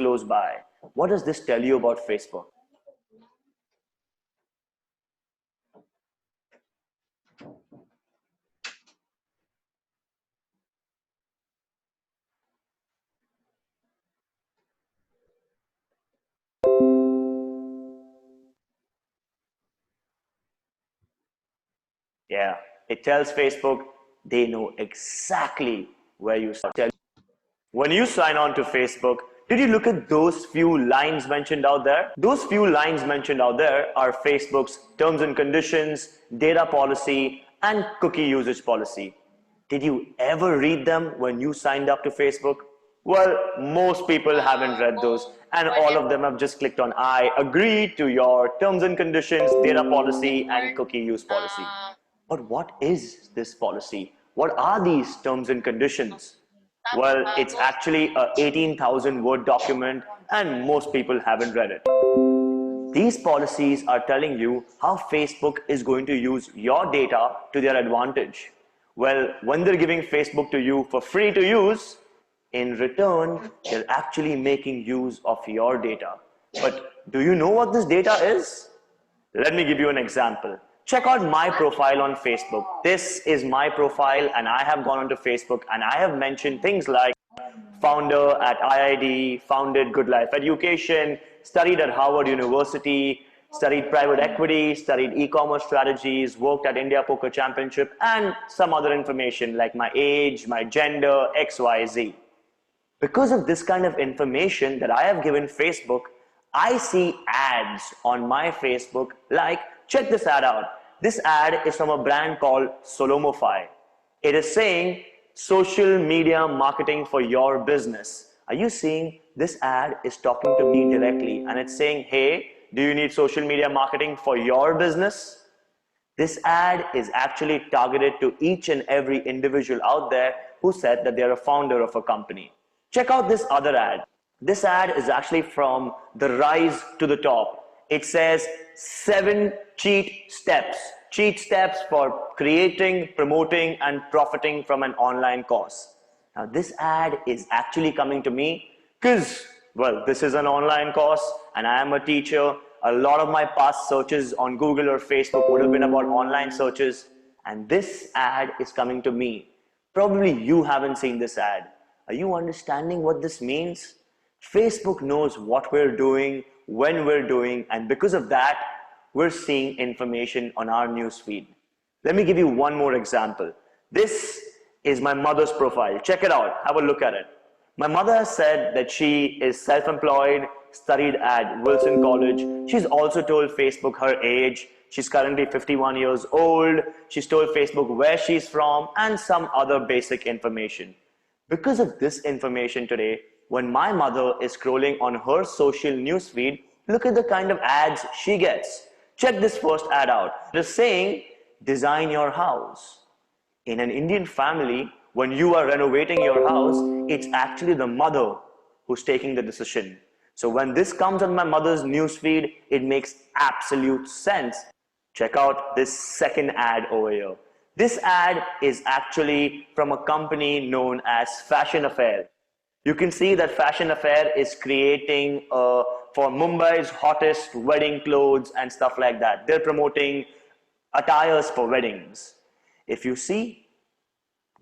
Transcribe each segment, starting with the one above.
close by. What does this tell you about Facebook? Yeah, it tells Facebook they know exactly where you start. When you sign on to Facebook, did you look at those few lines mentioned out there? Those few lines mentioned out there are Facebook's terms and conditions, data policy, and cookie usage policy. Did you ever read them when you signed up to Facebook? Well, most people haven't read those, and all of them have just clicked on I agree to your terms and conditions, data policy, and cookie use policy. But what is this policy? What are these terms and conditions? Well, it's actually a 18,000 word document and most people haven't read it. These policies are telling you how Facebook is going to use your data to their advantage. Well, when they're giving Facebook to you for free to use, in return, they're actually making use of your data. But do you know what this data is? Let me give you an example. Check out my profile on Facebook. This is my profile and I have gone onto Facebook and I have mentioned things like founder at IID, founded Good Life Education, studied at Harvard University, studied private equity, studied e-commerce strategies, worked at India Poker Championship, and some other information like my age, my gender, XYZ. Because of this kind of information that I have given Facebook, I see ads on my Facebook like, check this ad out. This ad is from a brand called Solomify. It is saying social media marketing for your business. Are you seeing this ad is talking to me directly and it's saying, hey, do you need social media marketing for your business? This ad is actually targeted to each and every individual out there who said that they're a founder of a company. Check out this other ad. This ad is actually from The Rise to the Top. It says 7 cheat steps for creating, promoting, and profiting from an online course. Now this ad is actually coming to me because, well, this is an online course and I am a teacher. A lot of my past searches on Google or Facebook would have been about online searches, and this ad is coming to me. Probably you haven't seen this ad. Are you understanding what this means? Facebook knows what we're doing, when we're doing, and because of that, we're seeing information on our newsfeed. Let me give you one more example. This is my mother's profile. Check it out. Have a look at it. My mother has said that she is self-employed, studied at Wilson College. She's also told Facebook her age. She's currently 51 years old. She's told Facebook where she's from and some other basic information. Because of this information today, when my mother is scrolling on her social newsfeed, look at the kind of ads she gets. Check this first ad out. It is saying, design your house. In an Indian family, when you are renovating your house, it's actually the mother who's taking the decision. So when this comes on my mother's newsfeed, it makes absolute sense. Check out this second ad over here. This ad is actually from a company known as Fashion Affair. You can see that Fashion Affair is creating for Mumbai's hottest wedding clothes and stuff like that. They're promoting attires for weddings. If you see,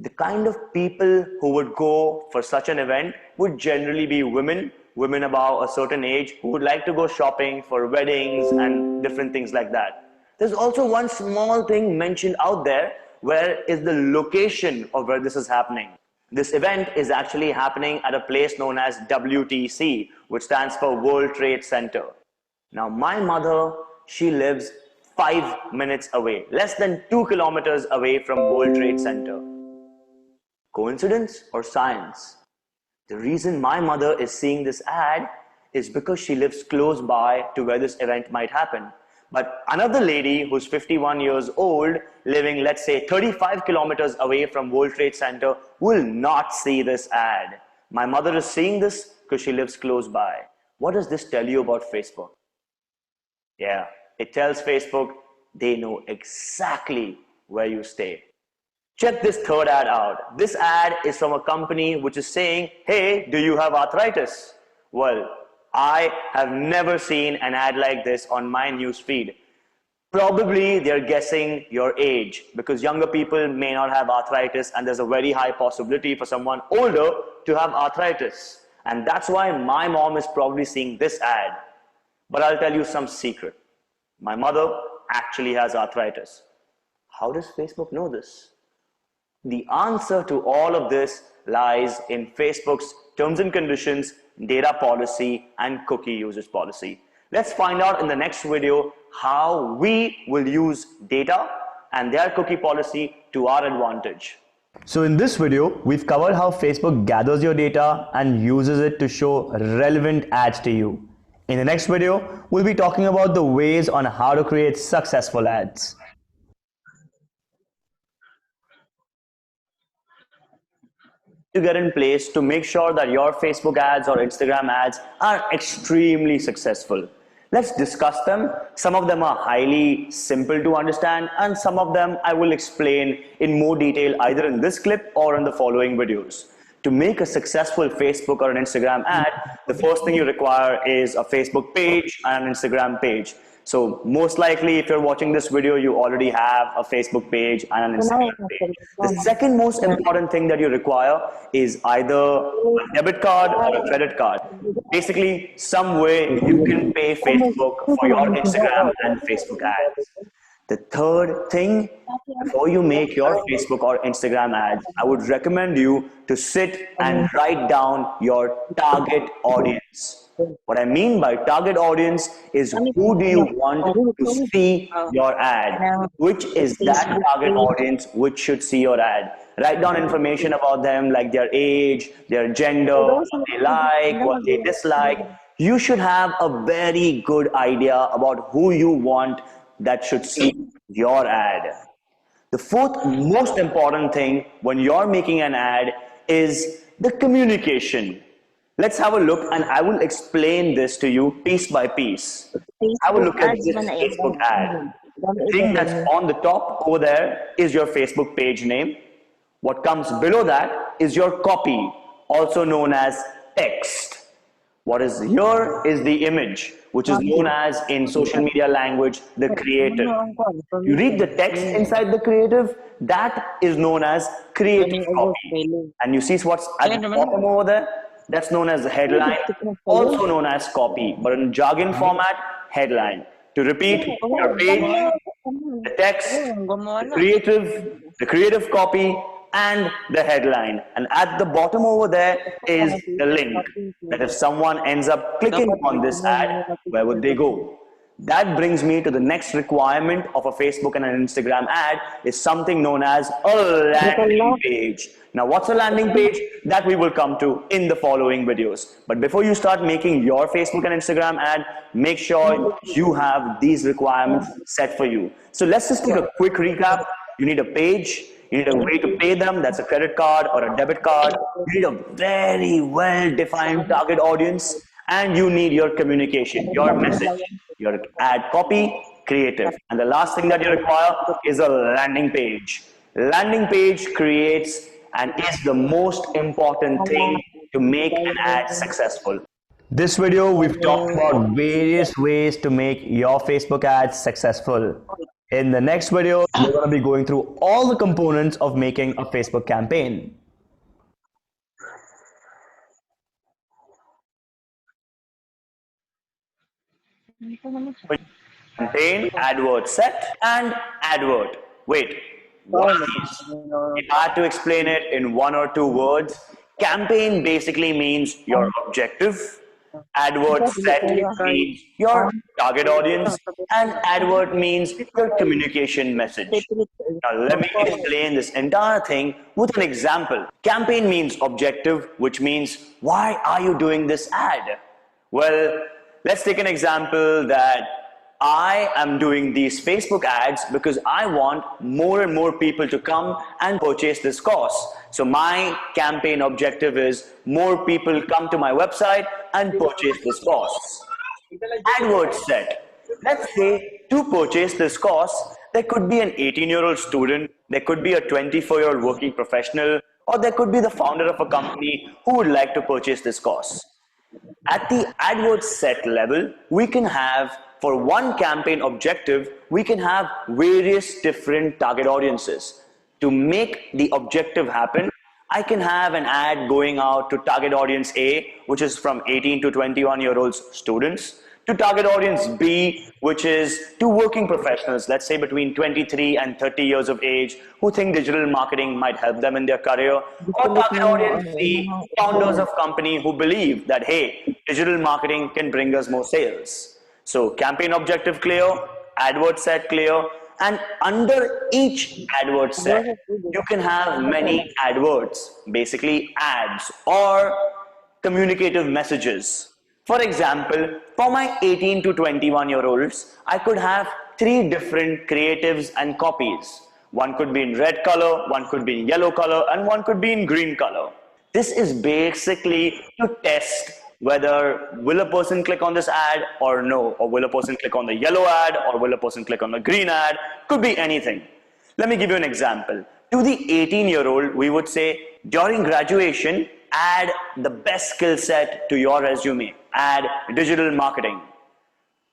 the kind of people who would go for such an event would generally be women above a certain age who would like to go shopping for weddings and different things like that. There's also one small thing mentioned out there, where is the location of where this is happening. This event is actually happening at a place known as WTC, which stands for World Trade Center. Now my mother, she lives 5 minutes away, less than 2 kilometers away from World Trade Center. Coincidence or science? The reason my mother is seeing this ad is because she lives close by to where this event might happen. But another lady who's 51 years old, living, let's say, 35 kilometers away from World Trade Center, will not see this ad. My mother is seeing this because she lives close by. What does this tell you about Facebook? Yeah, it tells Facebook they know exactly where you stay. Check this third ad out. This ad is from a company which is saying, hey, do you have arthritis? Well, I have never seen an ad like this on my news feed. Probably they're guessing your age because younger people may not have arthritis, and there's a very high possibility for someone older to have arthritis. And that's why my mom is probably seeing this ad. But I'll tell you some secret. My mother actually has arthritis. How does Facebook know this? The answer to all of this lies in Facebook's terms and conditions, data policy, and cookie usage policy. Let's find out in the next video how we will use data and their cookie policy to our advantage. So in this video, we've covered how Facebook gathers your data and uses it to show relevant ads to you. In the next video, we'll be talking about the ways on how to create successful ads. To get in place to make sure that your Facebook ads or Instagram ads are extremely successful. Let's discuss them. Some of them are highly simple to understand, and some of them I will explain in more detail either in this clip or in the following videos. To make a successful Facebook or an Instagram ad, the first thing you require is a Facebook page and an Instagram page. So most likely, if you're watching this video, you already have a Facebook page and an Instagram page. The second most important thing that you require is either a debit card or a credit card. Basically, some way you can pay Facebook for your Instagram and Facebook ads. The third thing, before you make your Facebook or Instagram ads, I would recommend you to sit and write down your target audience. What I mean by target audience is who do you want to see your ad? Which is that target audience which should see your ad? Write down information about them like their age, their gender, what they like, what they dislike. You should have a very good idea about who you want that should see your ad. The fourth most important thing when you're making an ad is the communication. Let's have a look, and I will explain this to you piece by piece. Have a look at this Facebook ad. The thing that's on the top over there is your Facebook page name. What comes below that is your copy, also known as text. What is here is the image, which is known as, in social media language, the creative. You read the text inside the creative, that is known as creative copy. And you see what's at the bottom over there? That's known as the headline, also known as copy, but in jargon format, headline. To repeat, your page, the text, the creative copy, and the headline. And at the bottom over there is the link, that if someone ends up clicking on this ad, where would they go? That brings me to the next requirement of a Facebook and an Instagram ad, is something known as a landing page. Now, what's a landing page? That we will come to in the following videos. But before you start making your Facebook and Instagram ad, make sure you have these requirements set for you. So let's just take a quick recap. You need a page. You need a way to pay them, that's a credit card or a debit card. You need a very well-defined target audience, and you need your communication, your message, your ad copy, creative. And the last thing that you require is a landing page. Landing page creates and is the most important thing to make an ad successful. This video, we've talked about various ways to make your Facebook ads successful. In the next video, we're going to be going through all the components of making a Facebook campaign. Campaign, advert set, and advert. Wait, what are these? If I had to explain it in one or two words, campaign basically means your objective. Advert set means your target audience, and advert means your communication message. Now let me explain this entire thing with an example. Campaign means objective, which means why are you doing this ad? Well, let's take an example that I am doing these Facebook ads because I want more and more people to come and purchase this course. So my campaign objective is more people come to my website and purchase this course. AdWords set. Let's say to purchase this course, there could be an 18-year-old student, there could be a 24-year-old working professional, or there could be the founder of a company who would like to purchase this course. At the AdWords set level, we can have, for one campaign objective, we can have various different target audiences. To make the objective happen, I can have an ad going out to target audience A, which is from 18 to 21-year-old students, to target audience B, which is to working professionals, let's say between 23 and 30 years of age, who think digital marketing might help them in their career, or target audience C, founders of company who believe that, hey, digital marketing can bring us more sales. So campaign objective clear, AdWords set clear, and under each AdWords set, you can have many AdWords, basically ads or communicative messages. For example, for my 18 to 21-year-olds, I could have 3 different creatives and copies. One could be in red color, one could be in yellow color, and one could be in green color. This is basically to test whether will a person click on this ad or no, or will a person click on the yellow ad, or will a person click on the green ad. Could be anything. Let me give you an example. To the 18-year-old, we would say during graduation, add the best skill set to your resume. Add digital marketing.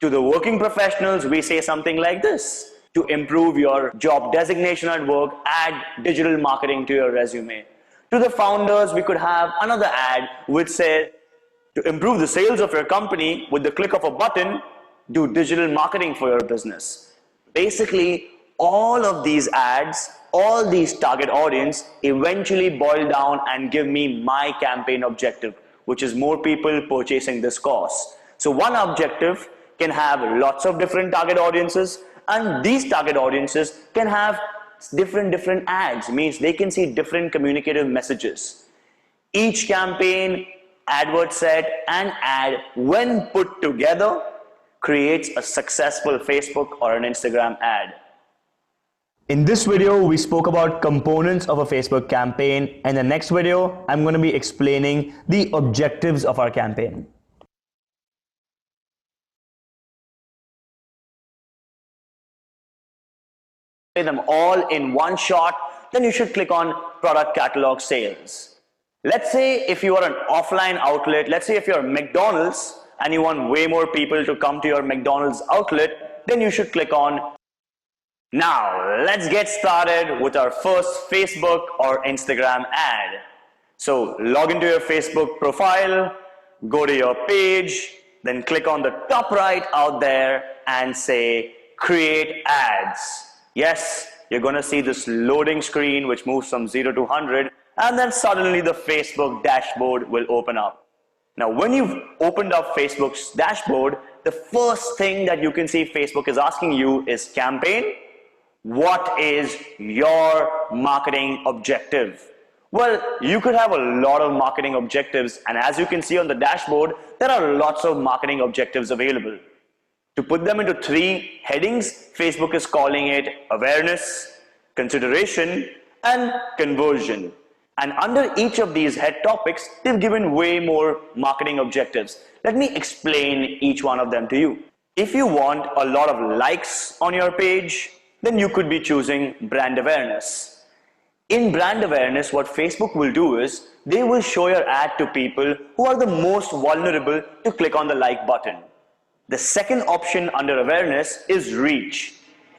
To the working professionals, we say something like this. To improve your job designation at work, add digital marketing to your resume. To the founders, we could have another ad which says, to improve the sales of your company with the click of a button, do digital marketing for your business. Basically, all of these ads, all these target audience eventually boil down and give me my campaign objective, which is more people purchasing this course. So one objective can have lots of different target audiences, and these target audiences can have different ads, means they can see different communicative messages. Each campaign, AdWords set, and ad, when put together, creates a successful Facebook or an Instagram ad. In this video, we spoke about components of a Facebook campaign, and in the next video, I'm going to be explaining the objectives of our campaign. Them all in one shot, then you should click on product catalog sales. Let's say if you are an offline outlet, let's say if you're McDonald's and you want way more people to come to your McDonald's outlet, then you should click on. Now, let's get started with our first Facebook or Instagram ad. So log into your Facebook profile, go to your page, then click on the top right out there and say create ads. Yes, you're going to see this loading screen which moves from 0 to 100, and then suddenly the Facebook dashboard will open up. Now, when you've opened up Facebook's dashboard, the first thing that you can see Facebook is asking you is campaign. What is your marketing objective? Well, you could have a lot of marketing objectives, and as you can see on the dashboard, there are lots of marketing objectives available. To put them into 3 headings, Facebook is calling it awareness, consideration, and conversion. And under each of these head topics, they've given way more marketing objectives. Let me explain each one of them to you. If you want a lot of likes on your page, then you could be choosing brand awareness. In brand awareness, what Facebook will do is they will show your ad to people who are the most vulnerable to click on the like button. The second option under awareness is reach.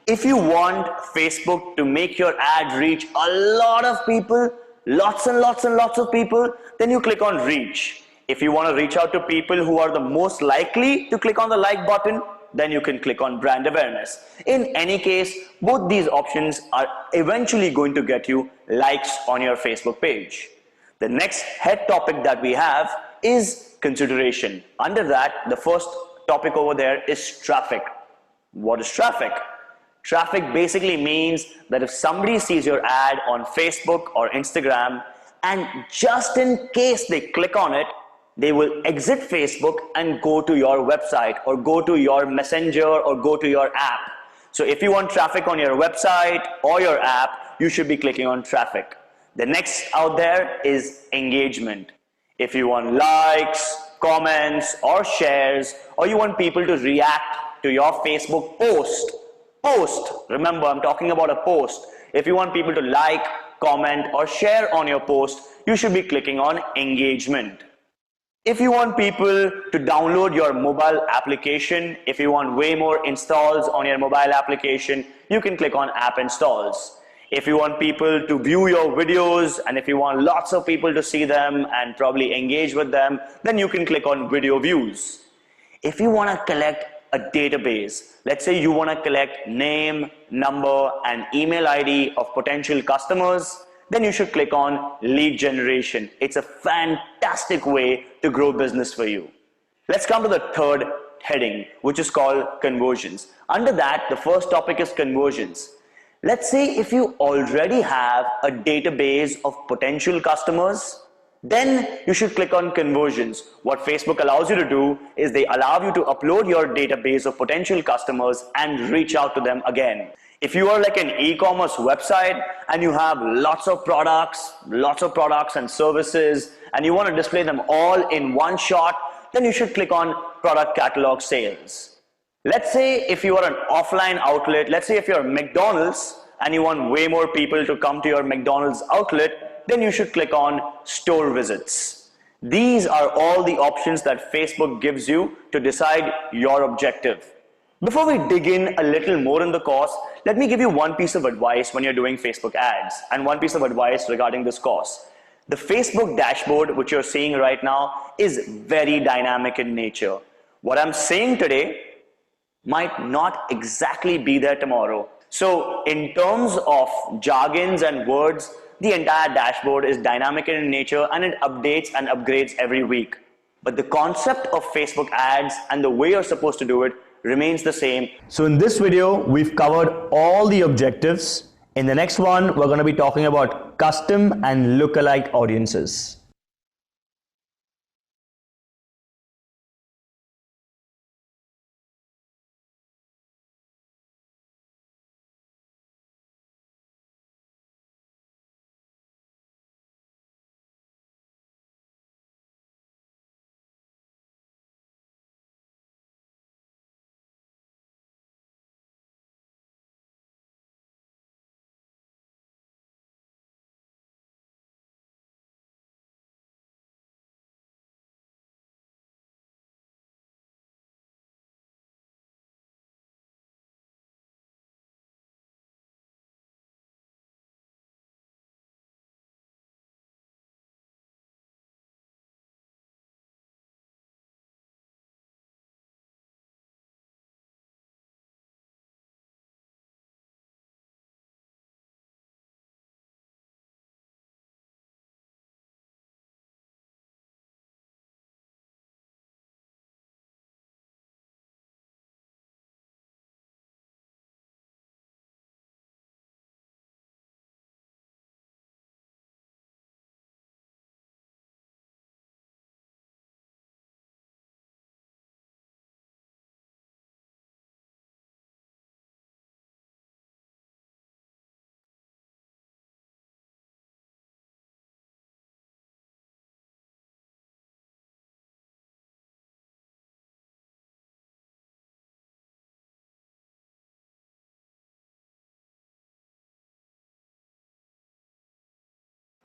If you want Facebook to make your ad reach a lot of people, lots and lots and lots of people, then you click on reach. If you want to reach out to people who are the most likely to click on the like button, then you can click on brand awareness. In any case, both these options are eventually going to get you likes on your Facebook page. The next head topic that we have is consideration. Under that, the first topic over there is traffic. What is traffic? Traffic basically means that if somebody sees your ad on Facebook or Instagram, and just in case they click on it, they will exit Facebook and go to your website or go to your messenger or go to your app. So if you want traffic on your website or your app, you should be clicking on traffic. The next out there is engagement. If you want likes, comments, or shares, or you want people to react to your Facebook post, remember I'm talking about a post. If you want people to like, comment, or share on your post, you should be clicking on engagement. If you want people to download your mobile application, if you want way more installs on your mobile application, you can click on app installs. If you want people to view your videos and if you want lots of people to see them and probably engage with them, then you can click on video views. If you want to collect a database, let's say you want to collect name, number, and email ID of potential customers, then you should click on lead generation. It's a fantastic way to grow business for you. Let's come to the third heading, which is called conversions. Under that, the first topic is conversions. Let's say if you already have a database of potential customers, then you should click on conversions. What Facebook allows you to do is they allow you to upload your database of potential customers and reach out to them again. If you are like an e-commerce website and you have lots of products and services and you want to display them all in one shot, then you should click on product catalog sales. Let's say if you are an offline outlet, let's say if you're McDonald's and you want way more people to come to your McDonald's outlet, then you should click on store visits. These are all the options that Facebook gives you to decide your objective. Before we dig in a little more in the course, let me give you one piece of advice when you're doing Facebook ads and one piece of advice regarding this course. The Facebook dashboard, which you're seeing right now, is very dynamic in nature. What I'm saying today might not exactly be there tomorrow. So in terms of jargons and words, the entire dashboard is dynamic in nature and it updates and upgrades every week. But the concept of Facebook ads and the way you're supposed to do it remains the same. So in this video, we've covered all the objectives. In the next one, we're going to be talking about custom and lookalike audiences.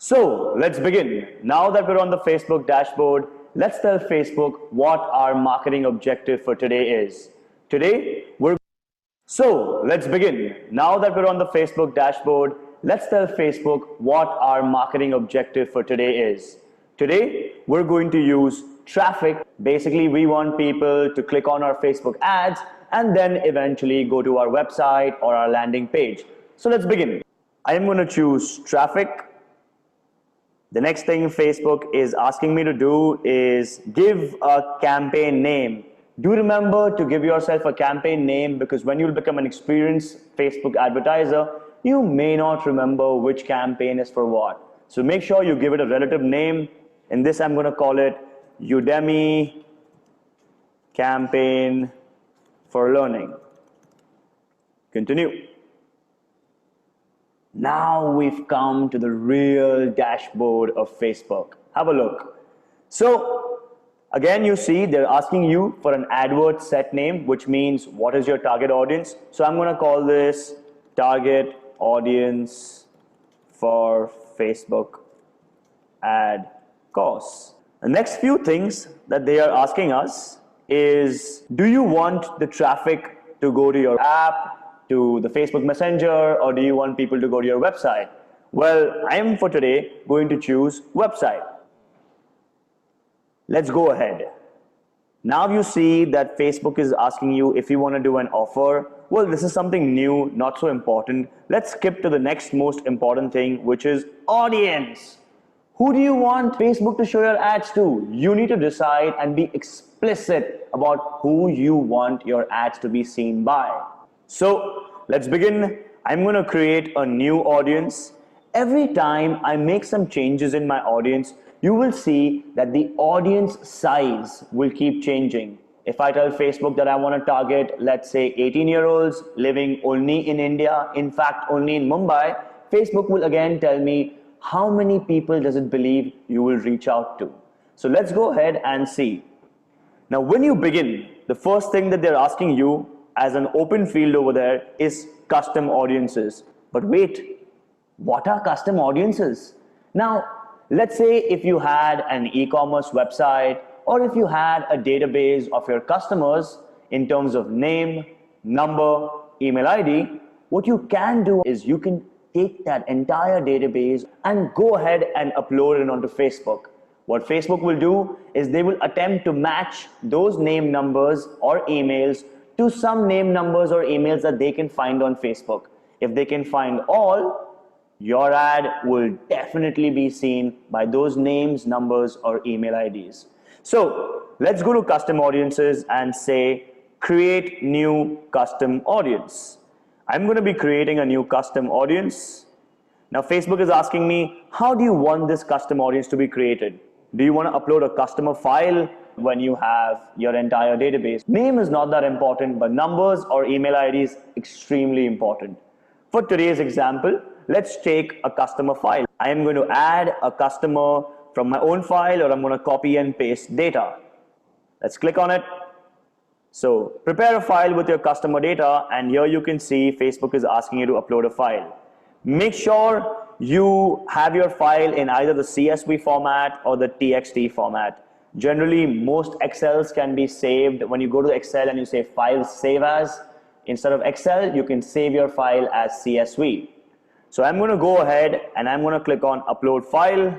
So let's begin. Now that we're on the Facebook dashboard, let's tell Facebook what our marketing objective for today is. Let's begin. Now that we're on the Facebook dashboard, let's tell Facebook what our marketing objective for today is. Today, we're going to use traffic. Basically, we want people to click on our Facebook ads and then eventually go to our website or our landing page. So let's begin. I am going to choose traffic. The next thing Facebook is asking me to do is give a campaign name. Do remember to give yourself a campaign name because when you'll become an experienced Facebook advertiser, you may not remember which campaign is for what. So make sure you give it a relative name. In this, I'm going to call it Udemy campaign for learning. Continue. Now we've come to the real dashboard of Facebook. Have a look. So again, you see they're asking you for an advert set name, which means what is your target audience. So I'm going to call this target audience for Facebook ad costs. The next few things that they are asking us is, do you want the traffic to go to your app, to the Facebook Messenger, or do you want people to go to your website? Well, I am for today going to choose website. Let's go ahead. Now you see that Facebook is asking you if you want to do an offer. Well, this is something new, not so important. Let's skip to the next most important thing, which is audience. Who do you want Facebook to show your ads to? You need to decide and be explicit about who you want your ads to be seen by. So let's begin. I'm going to create a new audience. Every time I make some changes in my audience, you will see that the audience size will keep changing. If I tell Facebook that I want to target, let's say 18-year-olds living only in India, in fact only in Mumbai, Facebook will again tell me how many people does it believe you will reach out to. So let's go ahead and see. Now when you begin, the first thing that they're asking you as an open field over there is custom audiences. But wait, what are custom audiences? Now, let's say if you had an e-commerce website, or if you had a database of your customers in terms of name, number, email ID, what you can do is you can take that entire database and go ahead and upload it onto Facebook. What Facebook will do is they will attempt to match those name numbers or emails to some name numbers or emails that they can find on Facebook. If they can find all, your ad will definitely be seen by those names, numbers, or email IDs. So let's go to custom audiences and say create new custom audience. I'm going to be creating a new custom audience. Now Facebook is asking me, how do you want this custom audience to be created? Do you want to upload a customer file when you have your entire database? Name is not that important, but numbers or email IDs extremely important. For today's example, let's take a customer file. I am going to add a customer from my own file, or I'm going to copy and paste data. Let's click on it. So prepare a file with your customer data, and here you can see Facebook is asking you to upload a file. Make sure you have your file in either the CSV format or the TXT format. Generally, most Excels can be saved. When you go to Excel and you say file save as, instead of Excel, you can save your file as CSV. So I'm going to go ahead and I'm going to click on upload file,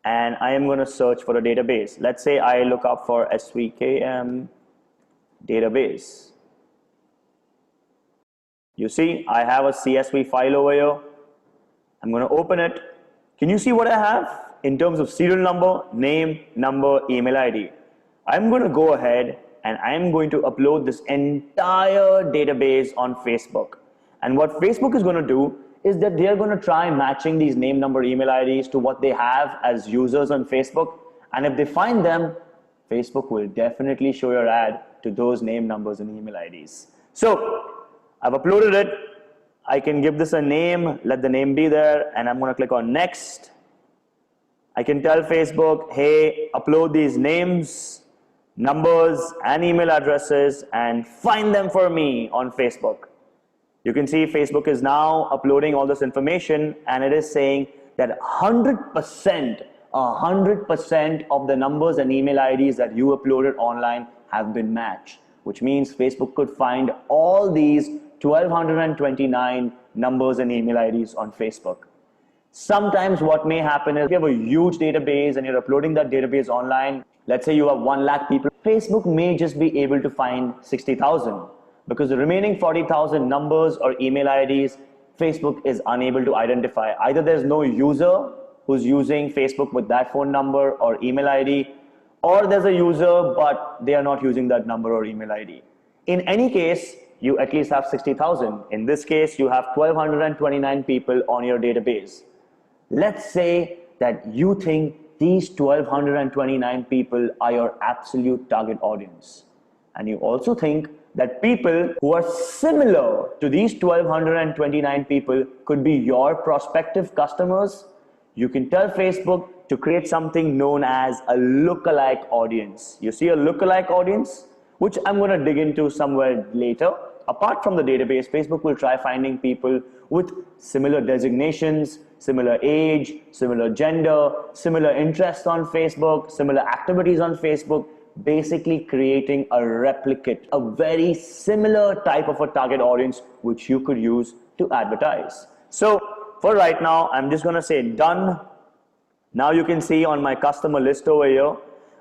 and I am going to search for a database. Let's say I look up for SVKM database. You see, I have a CSV file over here. I'm going to open it. Can you see what I have in terms of serial number, name, number, email ID? I'm going to go ahead and I'm going to upload this entire database on Facebook. And what Facebook is going to do is that they're going to try matching these name, number, email IDs to what they have as users on Facebook. And if they find them, Facebook will definitely show your ad to those name, numbers, and email IDs. So I've uploaded it. I can give this a name, let the name be there, and I'm going to click on next. I can tell Facebook, hey, upload these names, numbers, and email addresses and find them for me on Facebook. You can see Facebook is now uploading all this information, and it is saying that 100% of the numbers and email IDs that you uploaded online have been matched, which means Facebook could find all these 1,229 numbers and email IDs on Facebook. Sometimes what may happen is you have a huge database and you're uploading that database online. Let's say you have 1 lakh people. Facebook may just be able to find 60,000 because the remaining 40,000 numbers or email IDs, Facebook is unable to identify. Either there's no user who's using Facebook with that phone number or email ID, or there's a user but they are not using that number or email ID. In any case, you at least have 60,000. In this case, you have 1,229 people on your database. Let's say that you think these 1229 people are your absolute target audience. And you also think that people who are similar to these 1229 people could be your prospective customers, you can tell Facebook to create something known as a lookalike audience. You see a lookalike audience, which I'm going to dig into somewhere later. Apart from the database, Facebook will try finding people with similar designations, similar age, similar gender, similar interests on Facebook, similar activities on Facebook, basically creating a replicate, a very similar type of a target audience which you could use to advertise. So for right now, I'm just going to say done. Now you can see on my customer list over here,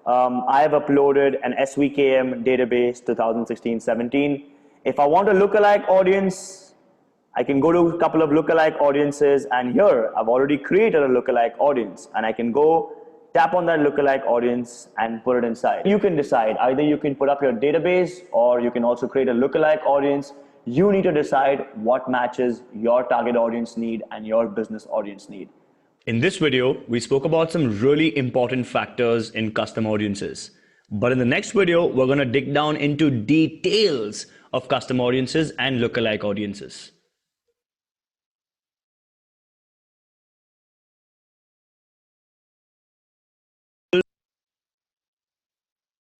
I have uploaded an SVKM database 2016-17. If I want a lookalike audience, I can go to a couple of lookalike audiences, and here I've already created a lookalike audience, and I can go tap on that lookalike audience and put it inside. You can decide, either you can put up your database or you can also create a lookalike audience. You need to decide what matches your target audience need and your business audience need. In this video, we spoke about some really important factors in custom audiences. But in the next video, we're going to dig down into details of custom audiences and lookalike audiences.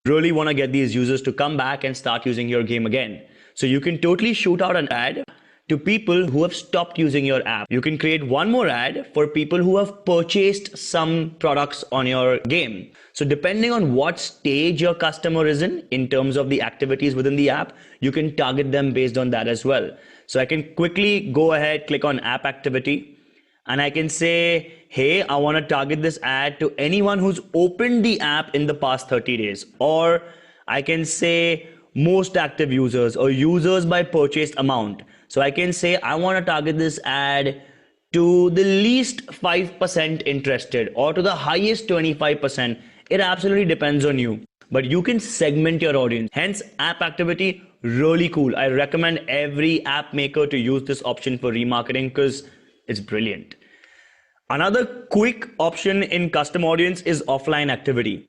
Really want to get these users to come back and start using your game again. So you can totally shoot out an ad to people who have stopped using your app. You can create one more ad for people who have purchased some products on your game. So depending on what stage your customer is in terms of the activities within the app, you can target them based on that as well. So I can quickly go ahead, click on app activity, and I can say, hey, I want to target this ad to anyone who's opened the app in the past 30 days. Or I can say most active users or users by purchased amount. So I can say I want to target this ad to the least 5% interested or to the highest 25%. It absolutely depends on you. But you can segment your audience. Hence, app activity, really cool. I recommend every app maker to use this option for remarketing because it's brilliant. Another quick option in custom audience is offline activity.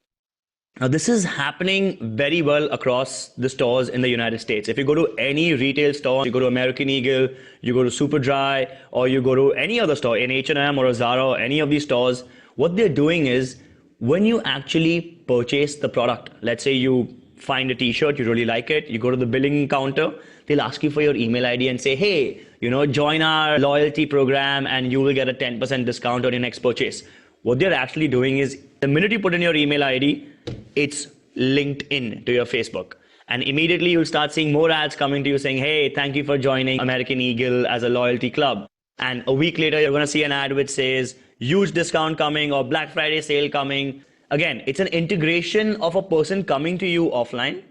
Now, this is happening very well across the stores in the United States. If you go to any retail store, you go to American Eagle, you go to Superdry, or you go to any other store, in H&M or a Zara, or any of these stores, what they're doing is when you actually purchase the product, let's say you find a t-shirt, you really like it, you go to the billing counter, they'll ask you for your email ID and say, hey, join our loyalty program and you will get a 10% discount on your next purchase. What they're actually doing is the minute you put in your email ID, it's linked in to your Facebook. And immediately you'll start seeing more ads coming to you saying, hey, thank you for joining American Eagle as a loyalty club. And a week later, you're going to see an ad which says huge discount coming or Black Friday sale coming. Again, it's an integration of a person coming to you offline,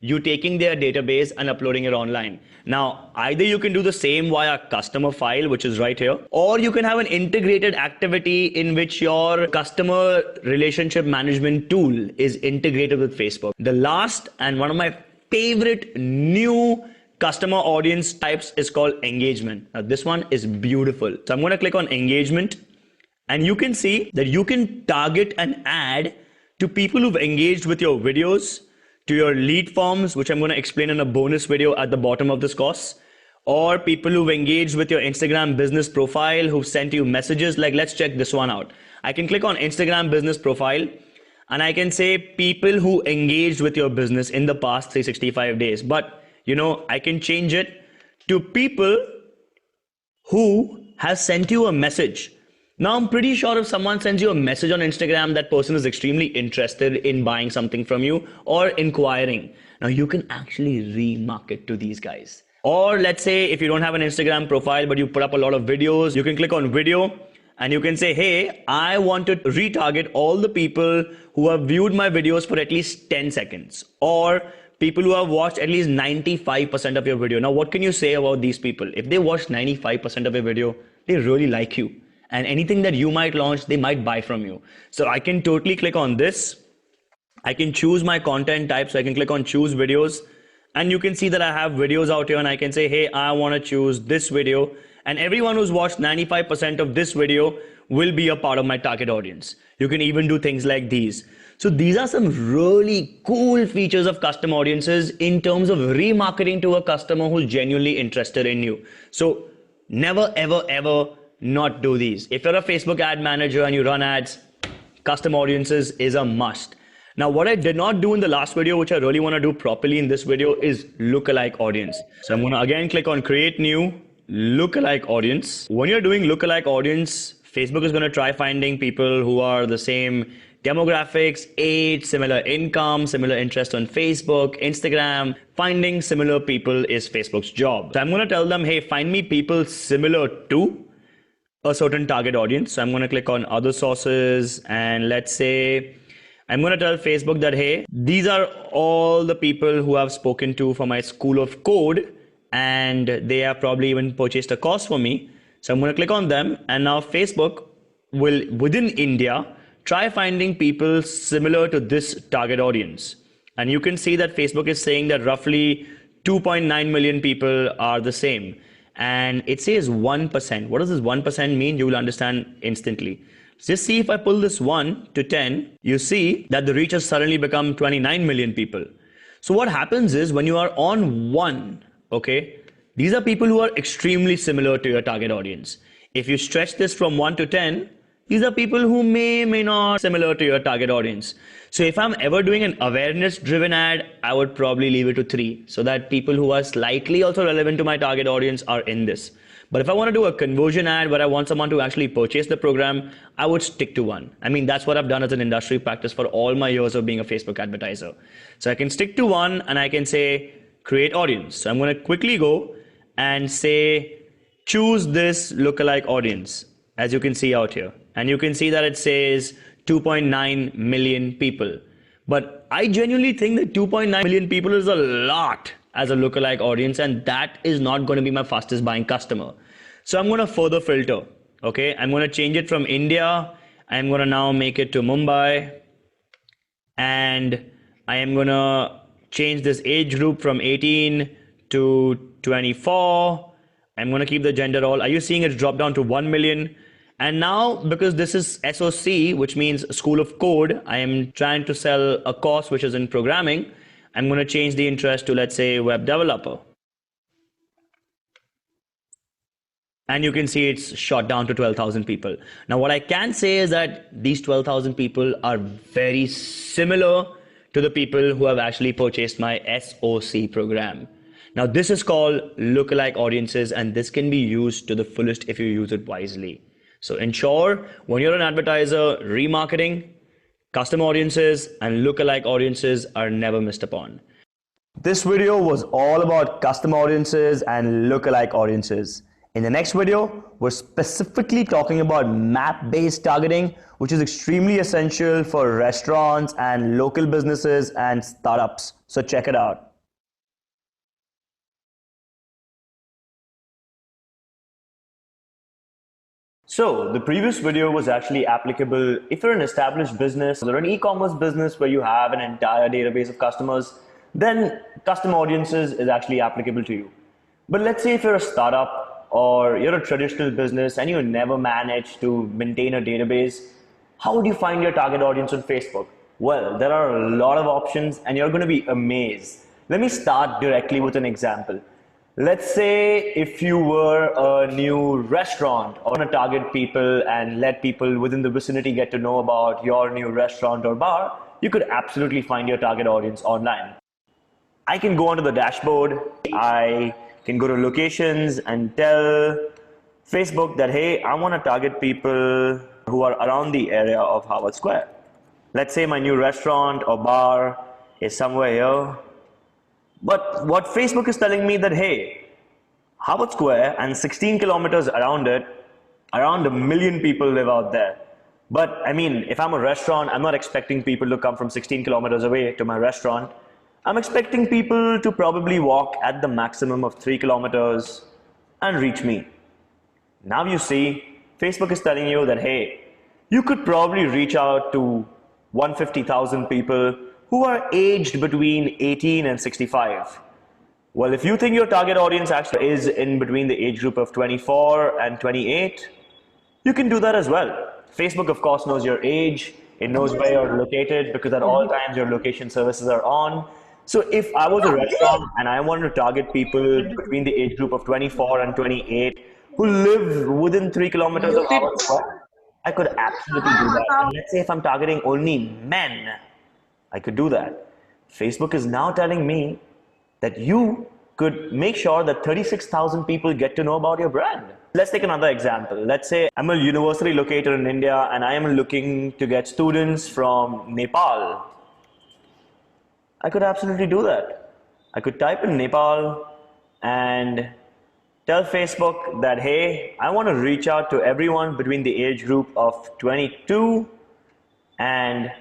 you taking their database and uploading it online. Now, either you can do the same via customer file, which is right here, or you can have an integrated activity in which your customer relationship management tool is integrated with Facebook. The last and one of my favorite new customer audience types is called engagement. Now, this one is beautiful. So I'm going to click on engagement. And you can see that you can target an ad to people who've engaged with your videos, to your lead forms, which I'm going to explain in a bonus video at the bottom of this course, or people who've engaged with your Instagram business profile, who've sent you messages like, let's check this one out. I can click on Instagram business profile and I can say people who engaged with your business in the past 365 days. But, I can change it to people who have sent you a message. Now, I'm pretty sure if someone sends you a message on Instagram, that person is extremely interested in buying something from you or inquiring. Now, you can actually remarket to these guys. Or let's say if you don't have an Instagram profile, but you put up a lot of videos, you can click on video and you can say, hey, I want to retarget all the people who have viewed my videos for at least 10 seconds or people who have watched at least 95% of your video. Now, what can you say about these people? If they watched 95% of your video, they really like you. And anything that you might launch, they might buy from you. So I can totally click on this. I can choose my content type. So I can click on choose videos. And you can see that I have videos out here and I can say, hey, I want to choose this video. And everyone who's watched 95% of this video will be a part of my target audience. You can even do things like these. So these are some really cool features of custom audiences in terms of remarketing to a customer who's genuinely interested in you. So never, ever, ever not do these. If you're a Facebook ad manager and you run ads, custom audiences is a must. Now, what I did not do in the last video, which I really want to do properly in this video, is lookalike audience. So I'm going to again click on create new lookalike audience. When you're doing lookalike audience, Facebook is going to try finding people who are the same demographics, age, similar income, similar interest on Facebook, Instagram. Finding similar people is Facebook's job. So I'm going to tell them, hey, find me people similar to a certain target audience. So I'm going to click on other sources, and let's say I'm going to tell Facebook that, hey, these are all the people who I've spoken to for my school of code, and they have probably even purchased a course for me. So I'm going to click on them, and now Facebook will, within India, try finding people similar to this target audience. And you can see that Facebook is saying that roughly 2.9 million people are the same. And it says 1%. What does this 1% mean? You will understand instantly. Just see, if I pull this 1 to 10, you see that the reach has suddenly become 29 million people. So what happens is when you are on 1, okay, these are people who are extremely similar to your target audience. If you stretch this from 1 to 10, these are people who may not similar to your target audience. So if I'm ever doing an awareness driven ad, I would probably leave it to 3 so that people who are slightly also relevant to my target audience are in this. But if I want to do a conversion ad where I want someone to actually purchase the program, I would stick to 1. I mean, that's what I've done as an industry practice for all my years of being a Facebook advertiser. So I can stick to 1 and I can say create audience. So I'm going to quickly go and say choose this lookalike audience, as you can see out here. And you can see that it says 2.9 million people. But I genuinely think that 2.9 million people is a lot as a lookalike audience, and that is not going to be my fastest buying customer. So I'm going to further filter. Okay, I'm going to change it from India. I'm going to now make it to Mumbai. And I am going to change this age group from 18 to 24. I'm going to keep the gender all. Are you seeing it drop down to 1 million? And now, because this is SOC, which means School of Code, I am trying to sell a course which is in programming. I'm going to change the interest to, let's say, web developer. And you can see it's shot down to 12,000 people. Now, what I can say is that these 12,000 people are very similar to the people who have actually purchased my SOC program. Now, this is called lookalike audiences, and this can be used to the fullest if you use it wisely. So ensure when you're an advertiser, remarketing, custom audiences and lookalike audiences are never missed upon. This video was all about custom audiences and lookalike audiences. In the next video, we're specifically talking about map-based targeting, which is extremely essential for restaurants and local businesses and startups. So check it out. So the previous video was actually applicable if you're an established business or an e-commerce business where you have an entire database of customers, then custom audiences is actually applicable to you. But let's say if you're a startup or you're a traditional business and you never manage to maintain a database, how would you find your target audience on Facebook? Well, there are a lot of options and you're going to be amazed. Let me start directly with an example. Let's say if you were a new restaurant or want to target people and let people within the vicinity get to know about your new restaurant or bar, you could absolutely find your target audience online. I can go onto the dashboard, I can go to locations and tell Facebook that, hey, I want to target people who are around the area of Harvard Square. Let's say my new restaurant or bar is somewhere here. But what Facebook is telling me that, hey, Harvard Square and 16 kilometers around it, around 1 million people live out there. But I mean, if I'm a restaurant, I'm not expecting people to come from 16 kilometers away to my restaurant. I'm expecting people to probably walk at the maximum of 3 kilometers and reach me. Now you see, Facebook is telling you that, hey, you could probably reach out to 150,000 people who are aged between 18 and 65. Well, if you think your target audience actually is in between the age group of 24 and 28, you can do that as well. Facebook, of course, knows your age. It knows where you're located because at all times your location services are on. So if I was a restaurant and I wanted to target people between the age group of 24 and 28 who live within 3 kilometers of our square, I could absolutely do that. And let's say if I'm targeting only men, I could do that. Facebook is now telling me that you could make sure that 36,000 people get to know about your brand. Let's take another example. Let's say I'm a university located in India and I am looking to get students from Nepal. I could absolutely do that. I could type in Nepal and tell Facebook that, hey, I want to reach out to everyone between the age group of 22 and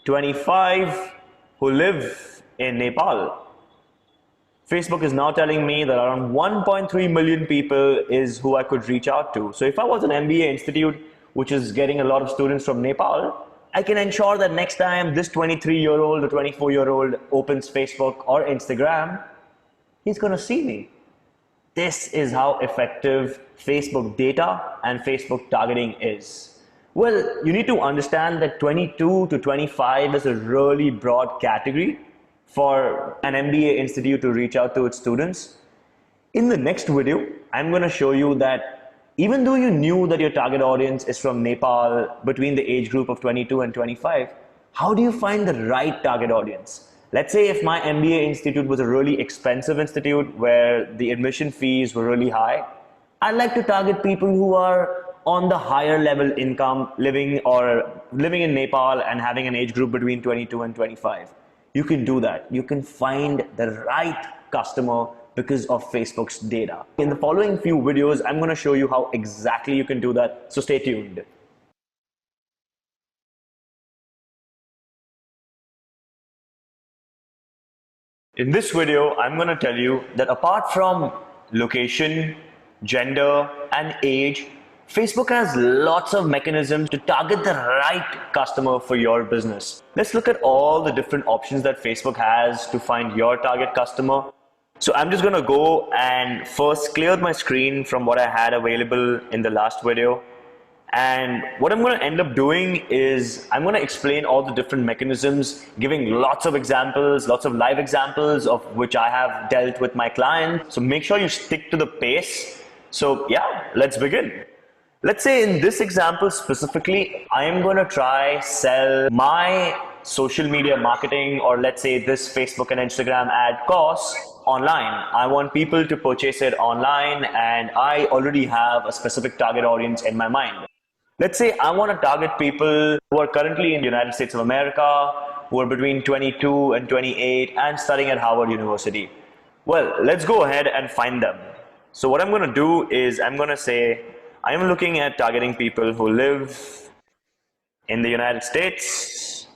25 who live in Nepal. Facebook is now telling me that around 1.3 million people is who I could reach out to. So if I was an MBA institute, which is getting a lot of students from Nepal, I can ensure that next time this 23-year-old or 24-year-old opens Facebook or Instagram, he's going to see me. This is how effective Facebook data and Facebook targeting is. Well, you need to understand that 22 to 25 is a really broad category for an MBA institute to reach out to its students. In the next video, I'm going to show you that even though you knew that your target audience is from Nepal between the age group of 22 and 25, how do you find the right target audience? Let's say if my MBA institute was a really expensive institute where the admission fees were really high, I'd like to target people who are on the higher level income, living in Nepal and having an age group between 22 and 25. You can do that. You can find the right customer because of Facebook's data. In the following few videos, I'm going to show you how exactly you can do that. So stay tuned. In this video, I'm going to tell you that apart from location, gender, and age, Facebook has lots of mechanisms to target the right customer for your business. Let's look at all the different options that Facebook has to find your target customer. So I'm just going to go and first clear my screen from what I had available in the last video. And what I'm going to end up doing is I'm going to explain all the different mechanisms, giving lots of examples, lots of live examples of which I have dealt with my clients. So make sure you stick to the pace. So yeah, let's begin. Let's say in this example specifically, I am going to try sell my social media marketing, or let's say this Facebook and Instagram ad course online. I want people to purchase it online and I already have a specific target audience in my mind. Let's say I want to target people who are currently in the United States of America, who are between 22 and 28 and studying at Harvard University. Well, let's go ahead and find them. So what I'm going to do is I'm going to say, I am looking at targeting people who live in the United States.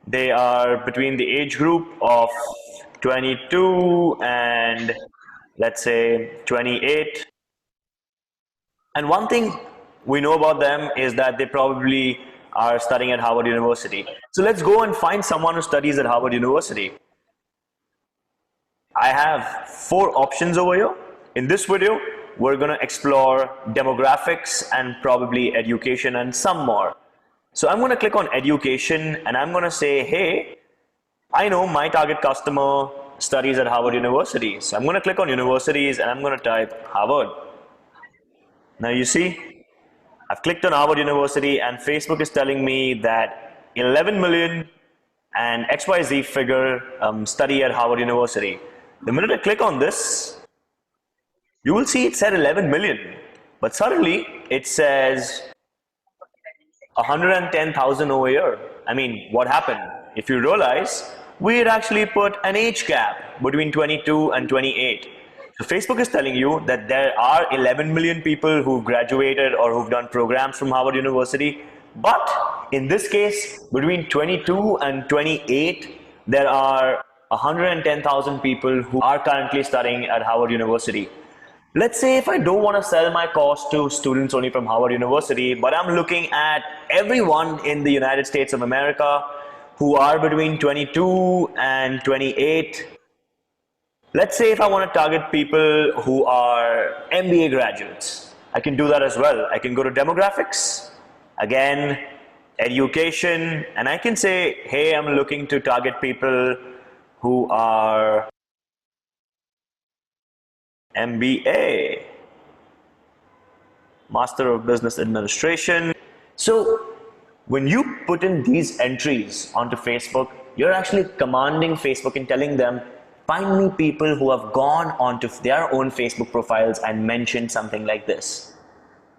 They are between the age group of 22 and let's say 28. And one thing we know about them is that they probably are studying at Harvard University. So let's go and find someone who studies at Harvard University. I have 4 options over here. In this video, we're going to explore demographics and probably education and some more. So I'm going to click on education and I'm going to say, hey, I know my target customer studies at Harvard University. So I'm going to click on universities and I'm going to type Harvard. Now you see, I've clicked on Harvard University and Facebook is telling me that 11 million and XYZ figure study at Harvard University. The minute I click on this, you will see it said 11 million, but suddenly it says 110,000 over here. I mean, what happened? If you realize, we had actually put an age gap between 22 and 28. So Facebook is telling you that there are 11 million people who've graduated or who've done programs from Harvard University. But in this case, between 22 and 28, there are 110,000 people who are currently studying at Harvard University. Let's say if I don't want to sell my course to students only from Harvard University, but I'm looking at everyone in the United States of America who are between 22 and 28. Let's say if I want to target people who are MBA graduates, I can do that as well. I can go to demographics, again, education, and I can say, hey, I'm looking to target people who are MBA, Master of Business Administration. So when you put in these entries onto Facebook, you're actually commanding Facebook and telling them, find me people who have gone onto their own Facebook profiles and mentioned something like this.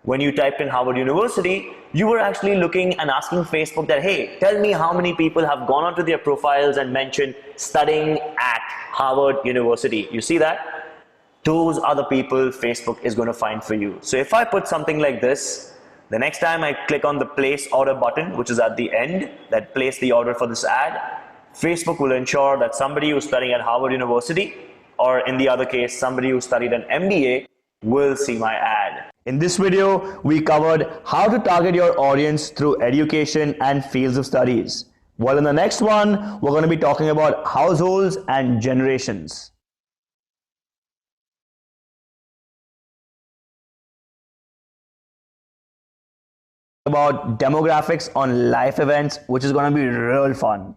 When you typed in Harvard University, you were actually looking and asking Facebook that, hey, tell me how many people have gone onto their profiles and mentioned studying at Harvard University. You see that? Those are the people Facebook is going to find for you. So if I put something like this, the next time I click on the place order button, which is at the end, that place the order for this ad, Facebook will ensure that somebody who's studying at Harvard University, or in the other case, somebody who studied an MBA, will see my ad. In this video, we covered how to target your audience through education and fields of studies. While in the next one, we're going to be talking about households and generations. About demographics on life events, which is going to be real fun.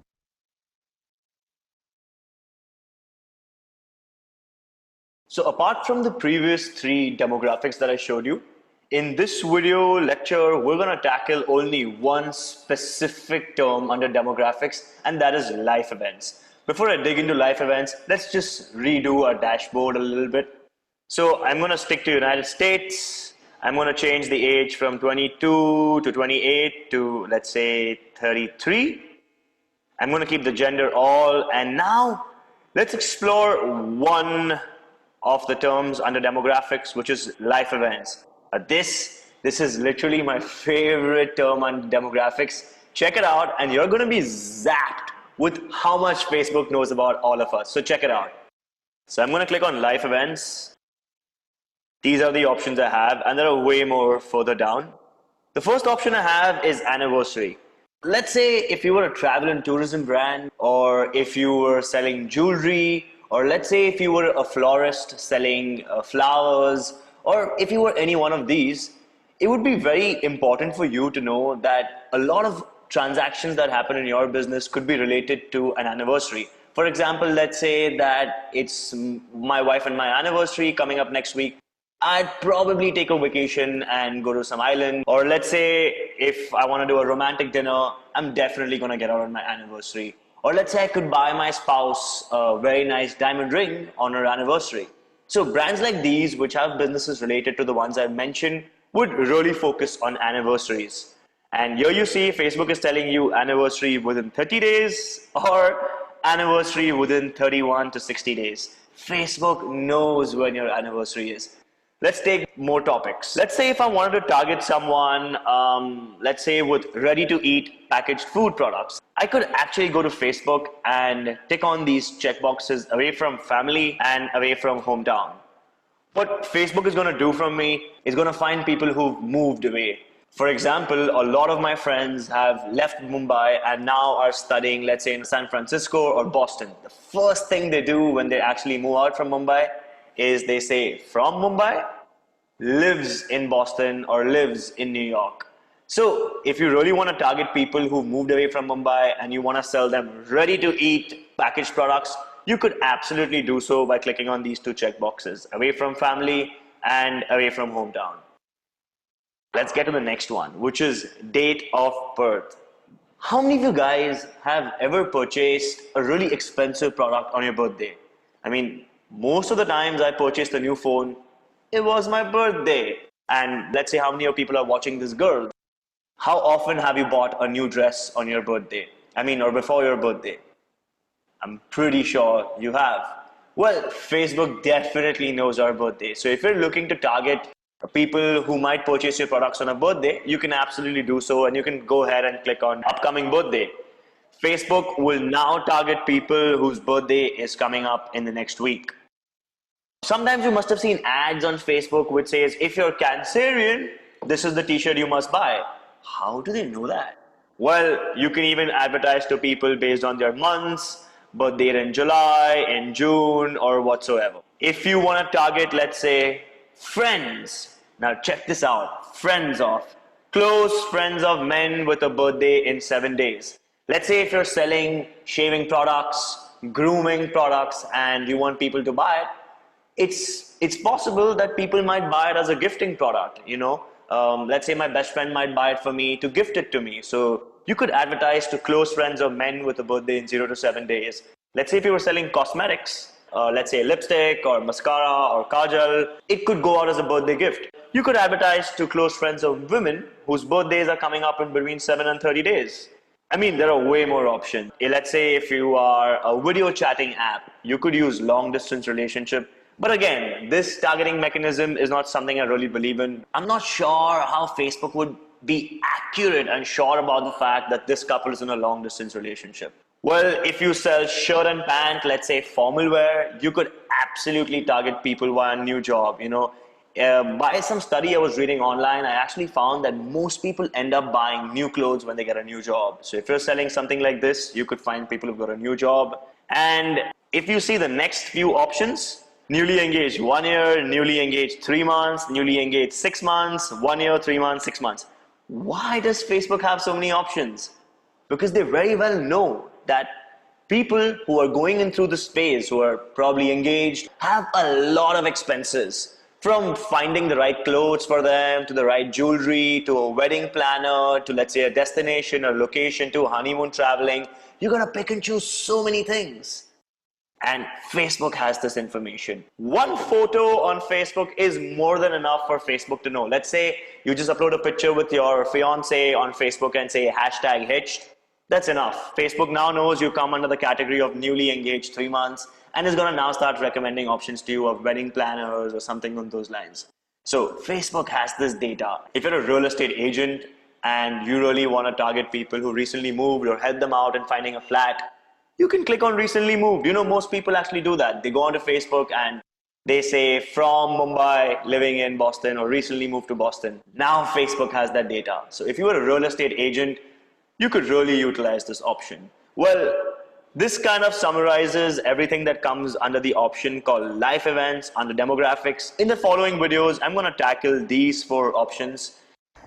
So apart from the previous 3 demographics that I showed you, in this video lecture, we're going to tackle only one specific term under demographics, and that is life events. Before I dig into life events, let's just redo our dashboard a little bit. So I'm going to stick to United States. I'm going to change the age from 22 to 28 to, let's say, 33. I'm going to keep the gender all, and now let's explore one of the terms under demographics, which is life events. This is literally my favorite term under demographics. Check it out, and you're going to be zapped with how much Facebook knows about all of us. So check it out. So I'm going to click on life events. These are the options I have, and there are way more further down. The first option I have is anniversary. Let's say if you were a travel and tourism brand, or if you were selling jewelry, or let's say if you were a florist selling flowers, or if you were any one of these, it would be very important for you to know that a lot of transactions that happen in your business could be related to an anniversary. For example, let's say that it's my wife and my anniversary coming up next week. I'd probably take a vacation and go to some island. Or let's say if I want to do a romantic dinner, I'm definitely going to get out on my anniversary. Or let's say I could buy my spouse a very nice diamond ring on her anniversary. So brands like these, which have businesses related to the ones I've mentioned, would really focus on anniversaries. And here you see Facebook is telling you anniversary within 30 days or anniversary within 31 to 60 days. Facebook knows when your anniversary is. Let's take more topics. Let's say if I wanted to target someone, let's say with ready-to-eat packaged food products, I could actually go to Facebook and tick on these checkboxes away from family and away from hometown. What Facebook is going to do from me is going to find people who've moved away. For example, a lot of my friends have left Mumbai and now are studying, let's say in San Francisco or Boston. The first thing they do when they actually move out from Mumbai is they say from Mumbai, lives in Boston or lives in New York. So if you really want to target people who moved away from Mumbai and you want to sell them ready to eat packaged products, you could absolutely do so by clicking on these 2 checkboxes, away from family and away from hometown. Let's get to the next one, which is date of birth. How many of you guys have ever purchased a really expensive product on your birthday? I mean, most of the times I purchased a new phone, it was my birthday. And let's say how many of people are watching this girl. How often have you bought a new dress on your birthday? Or before your birthday? I'm pretty sure you have. Well, Facebook definitely knows our birthday. So if you're looking to target people who might purchase your products on a birthday, you can absolutely do so, and you can go ahead and click on upcoming birthday. Facebook will now target people whose birthday is coming up in the next week. Sometimes you must have seen ads on Facebook which says, if you're Cancerian, this is the t-shirt you must buy. How do they know that? Well, you can even advertise to people based on their months, birthday in July, in June, or whatsoever. If you want to target, let's say, friends. Now check this out. Friends of, close friends of men with a birthday in 7 days. Let's say if you're selling shaving products, grooming products, and you want people to buy it, it's possible that people might buy it as a gifting product, you know. Let's say my best friend might buy it for me to gift it to me. So you could advertise to close friends of men with a birthday in 0 to 7 days. Let's say if you were selling cosmetics, let's say lipstick or mascara or kajal, it could go out as a birthday gift. You could advertise to close friends of women whose birthdays are coming up in between 7 and 30 days. I mean, there are way more options. Let's say if you are a video chatting app, you could use long distance relationship. But again, this targeting mechanism is not something I really believe in. I'm not sure how Facebook would be accurate and sure about the fact that this couple is in a long distance relationship. Well, if you sell shirt and pant, let's say formal wear, you could absolutely target people via a new job, you know. By some study I was reading online, I actually found that most people end up buying new clothes when they get a new job. So if you're selling something like this, you could find people who've got a new job. And if you see the next few options, newly engaged 1 year, newly engaged 3 months, newly engaged 6 months, 1 year, 3 months, 6 months. Why does Facebook have so many options? Because they very well know that people who are going in through this phase, who are probably engaged, have a lot of expenses. From finding the right clothes for them, to the right jewelry, to a wedding planner, to let's say a destination or location, to honeymoon traveling. You're gonna pick and choose so many things. And Facebook has this information. One photo on Facebook is more than enough for Facebook to know. Let's say you just upload a picture with your fiance on Facebook and say hashtag hitched. That's enough. Facebook now knows you come under the category of newly engaged 3 months and is going to now start recommending options to you of wedding planners or something on those lines. So Facebook has this data. If you're a real estate agent and you really want to target people who recently moved or help them out in finding a flat, you can click on recently moved. You know, most people actually do that. They go onto Facebook and they say from Mumbai, living in Boston, or recently moved to Boston. Now Facebook has that data. So if you were a real estate agent, you could really utilize this option. Well, this kind of summarizes everything that comes under the option called life events under demographics. In the following videos, I'm going to tackle these 4 options.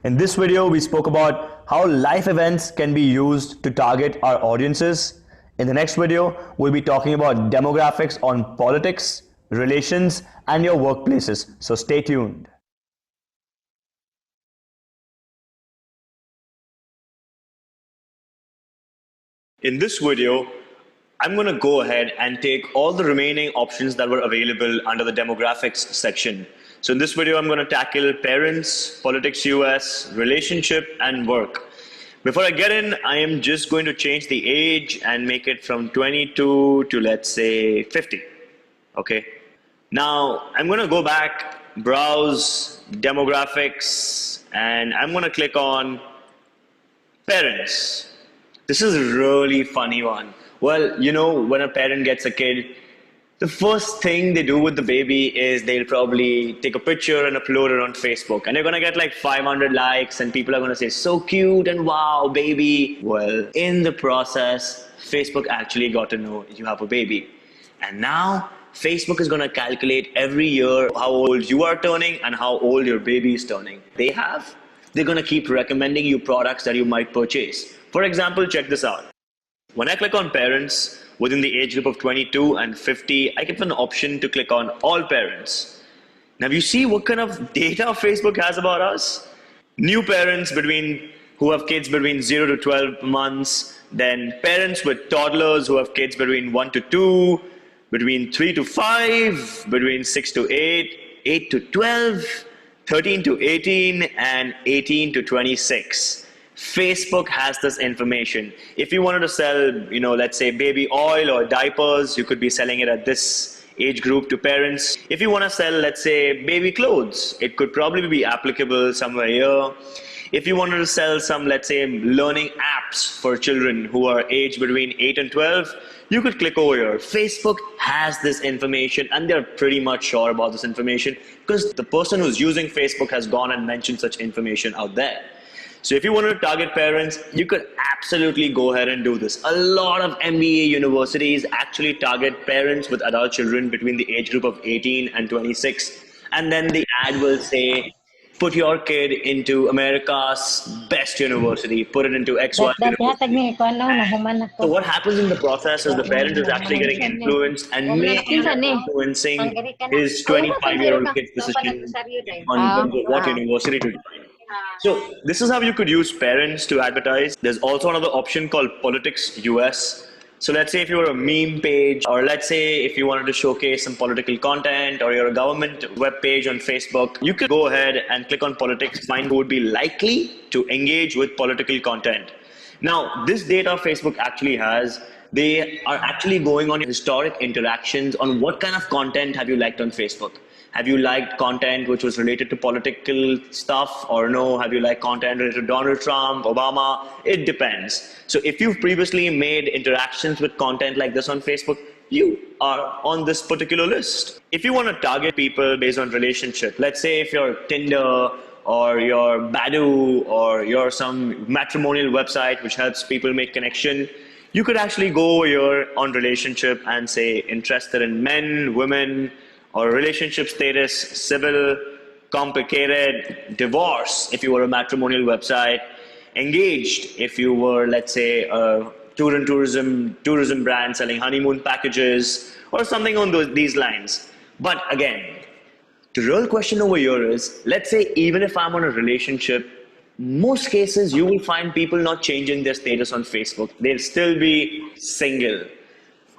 In this video, we spoke about how life events can be used to target our audiences. In the next video, we'll be talking about demographics on politics, relations, and your workplaces. So stay tuned. In this video, I'm going to go ahead and take all the remaining options that were available under the demographics section. So in this video, I'm going to tackle parents, politics US, relationship, and work. Before I get in, I am just going to change the age and make it from 22 to let's say 50. Okay. Now I'm going to go back, browse demographics, and I'm going to click on parents. This is a really funny one. Well, you know, when a parent gets a kid, the first thing they do with the baby is they'll probably take a picture and upload it on Facebook. And they're going to get like 500 likes and people are going to say, so cute and wow, baby. Well, in the process, Facebook actually got to know you have a baby. And now Facebook is going to calculate every year how old you are turning and how old your baby is turning. They're going to keep recommending you products that you might purchase. For example, check this out. When I click on parents within the age group of 22 and 50, I get an option to click on all parents. Now you see what kind of data Facebook has about us? New parents who have kids between 0 to 12 months, then parents with toddlers who have kids between 1 to 2, between 3 to 5, between 6 to 8, 8 to 12, 13 to 18, and 18 to 26. Facebook has this information. If you wanted to sell, you know, let's say baby oil or diapers, you could be selling it at this age group to parents. If you want to sell, let's say baby clothes, it could probably be applicable somewhere here. If you wanted to sell some, let's say, learning apps for children who are aged between 8 and 12, you could click over here. Facebook has this information and they're pretty much sure about this information because the person who's using Facebook has gone and mentioned such information out there. So if you wanted to target parents, you could absolutely go ahead and do this. A lot of MBA universities actually target parents with adult children between the age group of 18 and 26. And then the ad will say, put your kid into America's best university, put it into XY Hatag university. ni ikaw na nahuman So ako. what happens in the process is the parent is actually getting influenced and may end up influencing his 25-year-old kid's decision on terms of what university to join. So this is how you could use parents to advertise. There's also another option called Politics US. So let's say if you're a meme page, or let's say if you wanted to showcase some political content, or you're a government web page on Facebook, you could go ahead and click on politics, find who would be likely to engage with political content. Now, this data Facebook actually has, they are actually going on historic interactions on what kind of content have you liked on Facebook. Have you liked content which was related to political stuff or no? Have you liked content related to Donald Trump, Obama? It depends. So if you've previously made interactions with content like this on Facebook, you are on this particular list. If you want to target people based on relationship, let's say if you're Tinder or your Badoo or you're some matrimonial website which helps people make connection, you could actually go here on relationship and say interested in men, women, or relationship status, civil, complicated, divorce if you were a matrimonial website, engaged if you were, let's say, a tourism brand selling honeymoon packages or something on these lines. But again, the real question over here is, let's say even if I'm on a relationship, most cases you will find people not changing their status on Facebook. They'll still be single.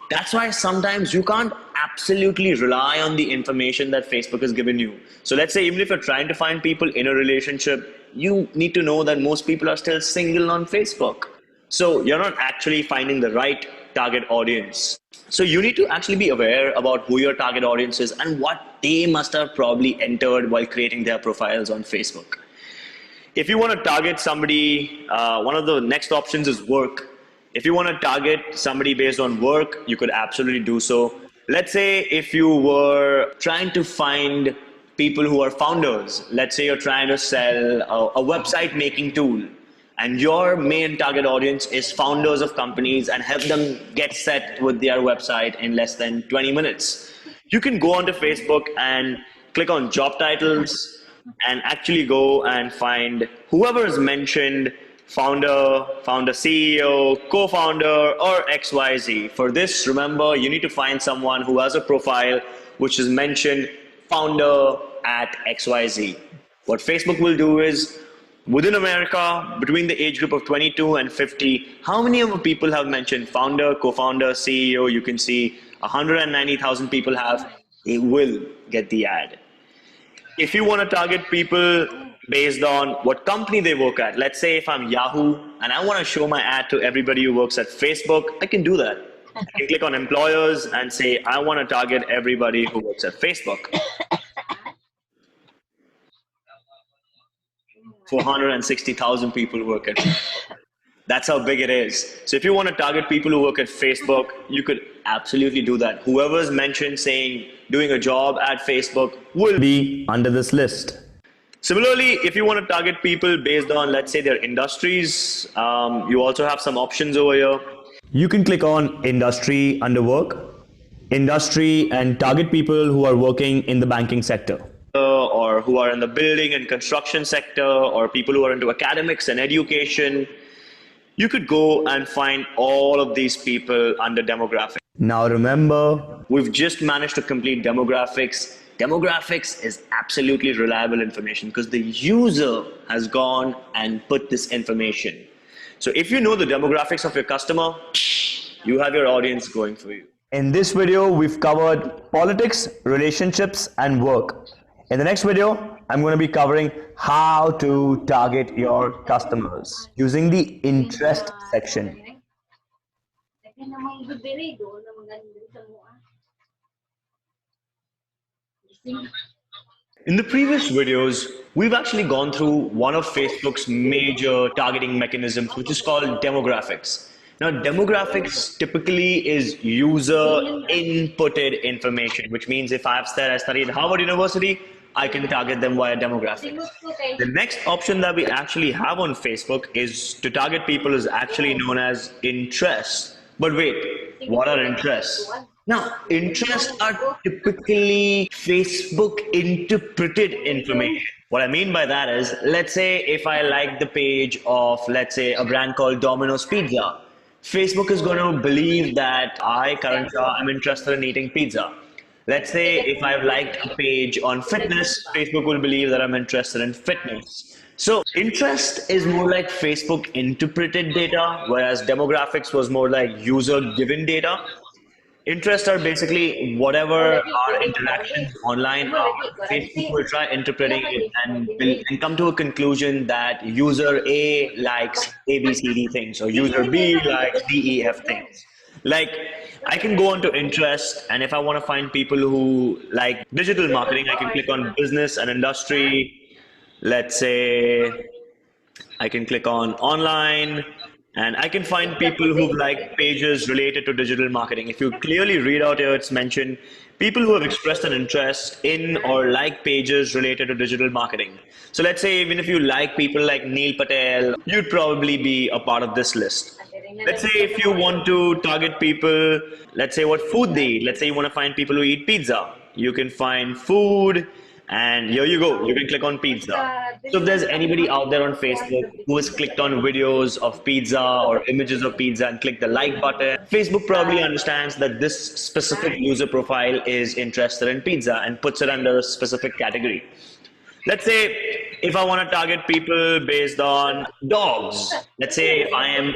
That's why sometimes you can't absolutely rely on the information that Facebook has given you. So let's say even if you're trying to find people in a relationship, you need to know that most people are still single on Facebook. So you're not actually finding the right target audience. So you need to actually be aware about who your target audience is and what they must have probably entered while creating their profiles on Facebook. If you want to target somebody, one of the next options is work. If you want to target somebody based on work, you could absolutely do so. Let's say if you were trying to find people who are founders, let's say you're trying to sell a website making tool, and your main target audience is founders of companies and help them get set with their website in less than 20 minutes. You can go onto Facebook and click on job titles and actually go and find whoever is mentioned, founder, CEO, co-founder, or XYZ. For this, remember, you need to find someone who has a profile which is mentioned founder at XYZ. What Facebook will do is, within America, between the age group of 22 and 50, how many of the people have mentioned founder, co-founder, CEO? You can see 190,000 people have. They will get the ad. If you want to target people based on what company they work at, let's say if I'm Yahoo and I want to show my ad to everybody who works at Facebook, I can do that. I can click on employers and say, I want to target everybody who works at Facebook. 460,000 people work at Facebook. That's how big it is. So if you want to target people who work at Facebook, you could absolutely do that. Whoever's mentioned saying doing a job at Facebook will be under this list. Similarly, if you want to target people based on, let's say, their industries, you also have some options over here. You can click on industry under work, industry, and target people who are working in the banking sector, or who are in the building and construction sector, or people who are into academics and education. You could go and find all of these people under demographics. Now remember, we've just managed to complete demographics. Demographics is absolutely reliable information because the user has gone and put this information. So if you know the demographics of your customer, you have your audience going for you. In this video, we've covered politics, relationships, and work. In the next video, I'm going to be covering how to target your customers using the interest section. In the previous videos, we've actually gone through one of Facebook's major targeting mechanisms, which is called demographics. Now, demographics typically is user inputted information, which means if I've studied at Harvard University, I can target them via demographics. The next option that we actually have on Facebook is to target people who's actually known as interests. But wait, what are interests? Now, interests are typically Facebook interpreted information. What I mean by that is, let's say if I like the page of, let's say, a brand called Domino's Pizza, Facebook is going to believe that I, Karan Shah, am interested in eating pizza. Let's say if I've liked a page on fitness, Facebook will believe that I'm interested in fitness. So interest is more like Facebook interpreted data, whereas demographics was more like user given data. Interests are basically whatever our interactions online are. Facebook will try interpreting it and will and come to a conclusion that user A likes A, B, C, D things, or user B likes D, E, F things. Like, I can go onto interest, and if I want to find people who like digital marketing, I can click on business and industry. Let's say I can click on online, and I can find people who like pages related to digital marketing. If you clearly read out here, it's mentioned people who have expressed an interest in or like pages related to digital marketing. So let's say even if you like people like Neil Patel, you'd probably be a part of this list. Let's say if you want to target people, let's say what food they eat. Let's say you want to find people who eat pizza. You can find food, and here you go. You can click on pizza. So if there's anybody out there on Facebook who has clicked on videos of pizza or images of pizza and clicked the like button, Facebook probably understands that this specific user profile is interested in pizza and puts it under a specific category. Let's say if I want to target people based on dogs. Let's say if I'm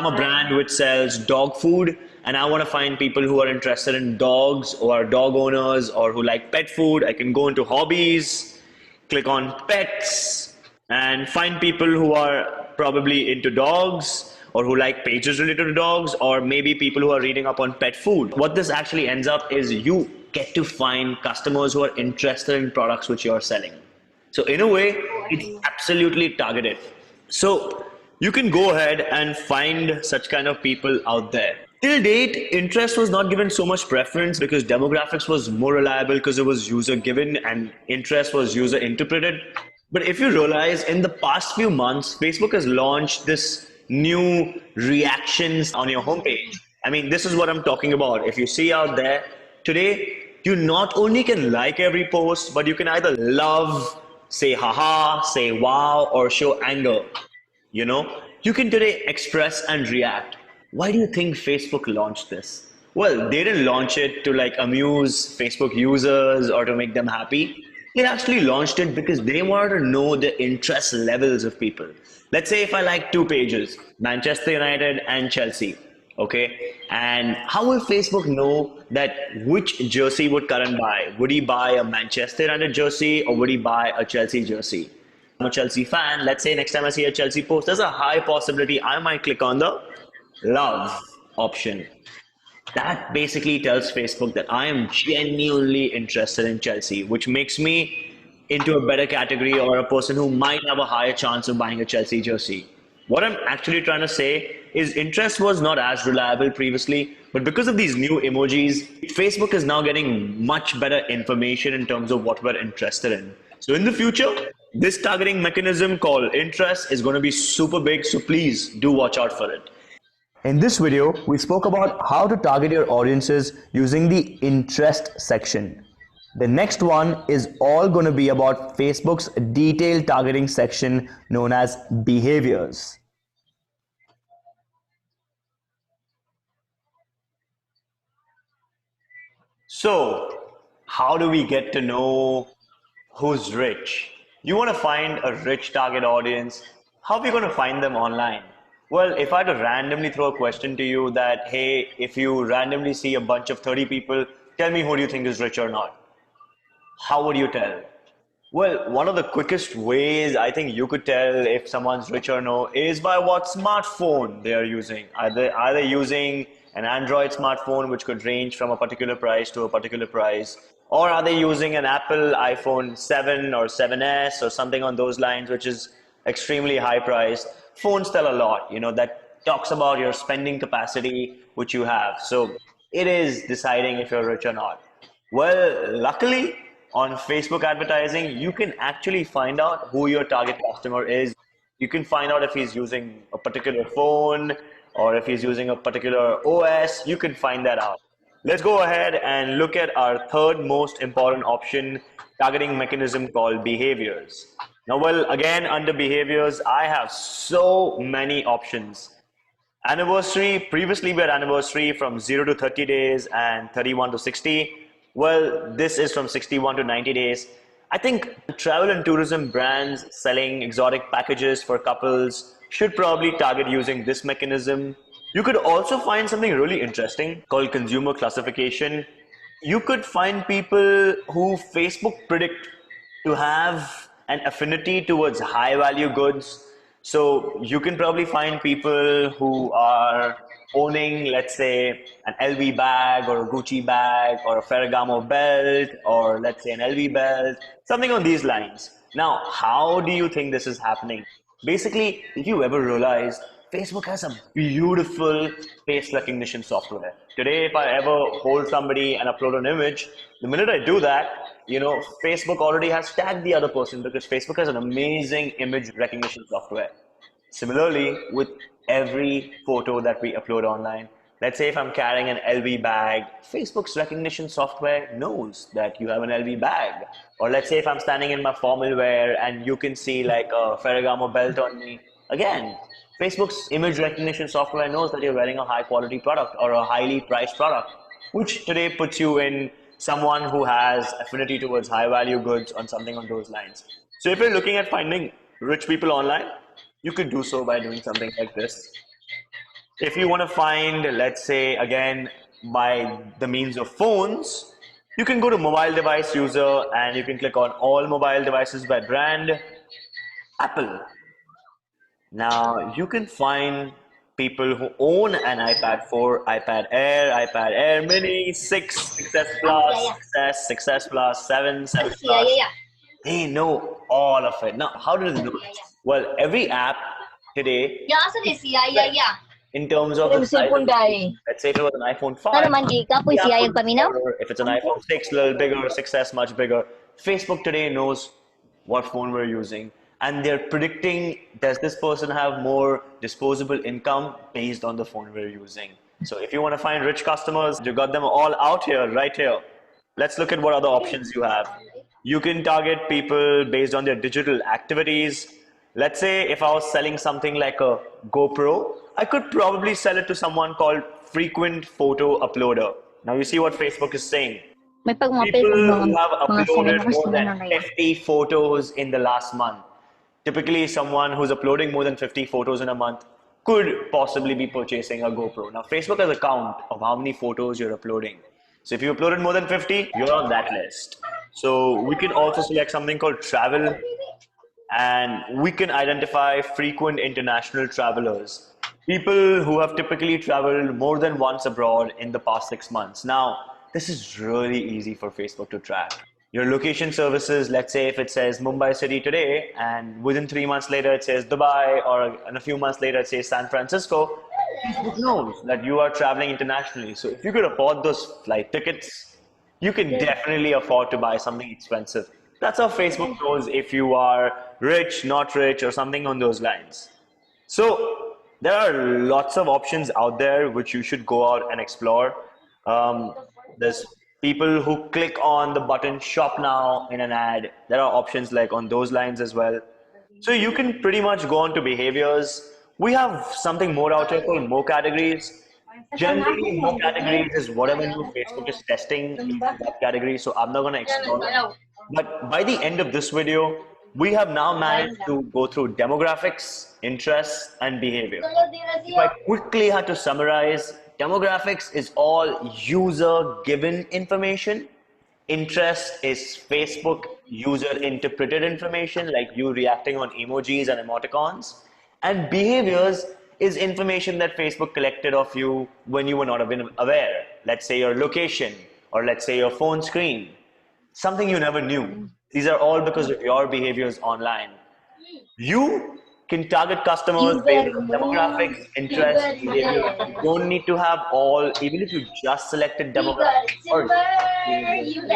a brand which sells dog food and I want to find people who are interested in dogs or are dog owners or who like pet food, I can go into hobbies, click on pets, and find people who are probably into dogs or who like pages related to dogs, or maybe people who are reading up on pet food. What this actually ends up is you get to find customers who are interested in products which you're selling. So in a way, it's absolutely targeted. So you can go ahead and find such kind of people out there. Till date, interest was not given so much preference because demographics was more reliable because it was user given and interest was user interpreted. But if you realize in the past few months, Facebook has launched this new reactions on your homepage. I mean, this is what I'm talking about. If you see out there today, you not only can like every post, but you can either love, say haha, say wow, or show anger. You know, you can today express and react. Why do you think Facebook launched this? Well, they didn't launch it to like amuse Facebook users or to make them happy. They actually launched it because they wanted to know the interest levels of people. Let's say if I like two pages, Manchester United and Chelsea, okay? And how will Facebook know that which jersey would Karan buy? Would he buy a Manchester United jersey or would he buy a Chelsea jersey? I'm a Chelsea fan. Let's say next time I see a Chelsea post, there's a high possibility I might click on the love option. That basically tells Facebook that I am genuinely interested in Chelsea, which makes me into a better category or a person who might have a higher chance of buying a Chelsea jersey. What I'm actually trying to say is interest was not as reliable previously, but because of these new emojis, Facebook is now getting much better information in terms of what we're interested in. So in the future, this targeting mechanism called interest is going to be super big, so please do watch out for it. In this video, we spoke about how to target your audiences using the interest section. The next one is all going to be about Facebook's detailed targeting section known as behaviors. So, how do we get to know who's rich? You want to find a rich target audience. How are we going to find them online? Well, if I had to randomly throw a question to you that, hey, if you randomly see a bunch of 30 people, tell me who do you think is rich or not? How would you tell? Well, one of the quickest ways I think you could tell if someone's rich or no is by what smartphone they are using. Either using an Android smartphone, which could range from a particular price to a particular price, or are they using an Apple iPhone 7 or 7S or something on those lines, which is extremely high priced. Phones tell a lot, that talks about your spending capacity, which you have. So it is deciding if you're rich or not. Well, luckily, on Facebook advertising, you can actually find out who your target customer is. You can find out if he's using a particular phone or if he's using a particular OS. You can find that out. Let's go ahead and look at our third most important option, targeting mechanism called behaviors. Now, well, again, under behaviors, I have so many options. Anniversary, previously we had anniversary from 0 to 30 days and 31 to 60. Well, this is from 61 to 90 days. I think travel and tourism brands selling exotic packages for couples should probably target using this mechanism. You could also find something really interesting called consumer classification. You could find people who Facebook predict to have an affinity towards high value goods. So you can probably find people who are owning, let's say, an LV bag or a Gucci bag or a Ferragamo belt or let's say an LV belt, something on these lines. Now, how do you think this is happening? Basically, if you ever realized, Facebook has a beautiful face recognition software. Today, if I ever hold somebody and upload an image, the minute I do that, Facebook already has tagged the other person because Facebook has an amazing image recognition software. Similarly, with every photo that we upload online, let's say if I'm carrying an LV bag, Facebook's recognition software knows that you have an LV bag. Or let's say if I'm standing in my formal wear and you can see like a Ferragamo belt on me, again, Facebook's image recognition software knows that you're wearing a high quality product or a highly priced product, which today puts you in someone who has affinity towards high value goods on something on those lines. So if you're looking at finding rich people online, you could do so by doing something like this. If you want to find, let's say, again, by the means of phones, you can go to mobile device user and you can click on all mobile devices by brand, Apple. Now, you can find people who own an iPad 4, iPad Air, iPad Air Mini, 6, 6S Plus, 6S, 6S Plus, 7, 7 Plus. They know all of it. Now, how do they know it? Well, every app today, in terms of the size of the, let's say if it was an iPhone 5, the app would be smaller. If it's an iPhone 6, a little bigger, 6S much bigger. Facebook today knows what phone we're using, and they're predicting, does this person have more disposable income based on the phone we're using. So if you want to find rich customers, you got them all out here, right here. Let's look at what other options you have. You can target people based on their digital activities. Let's say if I was selling something like a GoPro, I could probably sell it to someone called frequent photo uploader. Now you see what Facebook is saying. People who have uploaded more than 50 photos in the last month. Typically, someone who's uploading more than 50 photos in a month could possibly be purchasing a GoPro. Now, Facebook has a count of how many photos you're uploading. So if you uploaded more than 50, you're on that list. So we can also select something called travel, and we can identify frequent international travelers, people who have typically traveled more than once abroad in the past 6 months. Now, this is really easy for Facebook to track. Your location services, let's say if it says Mumbai City today, and within 3 months later it says Dubai, or in a few months later it says San Francisco, Facebook knows that you are traveling internationally. So if you could afford those flight tickets, you can definitely afford to buy something expensive. That's how Facebook knows if you are rich, not rich, or something on those lines. So there are lots of options out there which you should go out and explore. There's people who click on the button shop now in an ad. There are options like on those lines as well. So you can pretty much go on to behaviors. We have something more out here called more categories. Generally, more categories is whatever new Facebook is testing in that category. So I'm not going to explore it. But by the end of this video, we have now managed to go through demographics, interests, and behavior. If I quickly had to summarize, demographics is all user-given information. Interest is Facebook user-interpreted information, like you reacting on emojis and emoticons. And behaviors is information that Facebook collected of you when you were not even aware. Let's say your location, or let's say your phone screen. Something you never knew. These are all because of your behaviors online. You can target customers based on demographics, interests, behavior. You don't need to have all, even if you just selected demographics or behaviors.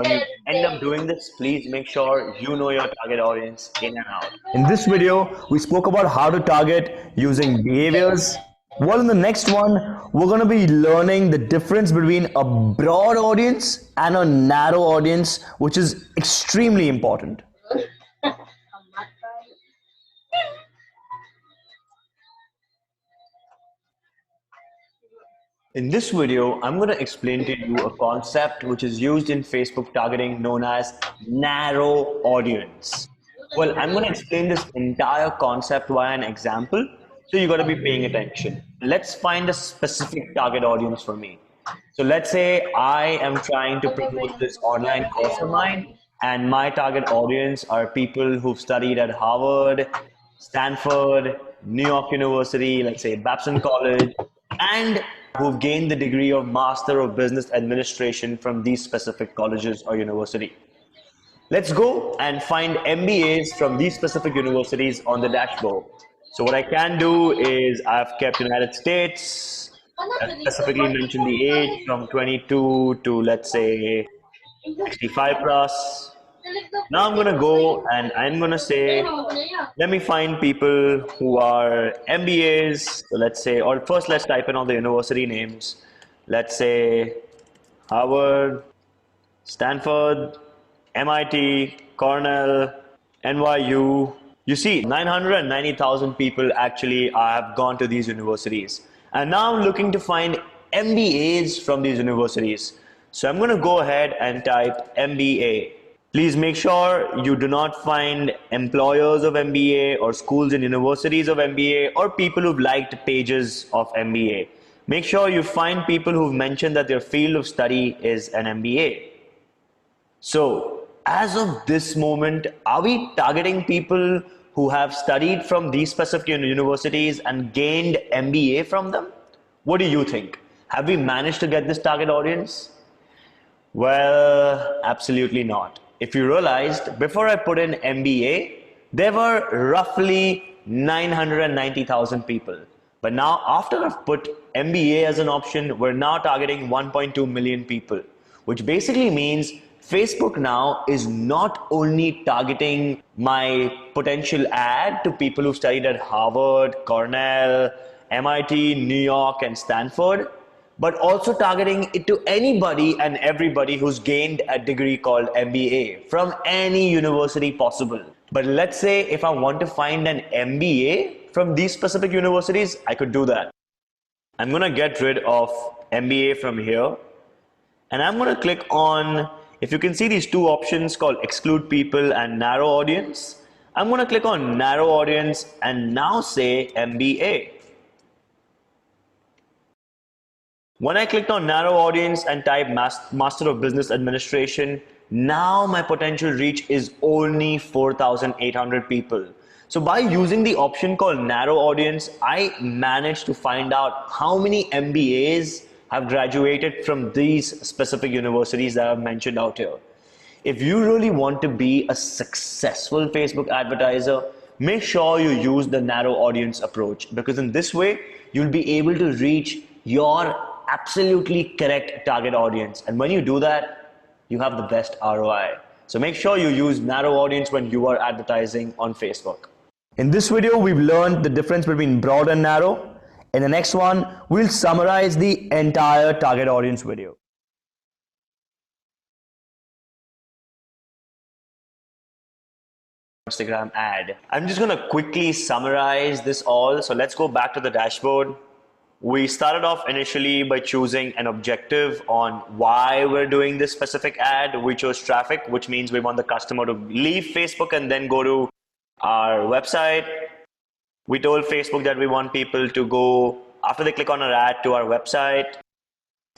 when you end up doing this, please make sure you know your target audience in and out. In this video, we spoke about how to target using behaviors. Well, in the next one, we're going to be learning the difference between a broad audience and a narrow audience, which is extremely important. In this video, I'm going to explain to you a concept which is used in Facebook targeting known as narrow audience. Well, I'm going to explain this entire concept via an example, so you got to be paying attention. Let's find a specific target audience for me. So let's say I am trying to promote this online course of mine, and my target audience are people who've studied at Harvard, Stanford, New York University, let's say Babson College, and who've gained the degree of Master of Business Administration from these specific colleges or university. Let's go and find MBAs from these specific universities on the dashboard. So what I can do is I've kept United States, I've specifically mentioned the age from 22 to let's say 65 plus. Now I'm gonna go and I'm gonna say, let me find people who are MBAs. So let's say, or first let's type in all the university names. Let's say Harvard, Stanford, MIT, Cornell, NYU. You see, 990,000 people actually have gone to these universities. And now I'm looking to find MBAs from these universities. So I'm going to go ahead and type MBA. Please make sure you do not find employers of MBA or schools and universities of MBA or people who've liked pages of MBA. Make sure you find people who've mentioned that their field of study is an MBA. So, as of this moment, are we targeting people who have studied from these specific universities and gained MBA from them? What do you think? Have we managed to get this target audience? Well, absolutely not. If you realized, before I put in MBA, there were roughly 990,000 people. But now, after I've put MBA as an option, we're now targeting 1.2 million people, which basically means Facebook now is not only targeting my potential ad to people who studied at Harvard, Cornell, MIT, New York, and Stanford, but also targeting it to anybody and everybody who's gained a degree called MBA from any university possible. But let's say if I want to find an MBA from these specific universities, I could do that. I'm going to get rid of MBA from here, and I'm going to click on, if you can see these two options called exclude people and narrow audience, I'm going to click on narrow audience and now say MBA. When I clicked on narrow audience and type Master of Business Administration, now my potential reach is only 4,800 people. So by using the option called narrow audience, I managed to find out how many MBAs have graduated from these specific universities that I've mentioned out here. If you really want to be a successful Facebook advertiser, make sure you use the narrow audience approach, because in this way, you'll be able to reach your absolutely correct target audience. And when you do that, you have the best ROI. So make sure you use narrow audience when you are advertising on Facebook. In this video, we've learned the difference between broad and narrow. In the next one, we'll summarize the entire target audience video. Instagram ad. I'm just going to quickly summarize this all. So let's go back to the dashboard. We started off initially by choosing an objective on why we're doing this specific ad. We chose traffic, which means we want the customer to leave Facebook and then go to our website. We told Facebook that we want people to go, after they click on our ad, to our website.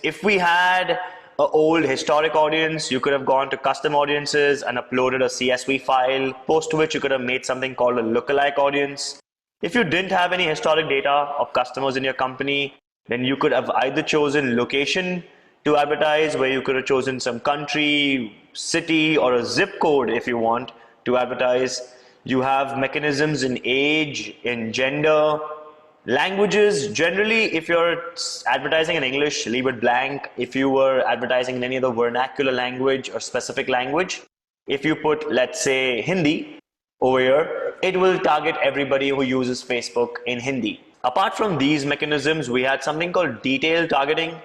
If we had an old historic audience, you could have gone to custom audiences and uploaded a CSV file, post which you could have made something called a lookalike audience. If you didn't have any historic data of customers in your company, then you could have either chosen location to advertise, where you could have chosen some country, city, or a zip code if you want to advertise. You have mechanisms in age, in gender, Languages, generally, if you're advertising in English, leave it blank. If you were advertising in any other vernacular language or specific language, if you put, let's say, Hindi over here, it will target everybody who uses Facebook in Hindi. Apart from these mechanisms, we had something called detailed targeting,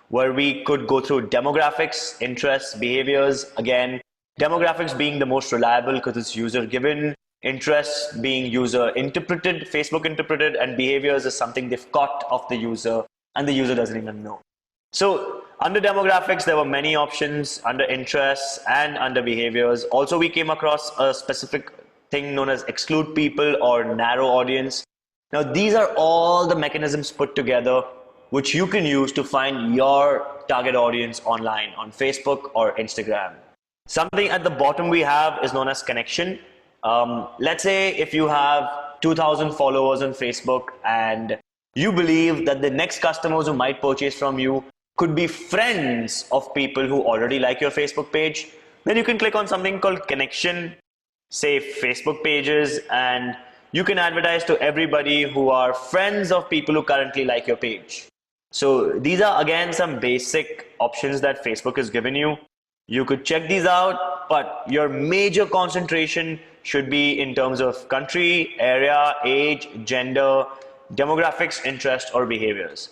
where we could go through demographics, interests, behaviors. Again, demographics being the most reliable because it's user given, interests being user interpreted, Facebook interpreted, and behaviors is something they've caught of the user and the user doesn't even know. So under demographics, there were many options, under interests and under behaviors. Also, we came across a specific thing known as exclude people or narrow audience. Now, these are all the mechanisms put together which you can use to find your target audience online on Facebook or Instagram. Something at the bottom we have is known as connection. Let's say if you have 2,000 followers on Facebook and you believe that the next customers who might purchase from you could be friends of people who already like your Facebook page, then you can click on something called connection, say Facebook pages, and you can advertise to everybody who are friends of people who currently like your page. So these are again some basic options that Facebook has given you. You could check these out, but your major concentration should be in terms of country, area, age, gender, demographics, interest, or behaviors.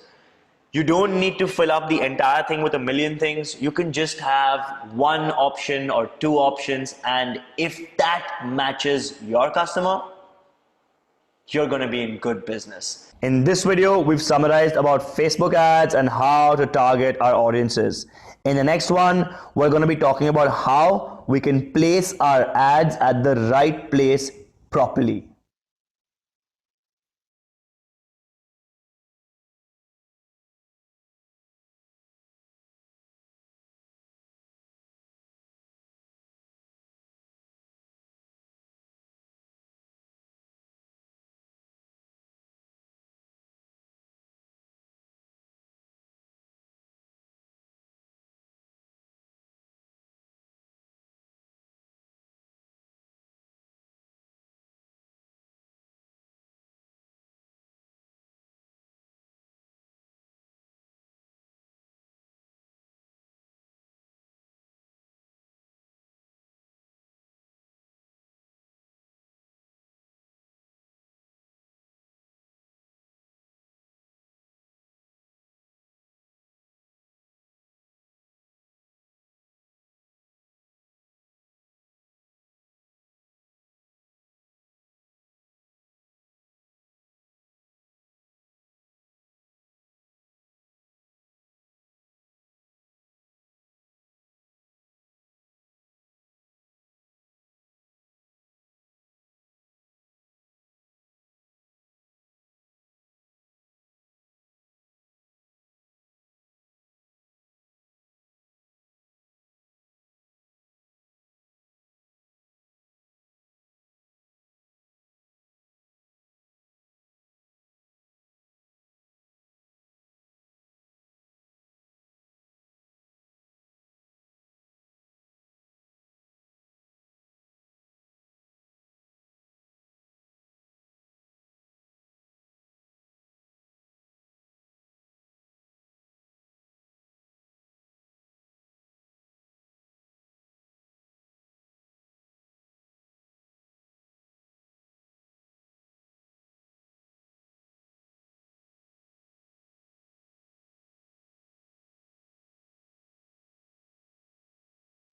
You don't need to fill up the entire thing with a million things. You can just have one option or two options, and if that matches your customer, you're going to be in good business. In this video, we've summarized about Facebook ads and how to target our audiences. In the next one, we're going to be talking about how we can place our ads at the right place properly.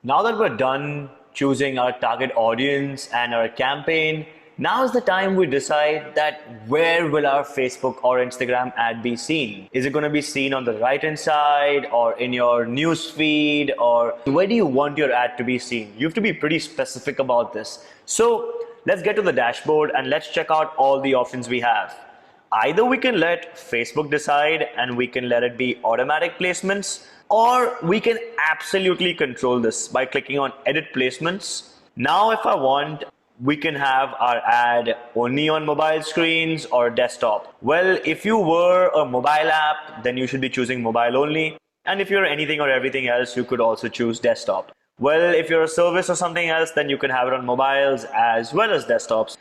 Now that we're done choosing our target audience and our campaign, now is the time we decide that where will our Facebook or Instagram ad be seen? Is it going to be seen on the right hand side or in your news feed, or where do you want your ad to be seen? You have to be pretty specific about this. So let's get to the dashboard and let's check out all the options we have. Either we can let Facebook decide and we can let it be automatic placements, or we can absolutely control this by clicking on edit placements. Now if I want, we can have our ad only on mobile screens or desktop. Well, if you were a mobile app, then you should be choosing mobile only. And if you're anything or everything else, you could also choose desktop. Well, if you're a service or something else, then you can have it on mobiles as well as desktops.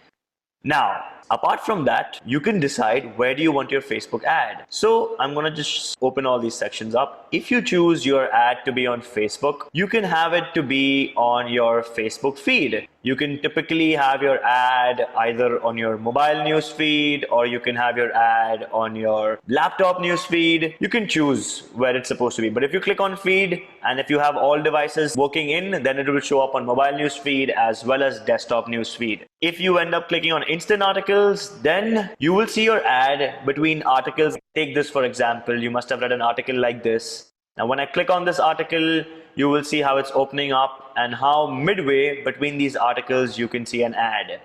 Now, apart from that, you can decide where do you want your Facebook ad. So I'm going to just open all these sections up. If you choose your ad to be on Facebook, you can have it to be on your Facebook feed. You can typically have your ad either on your mobile news feed, or you can have your ad on your laptop news feed. You can choose where it's supposed to be. But if you click on feed, and if you have all devices working in, then it will show up on mobile news feed as well as desktop news feed. If you end up clicking on instant articles, then you will see your ad between articles. Take this for example. You must have read an article like this. Now when I click on this article, you will see how it's opening up and how midway between these articles you can see an ad.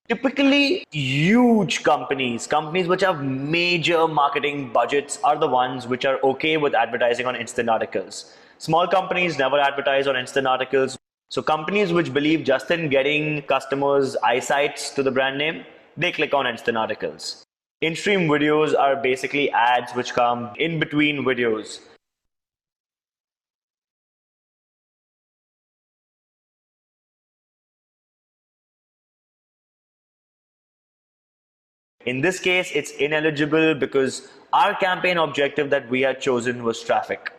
Typically, huge companies which have major marketing budgets are the ones which are okay with advertising on instant articles. Small companies never advertise on instant articles. So companies which believe just in getting customers' eyesights to the brand name, they click on instant articles. In-stream videos are basically ads which come in between videos. In this case, it's ineligible because our campaign objective that we had chosen was traffic.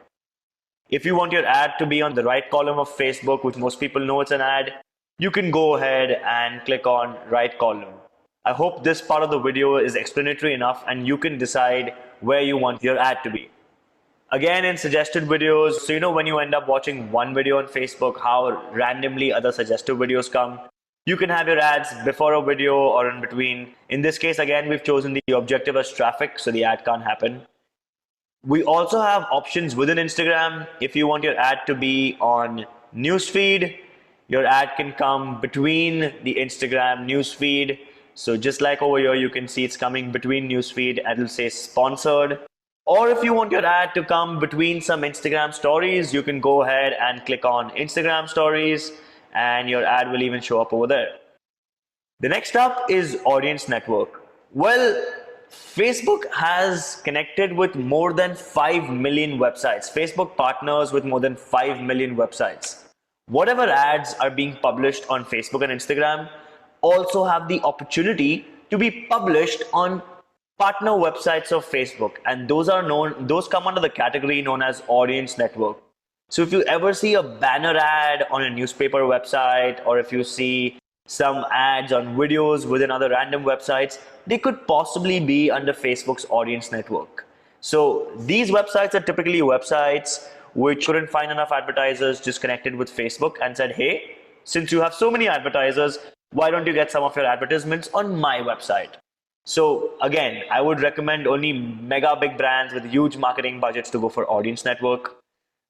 If you want your ad to be on the right column of Facebook, which most people know it's an ad, you can go ahead and click on right column. I hope this part of the video is explanatory enough and you can decide where you want your ad to be. Again, in suggested videos, so you know when you end up watching one video on Facebook, how randomly other suggested videos come. You can have your ads before a video or in between. In this case, again, we've chosen the objective as traffic, so the ad can't happen. We also have options within Instagram. If you want your ad to be on newsfeed, your ad can come between the Instagram newsfeed. So just like over here, you can see it's coming between newsfeed and it'll say sponsored. Or if you want your ad to come between some Instagram stories, you can go ahead and click on Instagram stories and your ad will even show up over there. The next up is audience network. Well, Facebook has connected with more than 5 million websites. Facebook partners with more than 5 million websites. Whatever ads are being published on Facebook and Instagram also have the opportunity to be published on partner websites of Facebook, and those come under the category known as audience network. So if you ever see a banner ad on a newspaper website, or if you see some ads on videos within other random websites, they could possibly be under Facebook's audience network. So these websites are typically websites which couldn't find enough advertisers, just connected with Facebook and said, hey, since you have so many advertisers, why don't you get some of your advertisements on my website? So again, I would recommend only mega big brands with huge marketing budgets to go for audience network.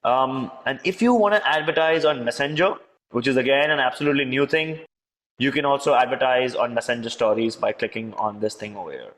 And if you want to advertise on Messenger, which is again an absolutely new thing, you can also advertise on Messenger stories by clicking on this thing over here.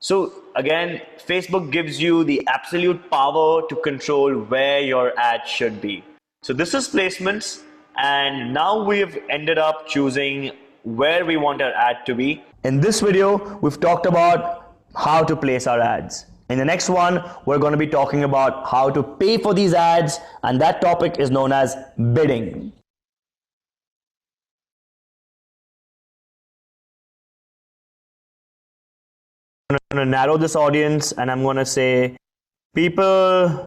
So again, Facebook gives you the absolute power to control where your ad should be. So this is placements, and now we've ended up choosing where we want our ad to be. In this video, we've talked about how to place our ads. In the next one, we're going to be talking about how to pay for these ads, and that topic is known as bidding. I'm going to narrow this audience and I'm going to say people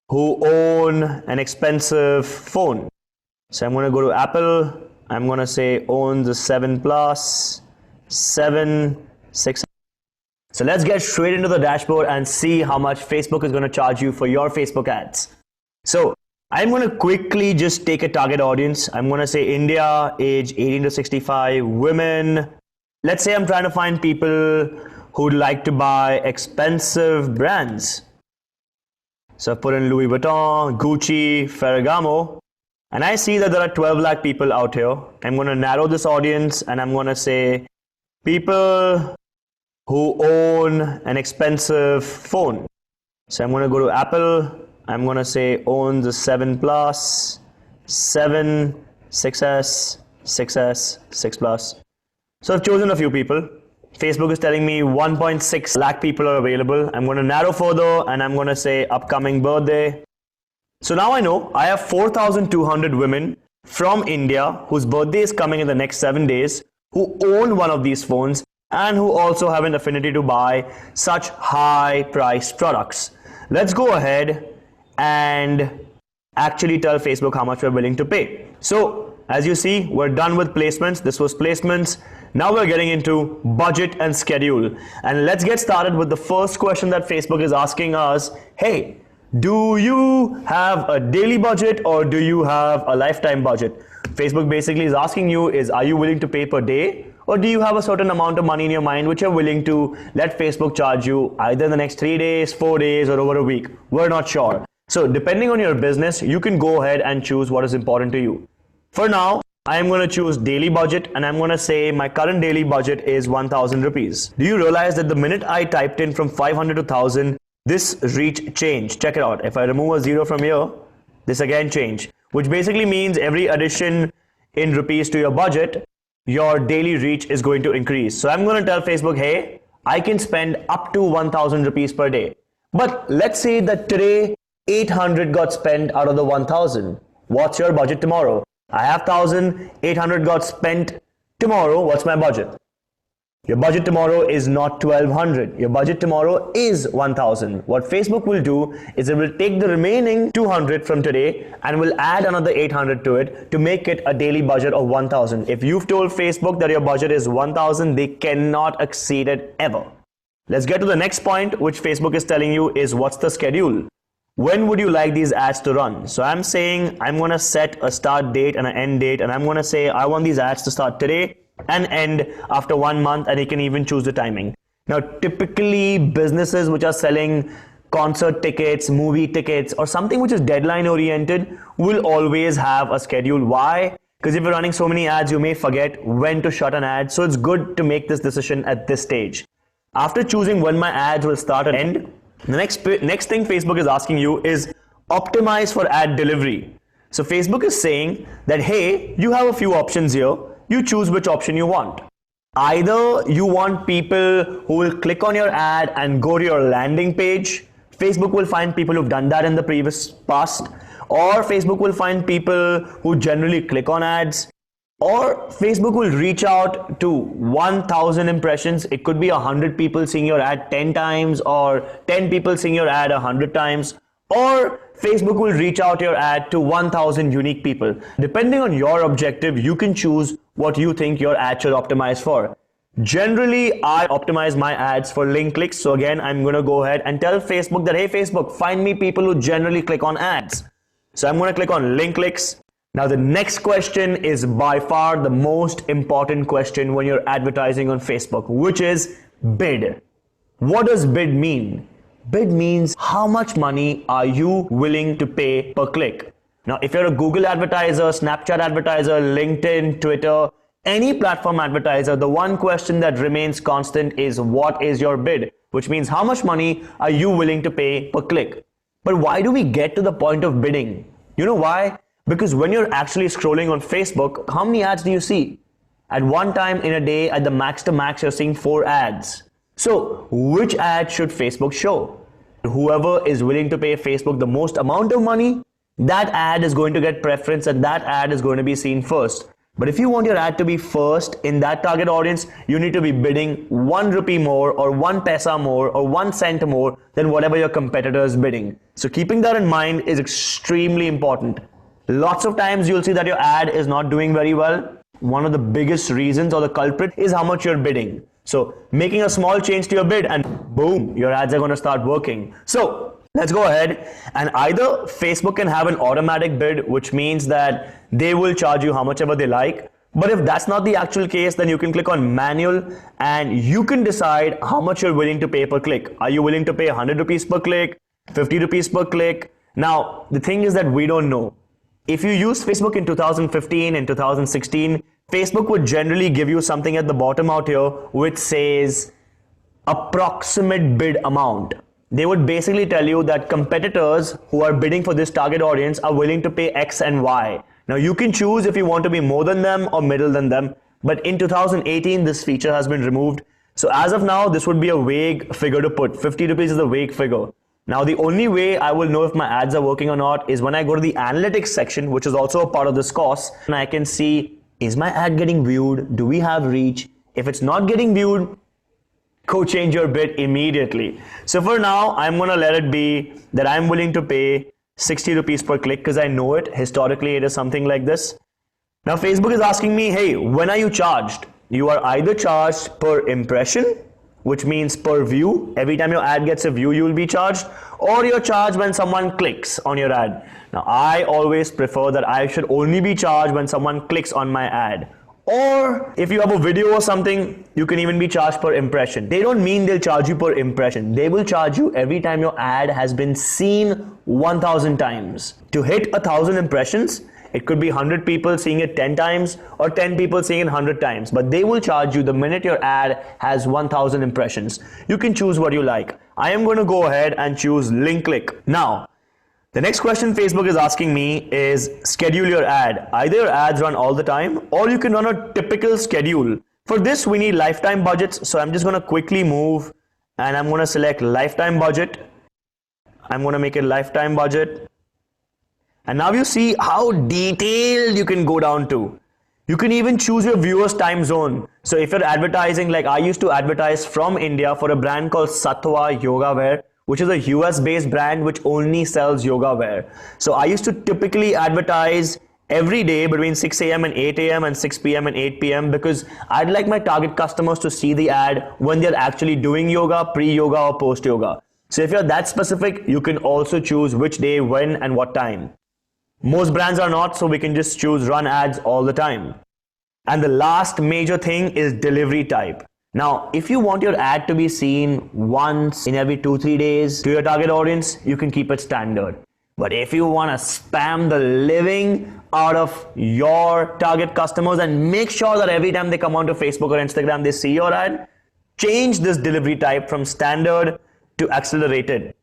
who own an expensive phone. So I'm going to go to Apple. I'm going to say owns a 7 Plus, 7, 6. So let's get straight into the dashboard and see how much Facebook is going to charge you for your Facebook ads. So I'm going to quickly just take a target audience. I'm going to say India, age 18 to 65, women. Let's say I'm trying to find people who'd like to buy expensive brands. So I've put in Louis Vuitton, Gucci, Ferragamo, and I see that there are 12 lakh people out here. I'm going to narrow this audience and I'm going to say people who own an expensive phone. So I'm going to go to Apple. I'm going to say owns a 7 Plus, 7, 6S, 6S, 6 Plus. So I've chosen a few people. Facebook is telling me 1.6 lakh people are available. I'm going to narrow further and I'm going to say upcoming birthday. So now I know I have 4,200 women from India whose birthday is coming in the next 7 days who own one of these phones and who also have an affinity to buy such high priced products. Let's go ahead and actually tell Facebook how much we're willing to pay. So as you see, we're done with placements. This was placements. Now we're getting into budget and schedule. And let's get started with the first question that Facebook is asking us. Hey, do you have a daily budget or do you have a lifetime budget? Facebook basically is asking you is, are you willing to pay per day? Or do you have a certain amount of money in your mind which you're willing to let Facebook charge you either in the next 3 days, 4 days, or over a week? We're not sure. So depending on your business, you can go ahead and choose what is important to you. For now, I am going to choose daily budget and I'm going to say my current daily budget is 1,000 rupees. Do you realize that the minute I typed in from 500 to 1,000, this reach changed? Check it out. If I remove a zero from here, this again changed, which basically means every addition in rupees to your budget, your daily reach is going to increase. So I'm going to tell Facebook, hey, I can spend up to 1,000 rupees per day. But let's say that today 800 got spent out of the 1,000. What's your budget tomorrow? I have 1,000, 800 got spent tomorrow. What's my budget? Your budget tomorrow is not 1,200. Your budget tomorrow is 1,000. What Facebook will do is it will take the remaining 200 from today and will add another 800 to it to make it a daily budget of 1,000. If you've told Facebook that your budget is 1,000, they cannot exceed it ever. Let's get to the next point, which Facebook is telling you is what's the schedule? When would you like these ads to run? So I'm saying I'm going to set a start date and an end date, and I'm going to say I want these ads to start today and end after 1 month, and you can even choose the timing. Now, typically businesses which are selling concert tickets, movie tickets, or something which is deadline oriented will always have a schedule. Why? Because if you're running so many ads, you may forget when to shut an ad. So it's good to make this decision at this stage. After choosing when my ads will start and end, the next thing Facebook is asking you is optimize for ad delivery. So Facebook is saying that, hey, you have a few options here. You choose which option you want. Either you want people who will click on your ad and go to your landing page. Facebook will find people who've done that in the previous past. Or Facebook will find people who generally click on ads. Or Facebook will reach out to 1,000 impressions. It could be 100 people seeing your ad 10 times or 10 people seeing your ad 100 times. Or Facebook will reach out your ad to 1,000 unique people. Depending on your objective, you can choose what you think your ad should optimize for. Generally, I optimize my ads for link clicks. So again, I'm going to go ahead and tell Facebook that, hey, Facebook, find me people who generally click on ads. So I'm going to click on link clicks. Now, the next question is by far the most important question when you're advertising on Facebook, which is bid. What does bid mean? Bid means how much money are you willing to pay per click? Now, if you're a Google advertiser, Snapchat advertiser, LinkedIn, Twitter, any platform advertiser, the one question that remains constant is what is your bid? Which means how much money are you willing to pay per click? But why do we get to the point of bidding? You know why? Because when you're actually scrolling on Facebook, how many ads do you see? At one time in a day, at the max to max, you're seeing 4 ads. So which ad should Facebook show? Whoever is willing to pay Facebook the most amount of money, that ad is going to get preference and that ad is going to be seen first. But if you want your ad to be first in that target audience, you need to be bidding 1 rupee more or 1 paisa more or 1 cent more than whatever your competitor is bidding. So keeping that in mind is extremely important. Lots of times you'll see that your ad is not doing very well. One of the biggest reasons or the culprit is how much you're bidding. So making a small change to your bid and boom, your ads are going to start working. So let's go ahead and either Facebook can have an automatic bid, which means that they will charge you how much ever they like. But if that's not the actual case, then you can click on manual and you can decide how much you're willing to pay per click. Are you willing to pay 100 rupees per click, 50 rupees per click? Now, the thing is that we don't know. If you used Facebook in 2015 and 2016, Facebook would generally give you something at the bottom out here which says approximate bid amount. They would basically tell you that competitors who are bidding for this target audience are willing to pay X and Y. Now you can choose if you want to be more than them or middle than them, but in 2018 this feature has been removed. So as of now, this would be a vague figure to put. 50 rupees is a vague figure. Now, the only way I will know if my ads are working or not is when I go to the analytics section, which is also a part of this course, and I can see Is my ad getting viewed? Do we have reach? If it's not getting viewed, go change your bid immediately. So for now, I'm going to let it be that I'm willing to pay 60 rupees per click because I know it. Historically, it is something like this. Now, Facebook is asking me, hey, when are you charged? You are either charged per impression, which means per view. Every time your ad gets a view, you will be charged, or you're charged when someone clicks on your ad. Now, I always prefer that I should only be charged when someone clicks on my ad. Or if you have a video or something, you can even be charged per impression. They don't mean they'll charge you per impression. They will charge you every time your ad has been seen 1,000 times. To hit 1,000 impressions, it could be 100 people seeing it 10 times or 10 people seeing it 100 times. But they will charge you the minute your ad has 1,000 impressions. You can choose what you like. I am going to go ahead and choose link click. Now, the next question Facebook is asking me is schedule your ad. Either your ads run all the time or you can run a typical schedule. For this, we need lifetime budgets. So I'm just going to quickly move and I'm going to select lifetime budget. I'm going to make it lifetime budget. And now you see how detailed you can go down to. You can even choose your viewer's time zone. So if you're advertising, like I used to advertise from India for a brand called Sattva Yoga Wear, which is a US based brand which only sells yoga wear. So I used to typically advertise every day between 6 a.m. and 8 a.m. and 6 p.m. and 8 p.m. because I'd like my target customers to see the ad when they're actually doing yoga, pre-yoga or post-yoga. So if you're that specific, you can also choose which day, when and what time. Most brands are not, so we can just choose run ads all the time. And the last major thing is delivery type. Now, if you want your ad to be seen once in every 2-3 days to your target audience, you can keep it standard. But if you want to spam the living out of your target customers and make sure that every time they come onto Facebook or Instagram, they see your ad, change this delivery type from standard to accelerated.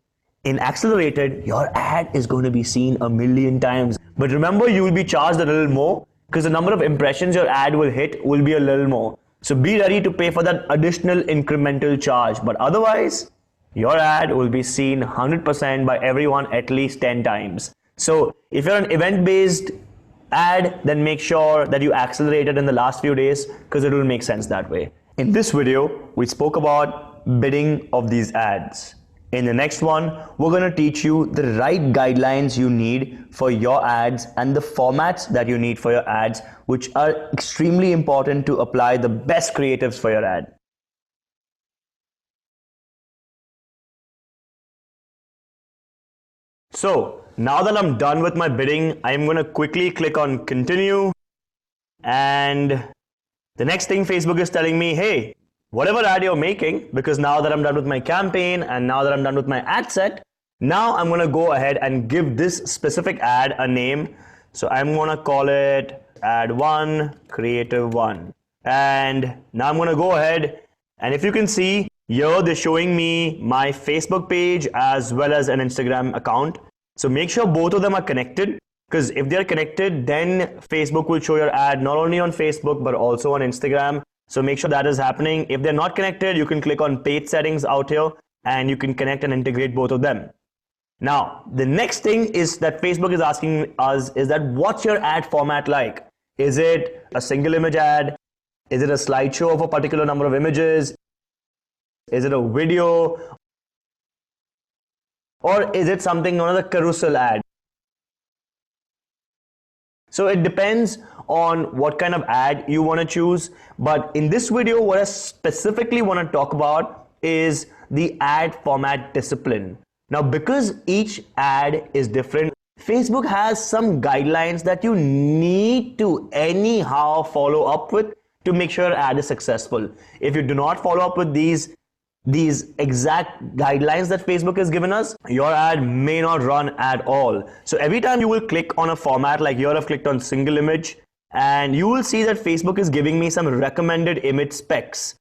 In accelerated, your ad is going to be seen 1,000,000 times. But remember, you will be charged a little more because the number of impressions your ad will hit will be a little more. So be ready to pay for that additional incremental charge. But otherwise, your ad will be seen 100% by everyone at least 10 times. So if you're an event-based ad, then make sure that you accelerate it in the last few days because it will make sense that way. In this video, we spoke about bidding of these ads. In the next one, we're going to teach you the right guidelines you need for your ads and the formats that you need for your ads, which are extremely important to apply the best creatives for your ad. So now that I'm done with my bidding, I'm going to quickly click on continue. And the next thing Facebook is telling me, hey, whatever ad you're making, because now that I'm done with my campaign and now that I'm done with my ad set, now I'm going to go ahead and give this specific ad a name. So I'm going to call it ad 1, creative 1. And now I'm going to go ahead and if you can see here, they're showing me my Facebook page as well as an Instagram account. So make sure both of them are connected because if they're connected, then Facebook will show your ad not only on Facebook but also on Instagram. So make sure that is happening. If they're not connected, you can click on page settings out here and you can connect and integrate both of them. Now, the next thing is that Facebook is asking us is that what's your ad format like? Is it a single image ad? Is it a slideshow of a particular number of images? Is it a video? Or is it something known as a carousel ad? So it depends on what kind of ad you want to choose. But in this video, what I specifically want to talk about is the ad format discipline. Now, because each ad is different, Facebook has some guidelines that you need to anyhow follow up with to make sure your ad is successful. If you do not follow up with these exact guidelines that Facebook has given us, your ad may not run at all. So every time you will click on a format, like here I've clicked on single image, and you will see that Facebook is giving me some recommended image specs.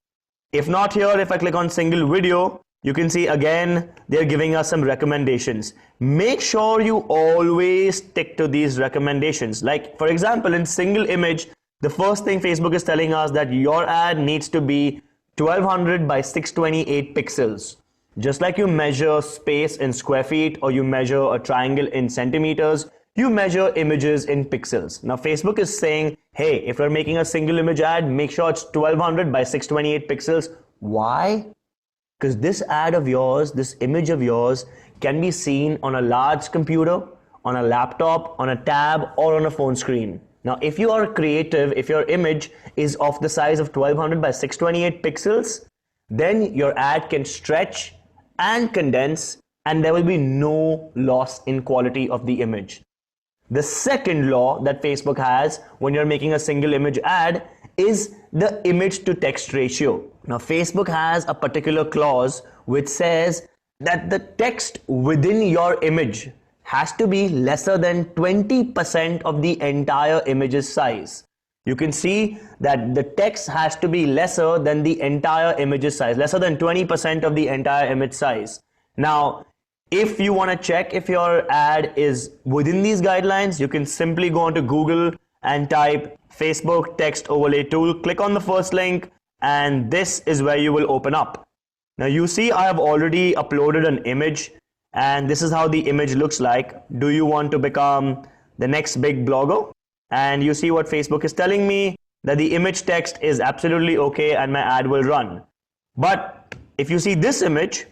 If not here, if I click on single video, you can see again, they're giving us some recommendations. Make sure you always stick to these recommendations. Like for example, in single image, the first thing Facebook is telling us that your ad needs to be 1200 by 628 pixels. Just like you measure space in square feet or you measure a triangle in centimeters, You measure images in pixels. Now Facebook is saying, hey, if you're making a single image ad, make sure it's 1200 by 628 pixels. Why? Because this ad of yours, this image of yours can be seen on a large computer, on a laptop, on a tab, or on a phone screen. Now, if you are creative, if your image is of the size of 1200 by 628 pixels, then your ad can stretch and condense, and there will be no loss in quality of the image. The second law that Facebook has when you're making a single image ad is the image to text ratio. Now, Facebook has a particular clause which says that the text within your image has to be lesser than 20% of the entire image's size. You can see that the text has to be lesser than the entire image's size, lesser than 20% of the entire image size. Now, if you want to check if your ad is within these guidelines, you can simply go onto Google and type Facebook text overlay tool. Click on the first link, and this is where you will open up. Now you see I have already uploaded an image, and this is how the image looks like. Do you want to become the next big blogger? And you see what Facebook is telling me, that the image text is absolutely okay and my ad will run. But if you see this image,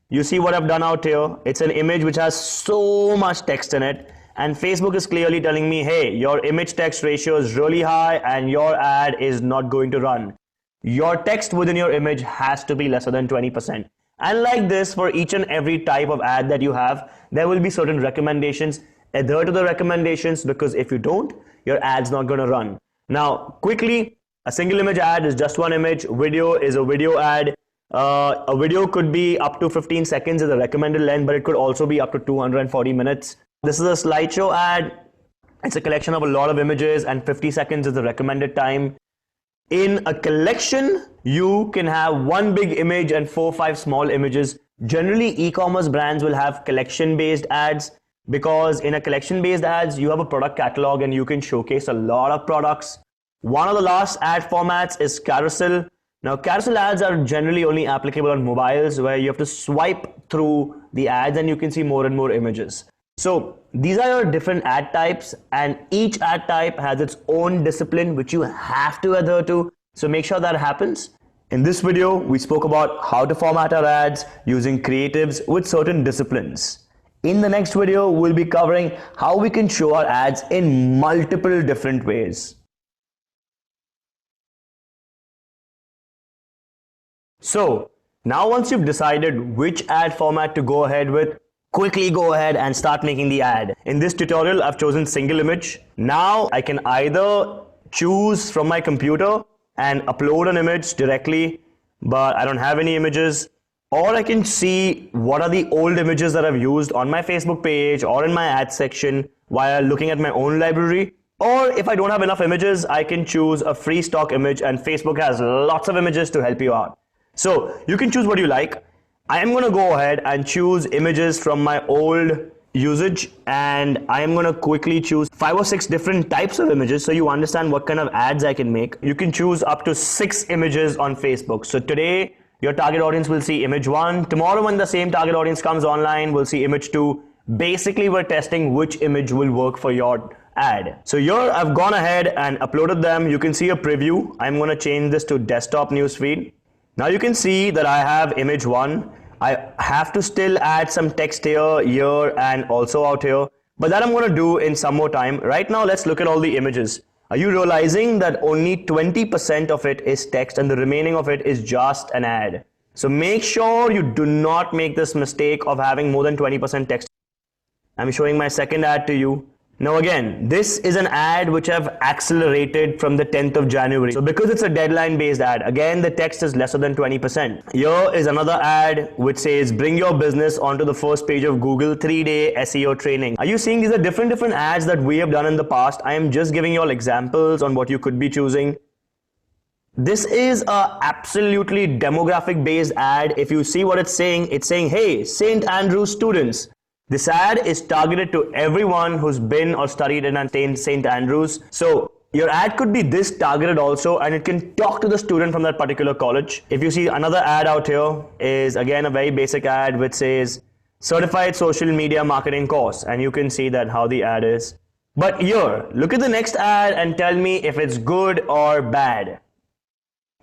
you see what I've done out here. It's an image which has so much text in it, and Facebook is clearly telling me, hey, your image text ratio is really high and your ad is not going to run. Your text within your image has to be lesser than 20%. And like this, for each and every type of ad that you have, there will be certain recommendations. Adhere to the recommendations, because if you don't, your ad's not going to run. Now, quickly, a single image ad is just one image. Video is a video ad. A video could be up to 15 seconds is the recommended length, but it could also be up to 240 minutes. This is a slideshow ad. It's a collection of a lot of images, and 50 seconds is the recommended time. In a collection, you can have one big image and 4 or 5 small images. Generally, e-commerce brands will have collection-based ads, because in a collection-based ads, you have a product catalog and you can showcase a lot of products. One of the last ad formats is Carousel. Now, Carousel ads are generally only applicable on mobiles, where you have to swipe through the ads and you can see more and more images. So these are your different ad types, and each ad type has its own discipline which you have to adhere to. So make sure that happens. In this video, we spoke about how to format our ads using creatives with certain disciplines. In the next video, we'll be covering how we can show our ads in multiple different ways. So now once you've decided which ad format to go ahead with, quickly go ahead and start making the ad. In this tutorial, I've chosen single image. Now I can either choose from my computer and upload an image directly, but I don't have any images. Or I can see what are the old images that I've used on my Facebook page or in my ad section while looking at my own library. Or if I don't have enough images, I can choose a free stock image, and Facebook has lots of images to help you out. So you can choose what you like. I am going to go ahead and choose images from my old usage, and I am going to quickly choose 5 or 6 different types of images so you understand what kind of ads I can make. You can choose up to 6 images on Facebook. So today, your target audience will see image 1. Tomorrow, when the same target audience comes online, we'll see image 2. Basically, we're testing which image will work for your ad. So here, I've gone ahead and uploaded them. You can see a preview. I'm going to change this to desktop newsfeed. Now you can see that I have image 1. I have to still add some text here, and also out here. But that I'm going to do in some more time. Right now, let's look at all the images. Are you realizing that only 20% of it is text and the remaining of it is just an ad? So make sure you do not make this mistake of having more than 20% text. I'm showing my second ad to you. Now again, this is an ad which I've accelerated from the 10th of January. So because it's a deadline based ad, again the text is lesser than 20%. Here is another ad which says bring your business onto the first page of Google 3-day SEO training. Are you seeing these are different ads that we have done in the past? I am just giving you all examples on what you could be choosing. This is a absolutely demographic based ad. If you see what it's saying, hey, St. Andrews students. This ad is targeted to everyone who's been or studied in St. Andrews. So your ad could be this targeted also, and it can talk to the student from that particular college. If you see another ad out here is again a very basic ad which says certified social media marketing course, and you can see that how the ad is. But here, look at the next ad and tell me if it's good or bad.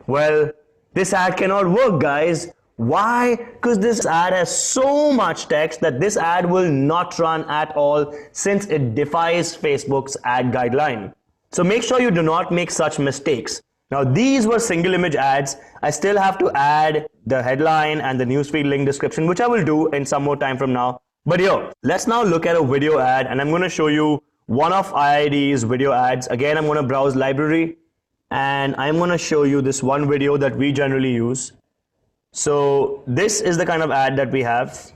Well, this ad cannot work, guys. Why? Because this ad has so much text that this ad will not run at all since it defies Facebook's ad guideline. So make sure you do not make such mistakes. Now, these were single image ads. I still have to add the headline and the newsfeed link description, which I will do in some more time from now. But here, let's now look at a video ad, and I'm going to show you one of IID's video ads. Again, I'm going to browse library, and I'm going to show you this one video that we generally use. So this is the kind of ad that we have.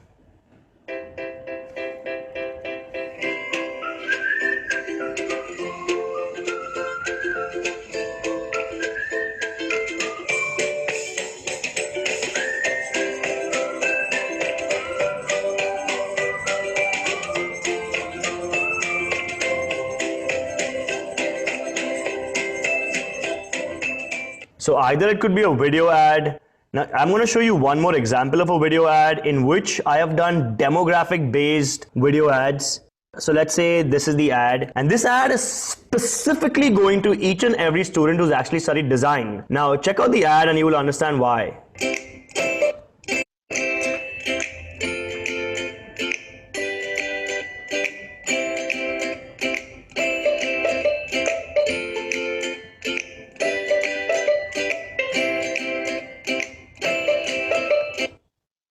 So either it could be a video ad. Now I'm going to show you one more example of a video ad in which I have done demographic based video ads. So let's say this is the ad, and this ad is specifically going to each and every student who's actually studied design. Now check out the ad and you will understand why.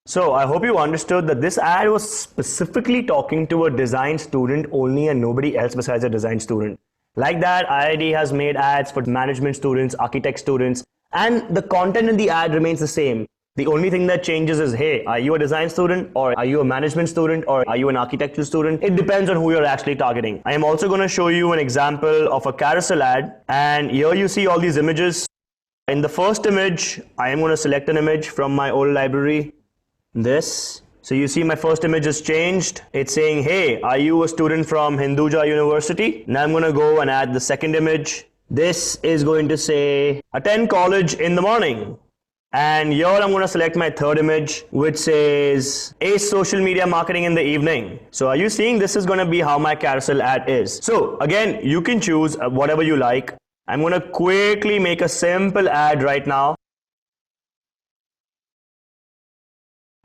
So I hope you understood that this ad was specifically talking to a design student only and nobody else besides a design student. Like that, IID has made ads for management students, architect students, and the content in the ad remains the same. The only thing that changes is, hey, are you a design student, or are you a management student, or are you an architecture student? It depends on who you're actually targeting. I am also going to show you an example of a carousel ad, and here you see all these images. In the first image, I am going to select an image from my old library. This. So you see my first image is changed. It's saying, hey, are you a student from Hinduja University? Now I'm going to go and add the second image. This is going to say, attend college in the morning. And here I'm going to select my third image, which says, ace social media marketing in the evening. So are you seeing this is going to be how my carousel ad is? So again, you can choose whatever you like. I'm going to quickly make a simple ad right now.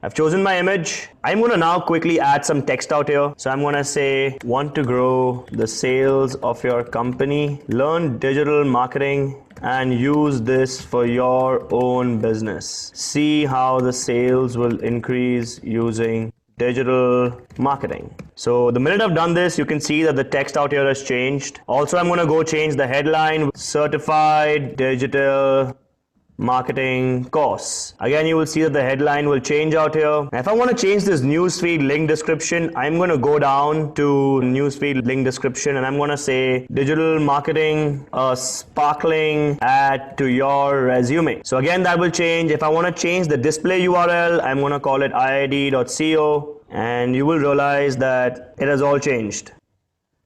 I've chosen my image. I'm going to now quickly add some text out here. So I'm going to say, want to grow the sales of your company, learn digital marketing and use this for your own business. See how the sales will increase using digital marketing. So the minute I've done this, you can see that the text out here has changed. Also, I'm going to go change the headline, certified digital marketing course. Again, you will see that the headline will change out here. Now, if I want to change this newsfeed link description, I'm going to go down to newsfeed link description and I'm going to say digital marketing, a sparkling ad to your resume. So again, that will change. If I want to change the display URL, I'm going to call it iid.co and you will realize that it has all changed.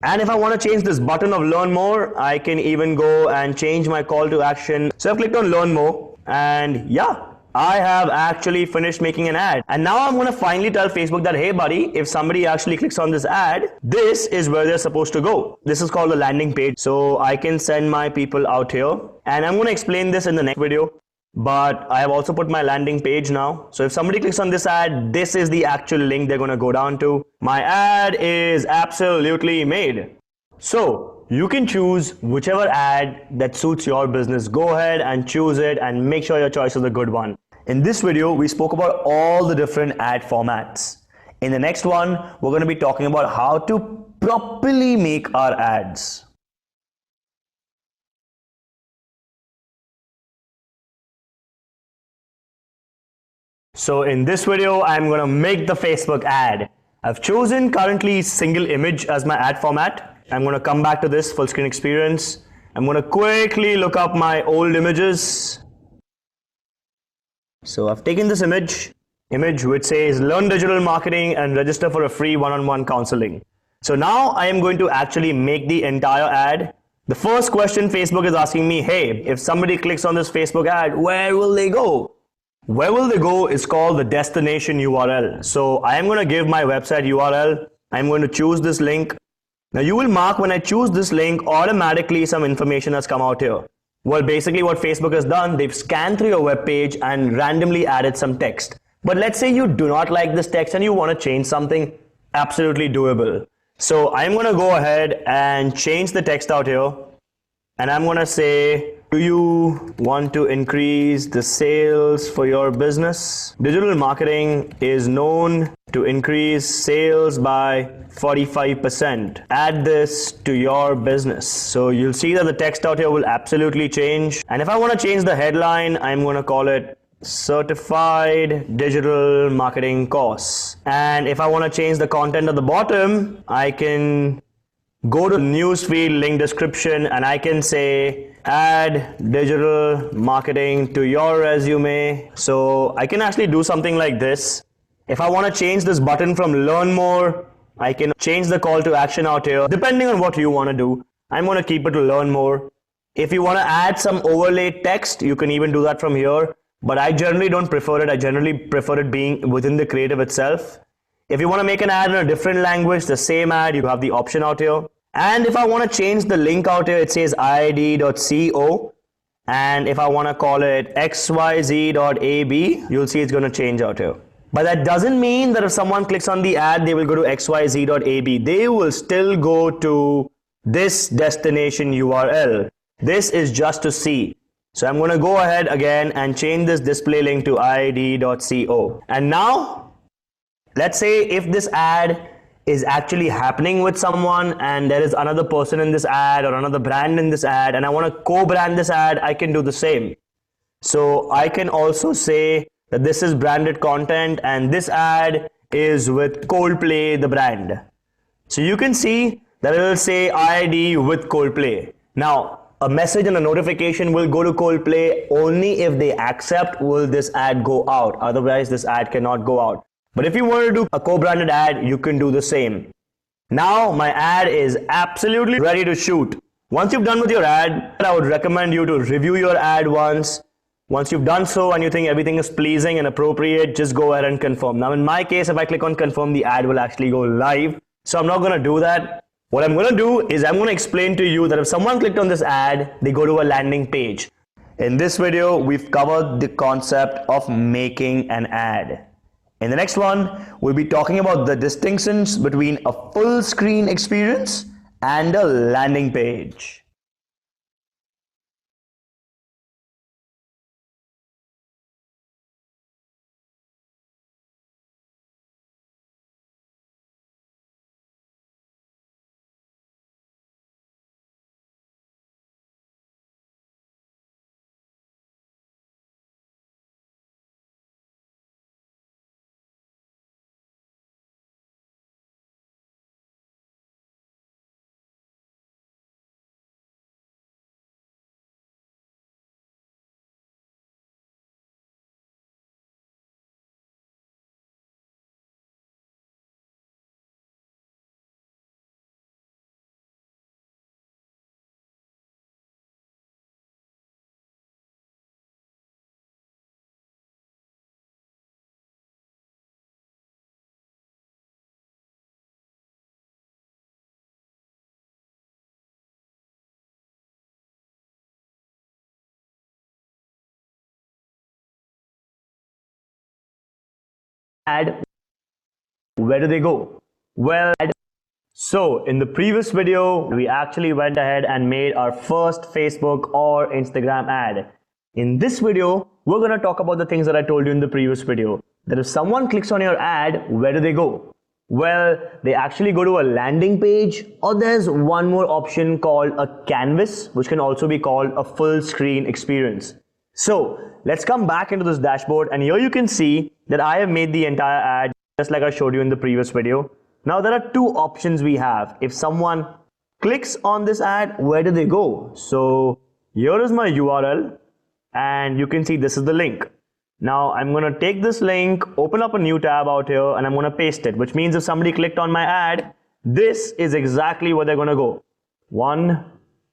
And if I want to change this button of learn more, I can even go and change my call to action. So I've clicked on learn more and yeah, I have actually finished making an ad. And now I'm going to finally tell Facebook that, hey buddy, if somebody actually clicks on this ad, this is where they're supposed to go. This is called the landing page. So I can send my people out here and I'm going to explain this in the next video. But I have also put my landing page now. So if somebody clicks on this ad, this is the actual link they're going to go down to. My ad is absolutely made. So you can choose whichever ad that suits your business. Go ahead and choose it and make sure your choice is a good one. In this video, we spoke about all the different ad formats. In the next one, we're going to be talking about how to properly make our ads. So in this video, I'm going to make the Facebook ad. I've chosen currently single image as my ad format. I'm going to come back to this full screen experience. I'm going to quickly look up my old images. So I've taken this image which says learn digital marketing and register for a free one-on-one counseling. So now I am going to actually make the entire ad. The first question Facebook is asking me, hey, if somebody clicks on this Facebook ad, where will they go? Where will they go is called the destination URL. So I am going to give my website URL. I'm going to choose this link. Now you will mark when I choose this link, automatically some information has come out here. Well, basically what Facebook has done, they've scanned through your web page and randomly added some text. But let's say you do not like this text and you want to change something, absolutely doable. So I'm going to go ahead and change the text out here. And I'm going to say, do you want to increase the sales for your business? Digital marketing is known to increase sales by 45%. Add this to your business. So you'll see that the text out here will absolutely change. And if I want to change the headline, I'm going to call it Certified Digital Marketing Course. And if I want to change the content at the bottom, I can go to newsfeed link description and I can say add digital marketing to your resume. So I can actually do something like this. If I want to change this button from learn more, I can change the call to action out here. Depending on what you want to do, I'm going to keep it to learn more. If you want to add some overlay text, you can even do that from here. But I generally don't prefer it. I generally prefer it being within the creative itself. If you want to make an ad in a different language, the same ad, you have the option out here. And if I want to change the link out here, it says iid.co. And if I want to call it xyz.ab, you'll see it's going to change out here. But that doesn't mean that if someone clicks on the ad, they will go to xyz.ab. They will still go to this destination URL. This is just to see. So I'm going to go ahead again and change this display link to iid.co. And now, let's say if this ad is actually happening with someone and there is another person in this ad or another brand in this ad and I want to co-brand this ad, I can do the same. So I can also say that this is branded content and this ad is with Coldplay, the brand. So you can see that it will say ID with Coldplay. Now, a message and a notification will go to Coldplay only if they accept will this ad go out. Otherwise, this ad cannot go out. But if you want to do a co-branded ad, you can do the same. Now my ad is absolutely ready to shoot. Once you've done with your ad, I would recommend you to review your ad once. Once you've done so and you think everything is pleasing and appropriate, just go ahead and confirm. Now in my case, if I click on confirm, the ad will actually go live. So I'm not going to do that. What I'm going to do is I'm going to explain to you that if someone clicked on this ad, they go to a landing page. In this video, we've covered the concept of making an ad. In the next one, we'll be talking about the distinctions between a full screen experience and a landing page. Ad, where do they go? Well, so in the previous video, we actually went ahead and made our first Facebook or Instagram ad. In this video, we're going to talk about the things that I told you in the previous video. That if someone clicks on your ad, where do they go? Well, they actually go to a landing page, or there's one more option called a canvas, which can also be called a full screen experience. So let's come back into this dashboard, and here you can see that I have made the entire ad just like I showed you in the previous video. Now there are two options we have. If someone clicks on this ad, where do they go? So here is my URL and you can see this is the link. Now I'm going to take this link, open up a new tab out here, and I'm going to paste it, which means if somebody clicked on my ad, this is exactly where they're going to go. 1,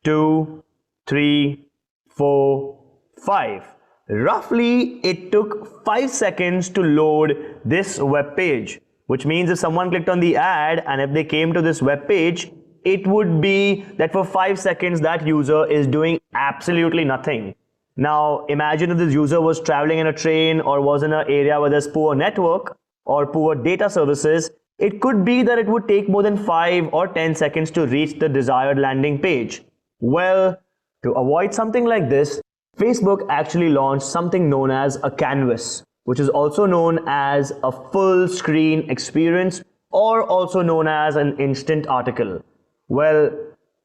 2, 3, 4, 5. roughly it took 5 seconds to load this web page, which means if someone clicked on the ad and if they came to this web page, it would be that for 5 seconds that user is doing absolutely nothing. Now imagine if this user was traveling in a train or was in an area where there's poor network or poor data services. It could be that it would take more than 5 or 10 seconds to reach the desired landing page. Well, to avoid something like this, Facebook actually launched something known as a canvas, which is also known as a full screen experience or also known as an instant article. Well,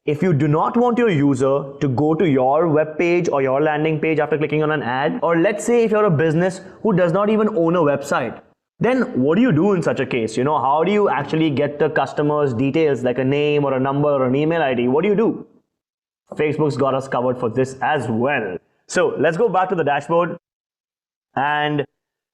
if you do not want your user to go to your web page or your landing page after clicking on an ad, or let's say if you're a business who does not even own a website, then what do you do in such a case? How do you actually get the customer's details like a name or a number or an email ID? What do you do? Facebook's got us covered for this as well. So let's go back to the dashboard. And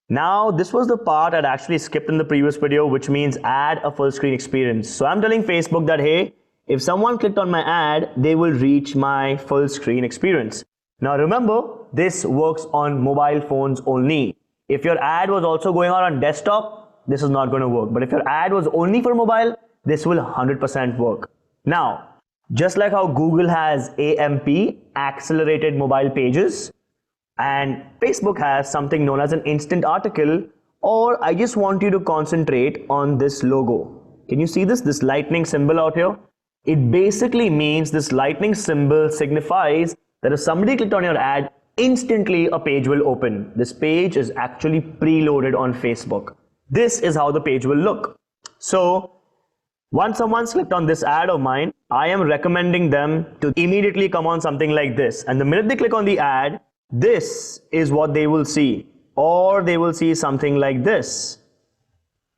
now this was the part I'd actually skipped in the previous video, which means add a full screen experience. So I'm telling Facebook that, hey, if someone clicked on my ad, they will reach my full screen experience. Now remember, this works on mobile phones only. If your ad was also going on desktop, this is not going to work. But if your ad was only for mobile, this will 100% work. Now, just like how Google has AMP, accelerated mobile pages, and Facebook has something known as an instant article, or I just want you to concentrate on this logo. Can you see this lightning symbol out here? It basically means this lightning symbol signifies that if somebody clicked on your ad, instantly a page will open. This page is actually preloaded on Facebook. This is how the page will look. So once someone's clicked on this ad of mine, I am recommending them to immediately come on something like this. And the minute they click on the ad, this is what they will see. Or they will see something like this,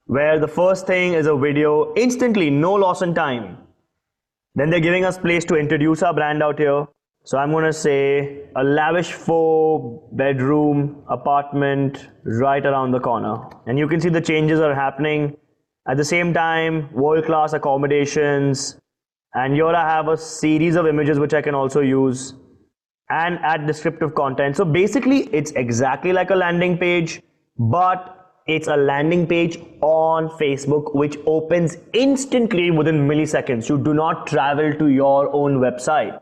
where the first thing is a video instantly, no loss in time. Then they're giving us place to introduce our brand out here. So I'm going to say a lavish 4-bedroom apartment right around the corner. And you can see the changes are happening. At the same time, world-class accommodations. And here I have a series of images which I can also use. And add descriptive content. So basically, it's exactly like a landing page, but it's a landing page on Facebook which opens instantly within milliseconds. You do not travel to your own website.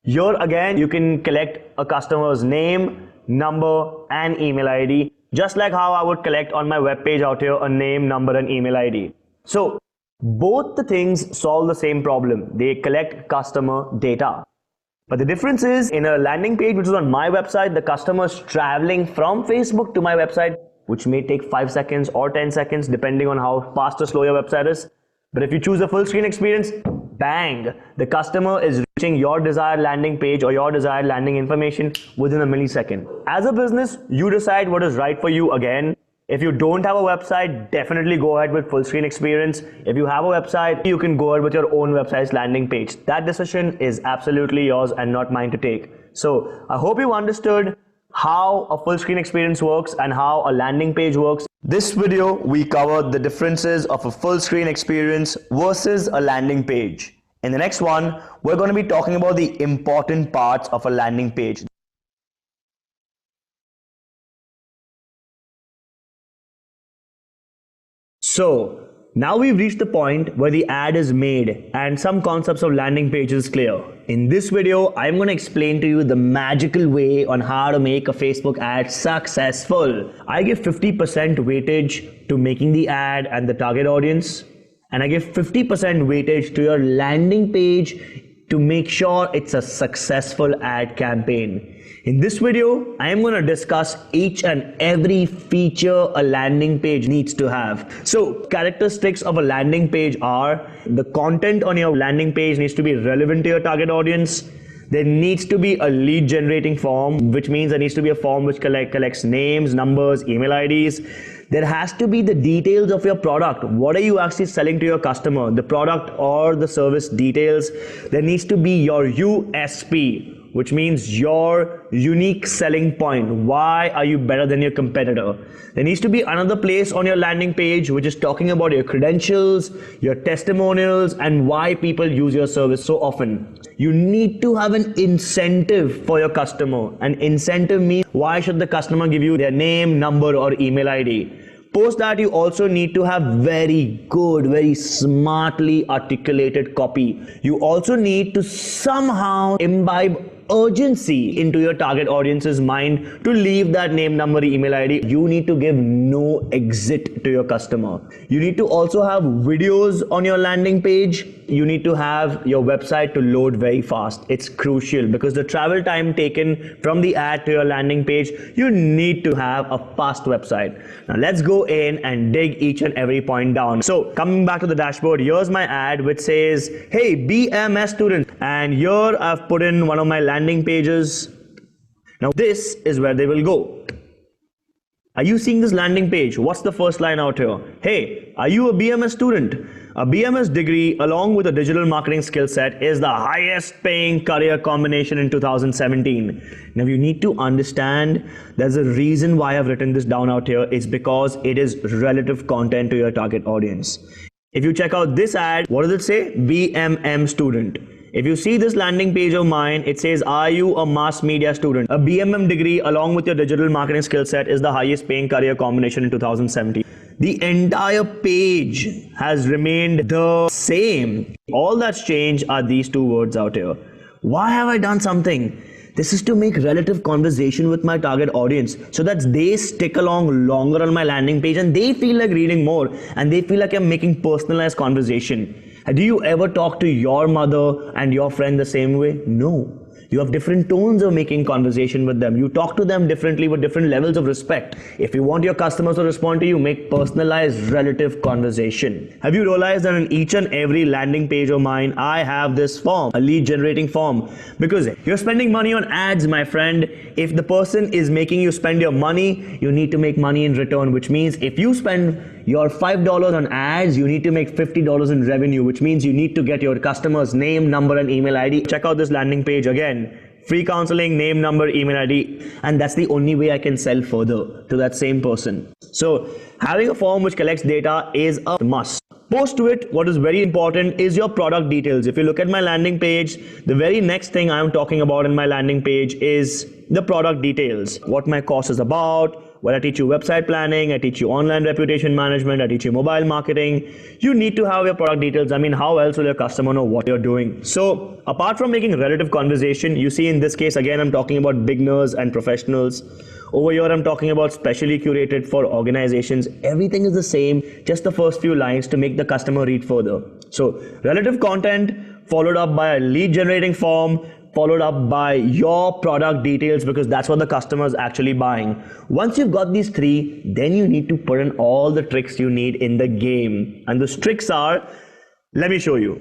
Here again, you can collect a customer's name, number, and email ID, just like how I would collect on my web page out here a name, number, and email ID. So both the things solve the same problem. They collect customer data. But the difference is, in a landing page which is on my website, the customer is traveling from Facebook to my website, which may take 5 seconds or 10 seconds depending on how fast or slow your website is. But if you choose a full screen experience, bang, the customer is reaching your desired landing page or your desired landing information within a millisecond. As a business, you decide what is right for you again. If you don't have a website, definitely go ahead with full screen experience. If you have a website, you can go ahead with your own website's landing page. That decision is absolutely yours and not mine to take. So I hope you understood how a full screen experience works and how a landing page works. This video, we covered the differences of a full screen experience versus a landing page. In the next one, we're going to be talking about the important parts of a landing page. So now we've reached the point where the ad is made and some concepts of landing page is clear. In this video, I'm going to explain to you the magical way on how to make a Facebook ad successful. I give 50% weightage to making the ad and the target audience, and I give 50% weightage to your landing page to make sure it's a successful ad campaign. In this video, I am going to discuss each and every feature a landing page needs to have. So, characteristics of a landing page are: the content on your landing page needs to be relevant to your target audience. There needs to be a lead generating form, which means there needs to be a form which collects names, numbers, email IDs. There has to be the details of your product. What are you actually selling to your customer? The product or the service details. There needs to be your USP, which means your unique selling point. Why are you better than your competitor? There needs to be another place on your landing page which is talking about your credentials, your testimonials, and why people use your service so often. You need to have an incentive for your customer. An incentive means why should the customer give you their name, number, or email ID. Post that, you also need to have very good, very smartly articulated copy. You also need to somehow imbibe urgency into your target audience's mind to leave that name, number, email ID. You need to give no exit to your customer. You need to also have videos on your landing page. You need to have your website to load very fast. It's crucial because the travel time taken from the ad to your landing page, you need to have a fast website. Now let's go in and dig each and every point down. So coming back to the dashboard, here's my ad which says, hey, BMS student. And here I've put in one of my landing pages. Now this is where they will go. Are you seeing this landing page? What's the first line out here? Hey, are you a BMS student? A BMS degree along with a digital marketing skill set is the highest paying career combination in 2017. Now you need to understand there's a reason why I've written this down out here. It's because it is relative content to your target audience. If you check out this ad, what does it say? BMM student. If you see this landing page of mine, it says, are you a mass media student? A BMM degree along with your digital marketing skill set is the highest paying career combination in 2017. The entire page has remained the same. All that's changed are these two words out here. Why have I done something? This is to make relative conversation with my target audience so that they stick along longer on my landing page and they feel like reading more and they feel like I'm making personalized conversation. Do you ever talk to your mother and your friend the same way? No. You have different tones of making conversation with them. You talk to them differently with different levels of respect. If you want your customers to respond to you, make personalized relative conversation. Have you realized that in each and every landing page of mine, I have this form, a lead generating form? Because you're spending money on ads, my friend. If the person is making you spend your money, you need to make money in return, which means if you spend your $5 on ads, you need to make $50 in revenue, which means you need to get your customer's name, number, and email ID. Check out this landing page again. Free counseling, name, number, email ID, and that's the only way I can sell further to that same person. So having a form which collects data is a must. Post to it, what is very important is your product details. If you look at my landing page, the very next thing I'm talking about in my landing page is the product details. What my course is about, where I teach you website planning, I teach you online reputation management, I teach you mobile marketing. You need to have your product details. I mean, how else will your customer know what you're doing? So apart from making relative conversation, you see in this case, again, I'm talking about beginners and professionals. Over here, I'm talking about specially curated for organizations. Everything is the same, just the first few lines to make the customer read further. So relative content followed up by a lead generating form, followed up by your product details, because that's what the customer is actually buying. Once you've got these three, then you need to put in all the tricks you need in the game. And those tricks are, let me show you.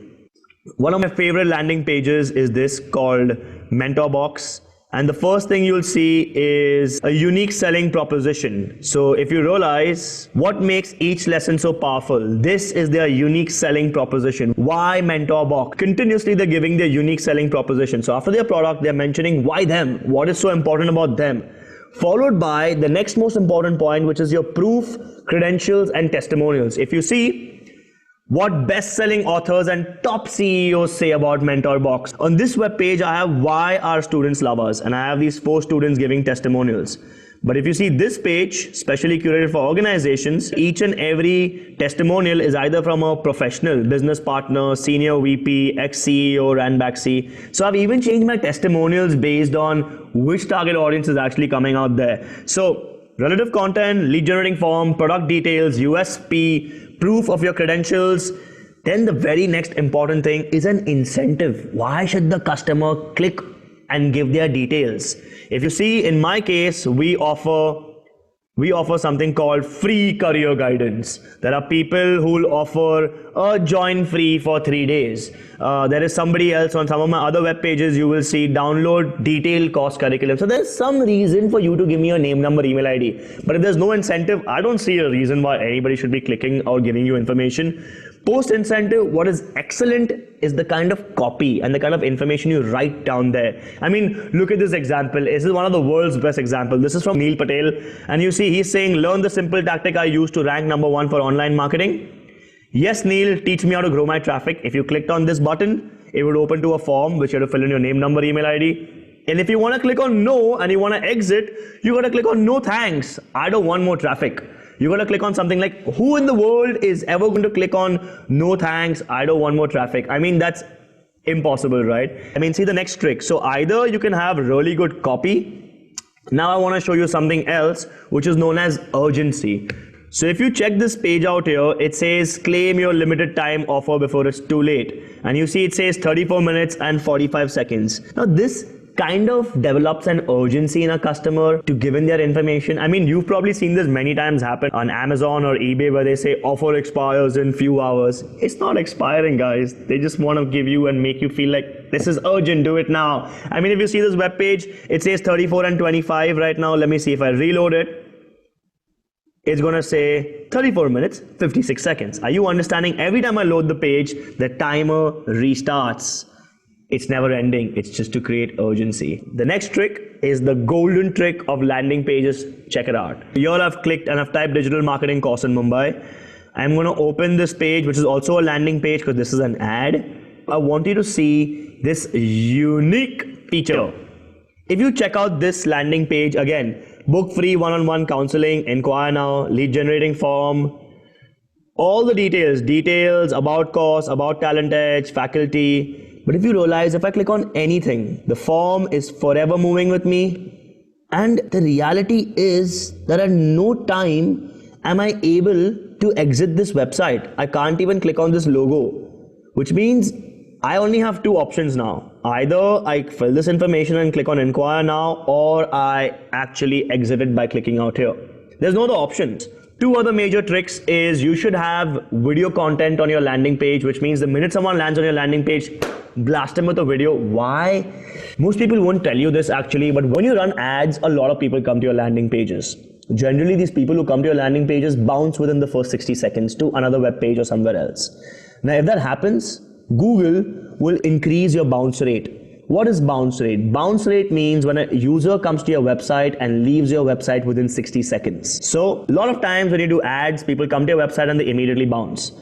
One of my favorite landing pages is this called Mentor Box. And the first thing you'll see is a unique selling proposition. So if you realize what makes each lesson so powerful, this is their unique selling proposition. Why Mentor Box? Continuously they're giving their unique selling proposition. So after their product, they're mentioning why them, what is so important about them. Followed by the next most important point, which is your proof, credentials, and testimonials. If you see what best-selling authors and top CEOs say about Mentor Box. On this web page, I have why our students love us, and I have these 4 students giving testimonials. But if you see this page, specially curated for organizations, each and every testimonial is either from a professional, business partner, senior VP, ex-CEO, ran back C. So I've even changed my testimonials based on which target audience is actually coming out there. So relative content, lead generating form, product details, USP, proof of your credentials. Then the very next important thing is an incentive. Why should the customer click and give their details? If you see, in my case, we offer something called free career guidance. There are people who will offer a join free for 3 days. There is somebody else on some of my other web pages, you will see download detailed course curriculum. So there's some reason for you to give me your name, number, email ID. But if there's no incentive, I don't see a reason why anybody should be clicking or giving you information. Post incentive, what is excellent is the kind of copy and the kind of information you write down there. I mean, look at this example. This is one of the world's best examples. This is from Neil Patel. And you see, he's saying, learn the simple tactic I use to rank #1 for online marketing. Yes, Neil, teach me how to grow my traffic. If you clicked on this button, it would open to a form which you have to fill in your name, number, email ID. And if you want to click on no and you want to exit, you got to click on no thanks. I don't want more traffic. You got to click on something like, who in the world is ever going to click on no thanks, I don't want more traffic? I mean, that's impossible, right? I mean, see the next trick. So either you can have really good copy. Now I want to show you something else, which is known as urgency. So if you check this page out here, it says claim your limited time offer before it's too late. And you see it says 34 minutes and 45 seconds. Now this kind of develops an urgency in a customer to give in their information. I mean, you've probably seen this many times happen on Amazon or eBay where they say offer expires in few hours. It's not expiring, guys. They just want to give you and make you feel like this is urgent, do it now. I mean, if you see this web page, it says 34 and 25 right now. Let me see if I reload it. It's going to say 34 minutes, 56 seconds. Are you understanding? Every time I load the page, the timer restarts. It's never ending. It's just to create urgency. The next trick is the golden trick of landing pages. Check it out. Here I've clicked and I've typed digital marketing course in Mumbai. I'm going to open this page, which is also a landing page because this is an ad. I want you to see this unique feature. If you check out this landing page again, book free one-on-one counseling, inquire now, lead generating form, all the details about course, about talent edge, faculty. But if you realize, if I click on anything, the form is forever moving with me. And the reality is that at no time am I able to exit this website. I can't even click on this logo, which means I only have two options now. Either I fill this information and click on inquire now, or I actually exit it by clicking out here. There's no other options. Two other major tricks is you should have video content on your landing page, which means the minute someone lands on your landing page, blast them with a video. Why? Most people won't tell you this actually, but when you run ads, a lot of people come to your landing pages. Generally, these people who come to your landing pages bounce within the first 60 seconds to another web page or somewhere else. Now, if that happens, Google will increase your bounce rate. What is bounce rate? Bounce rate means when a user comes to your website and leaves your website within 60 seconds. So a lot of times when you do ads, people come to your website and they immediately bounce.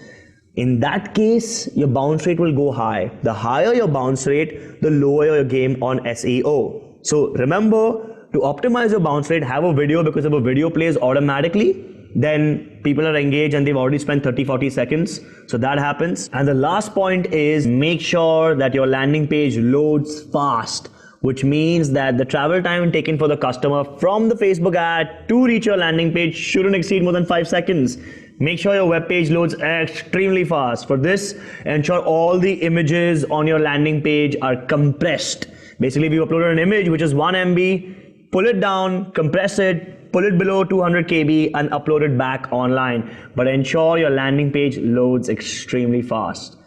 In that case, your bounce rate will go high. The higher your bounce rate, the lower your game on SEO. So remember, to optimize your bounce rate, have a video, because if a video plays automatically, then people are engaged and they've already spent 30-40 seconds. So that happens. And the last point is make sure that your landing page loads fast, which means that the travel time taken for the customer from the Facebook ad to reach your landing page shouldn't exceed more than 5 seconds. Make sure your web page loads extremely fast. For this, ensure all the images on your landing page are compressed. Basically, we uploaded an image which is 1 MB, pull it down, compress it, pull it below 200 KB and upload it back online. But ensure your landing page loads extremely fast.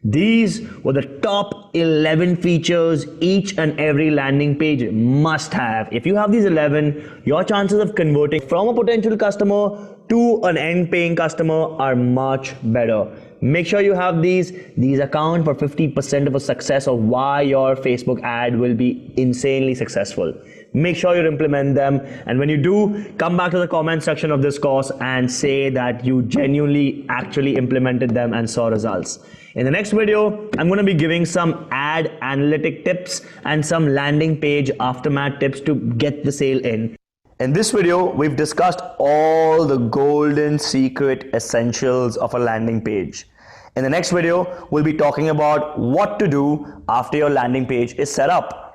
These were the top 11 features each and every landing page must have. If you have these 11, your chances of converting from a potential customer to an end paying customer are much better. Make sure you have these. These account for 50% of the success of why your Facebook ad will be insanely successful. Make sure you implement them, and when you do, come back to the comment section of this course and say that you genuinely actually implemented them and saw results. In the next video, I'm going to be giving some ad analytic tips and some landing page aftermath tips to get the sale in. In this video, we've discussed all the golden secret essentials of a landing page. In the next video, we'll be talking about what to do after your landing page is set up.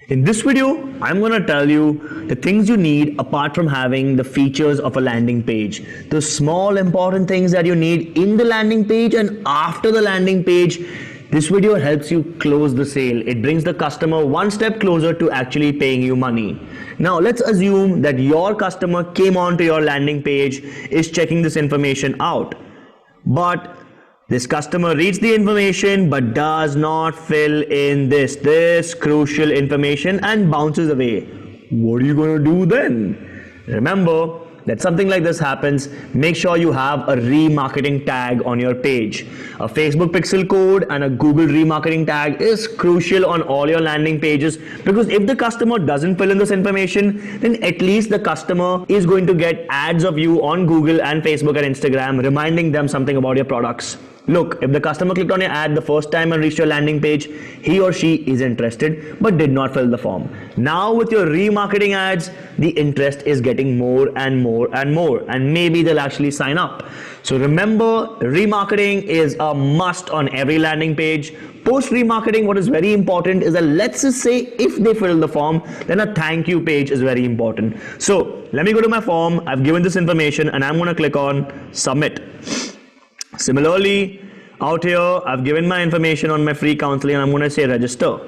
In this video, I'm going to tell you the things you need apart from having the features of a landing page. The small important things that you need in the landing page and after the landing page. This video helps you close the sale. It brings the customer one step closer to actually paying you money. Now, let's assume that your customer came onto your landing page, is checking this information out. But this customer reads the information but does not fill in this crucial information and bounces away. what are you going to do then? Remember that something like this happens, make sure you have a remarketing tag on your page. A Facebook pixel code and a Google remarketing tag is crucial on all your landing pages, because if the customer doesn't fill in this information, then at least the customer is going to get ads of you on Google and Facebook and Instagram reminding them something about your products. Look, if the customer clicked on your ad the first time and reached your landing page, he or she is interested but did not fill the form. Now with your remarketing ads, the interest is getting more and more and more, and maybe they'll actually sign up. So remember, remarketing is a must on every landing page. Post remarketing, what is very important is that, let's just say if they fill the form, then a thank you page is very important. So let me go to my form. I've given this information and I'm going to click on submit. Similarly, out here, I've given my information on my free counseling and I'm going to say register.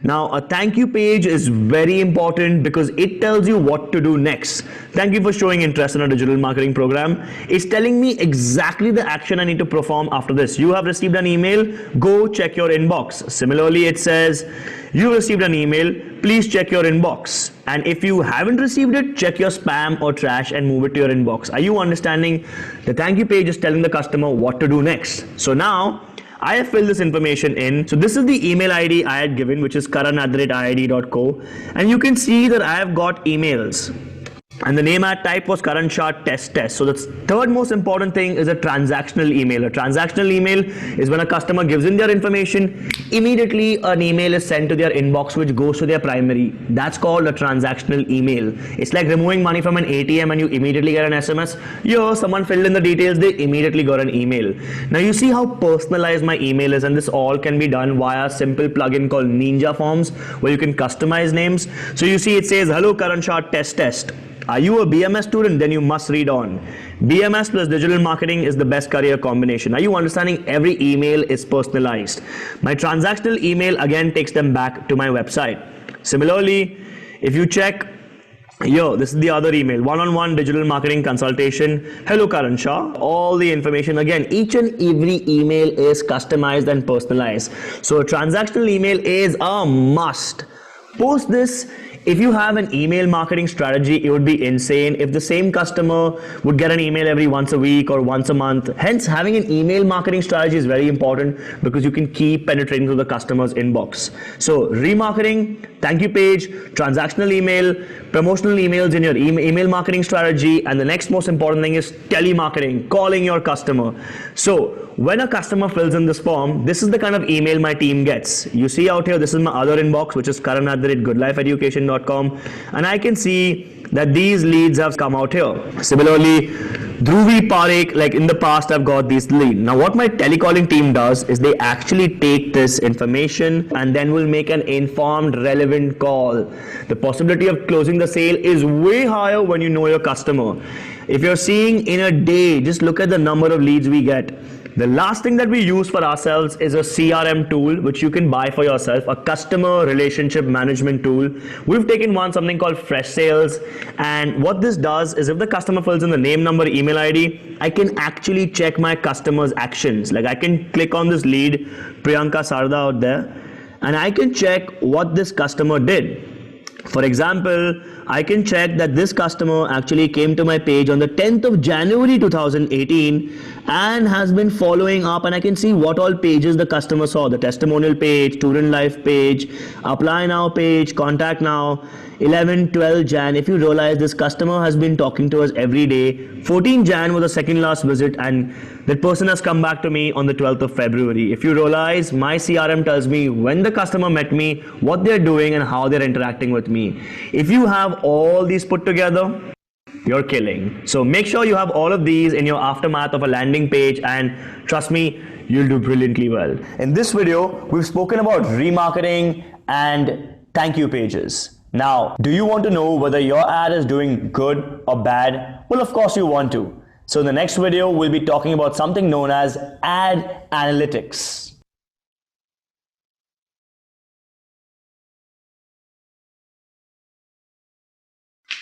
Now, a thank you page is very important because it tells you what to do next. Thank you for showing interest in our digital marketing program. It's telling me exactly the action I need to perform after this. You have received an email, go check your inbox. Similarly, it says, you received an email, please check your inbox. And if you haven't received it, check your spam or trash and move it to your inbox. Are you understanding? The thank you page is telling the customer what to do next. So now, I have filled this information in. So this is the email ID I had given, which is karan@iid.co. And you can see that I have got emails. And the name I had typed was Karan Shah test. So the third most important thing is a transactional email. A transactional email is when a customer gives in their information, immediately an email is sent to their inbox which goes to their primary. That's called a transactional email. It's like removing money from an ATM and you immediately get an SMS. Yo, someone filled in the details, they immediately got an email. Now you see how personalized my email is, and this all can be done via a simple plugin called Ninja Forms where you can customize names. So you see it says, hello Karan Shah test. Are you a BMS student? Then you must read on. BMS plus digital marketing is the best career combination. Are you understanding? Every email is personalized. My transactional email again takes them back to my website. Similarly, if you check here, this is the other email, one-on-one digital marketing consultation. Hello Karan Shah. All the information, again, each and every email is customized and personalized. So a transactional email is a must. Post this. If you have an email marketing strategy, it would be insane if the same customer would get an email every once a week or once a month. Hence, having an email marketing strategy is very important because you can keep penetrating to the customer's inbox. So remarketing, thank you page, transactional email, promotional emails in your email marketing strategy, and the next most important thing is telemarketing, calling your customer. So when a customer fills in this form, this is the kind of email my team gets. You see out here, this is my other inbox, which is karan@goodlifeeducation.com, and I can see that these leads have come out here. Similarly, Dhruvi Parekh, like in the past, I've got these leads. Now what my telecalling team does is they actually take this information and then will make an informed, relevant call. The possibility of closing the sale is way higher when you know your customer. If you're seeing in a day, just look at the number of leads we get. The last thing that we use for ourselves is a CRM tool, which you can buy for yourself, a customer relationship management tool. We've taken something called Fresh Sales, and what this does is if the customer fills in the name, number, email ID, I can actually check my customer's actions. Like I can click on this lead, Priyanka Sarda out there, and I can check what this customer did. For example, I can check that this customer actually came to my page on the 10th of January 2018 and has been following up, and I can see what all pages the customer saw: the testimonial page, student life page, apply now page, contact now. 11, 12 Jan, if you realize this customer has been talking to us every day. 14 Jan was the second last visit, and that person has come back to me on the 12th of February. If you realize, my CRM tells me when the customer met me, what they're doing and how they're interacting with me. If you have all these put together, you're killing. So make sure you have all of these in your aftermath of a landing page, and trust me, you'll do brilliantly well. In this video, we've spoken about remarketing and thank you pages. Now, do you want to know whether your ad is doing good or bad? Well, of course you want to. So in the next video, we'll be talking about something known as ad analytics.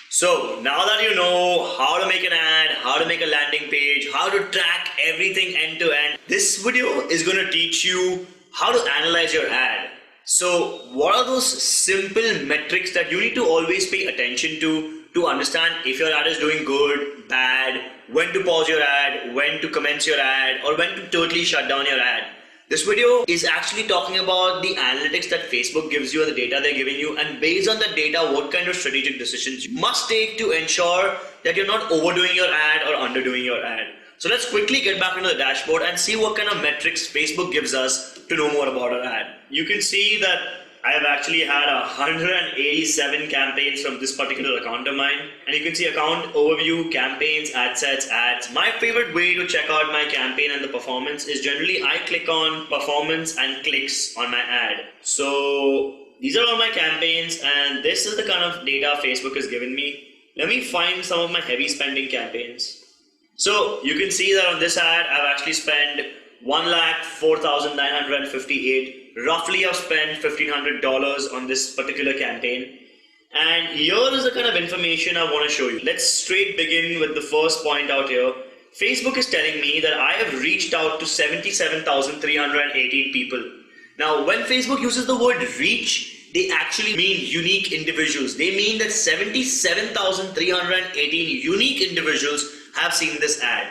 So now that you know how to make an ad, how to make a landing page, how to track everything end to end, this video is going to teach you how to analyze your ad. So what are those simple metrics that you need to always pay attention to understand if your ad is doing good, bad, when to pause your ad, when to commence your ad, or when to totally shut down your ad? This video is actually talking about the analytics that Facebook gives you, or the data they're giving you, and based on the data, what kind of strategic decisions you must take to ensure that you're not overdoing your ad or underdoing your ad. So let's quickly get back into the dashboard and see what kind of metrics Facebook gives us to know more about our ad. You can see that I have actually had 187 campaigns from this particular account of mine, and you can see account overview, campaigns, ad sets, ads. My favorite way to check out my campaign and the performance is generally I click on performance and clicks on my ad. So these are all my campaigns, and this is the kind of data Facebook has given me. Let me find some of my heavy spending campaigns. So you can see that on this ad I've actually spent 1,04,958. Roughly I've spent $1,500 on this particular campaign. And here is the kind of information I want to show you. Let's straight begin with the first point out here. Facebook is telling me that I have reached out to 77,318 people. Now, when Facebook uses the word reach, they actually mean unique individuals. They mean that 77,318 unique individuals have seen this ad.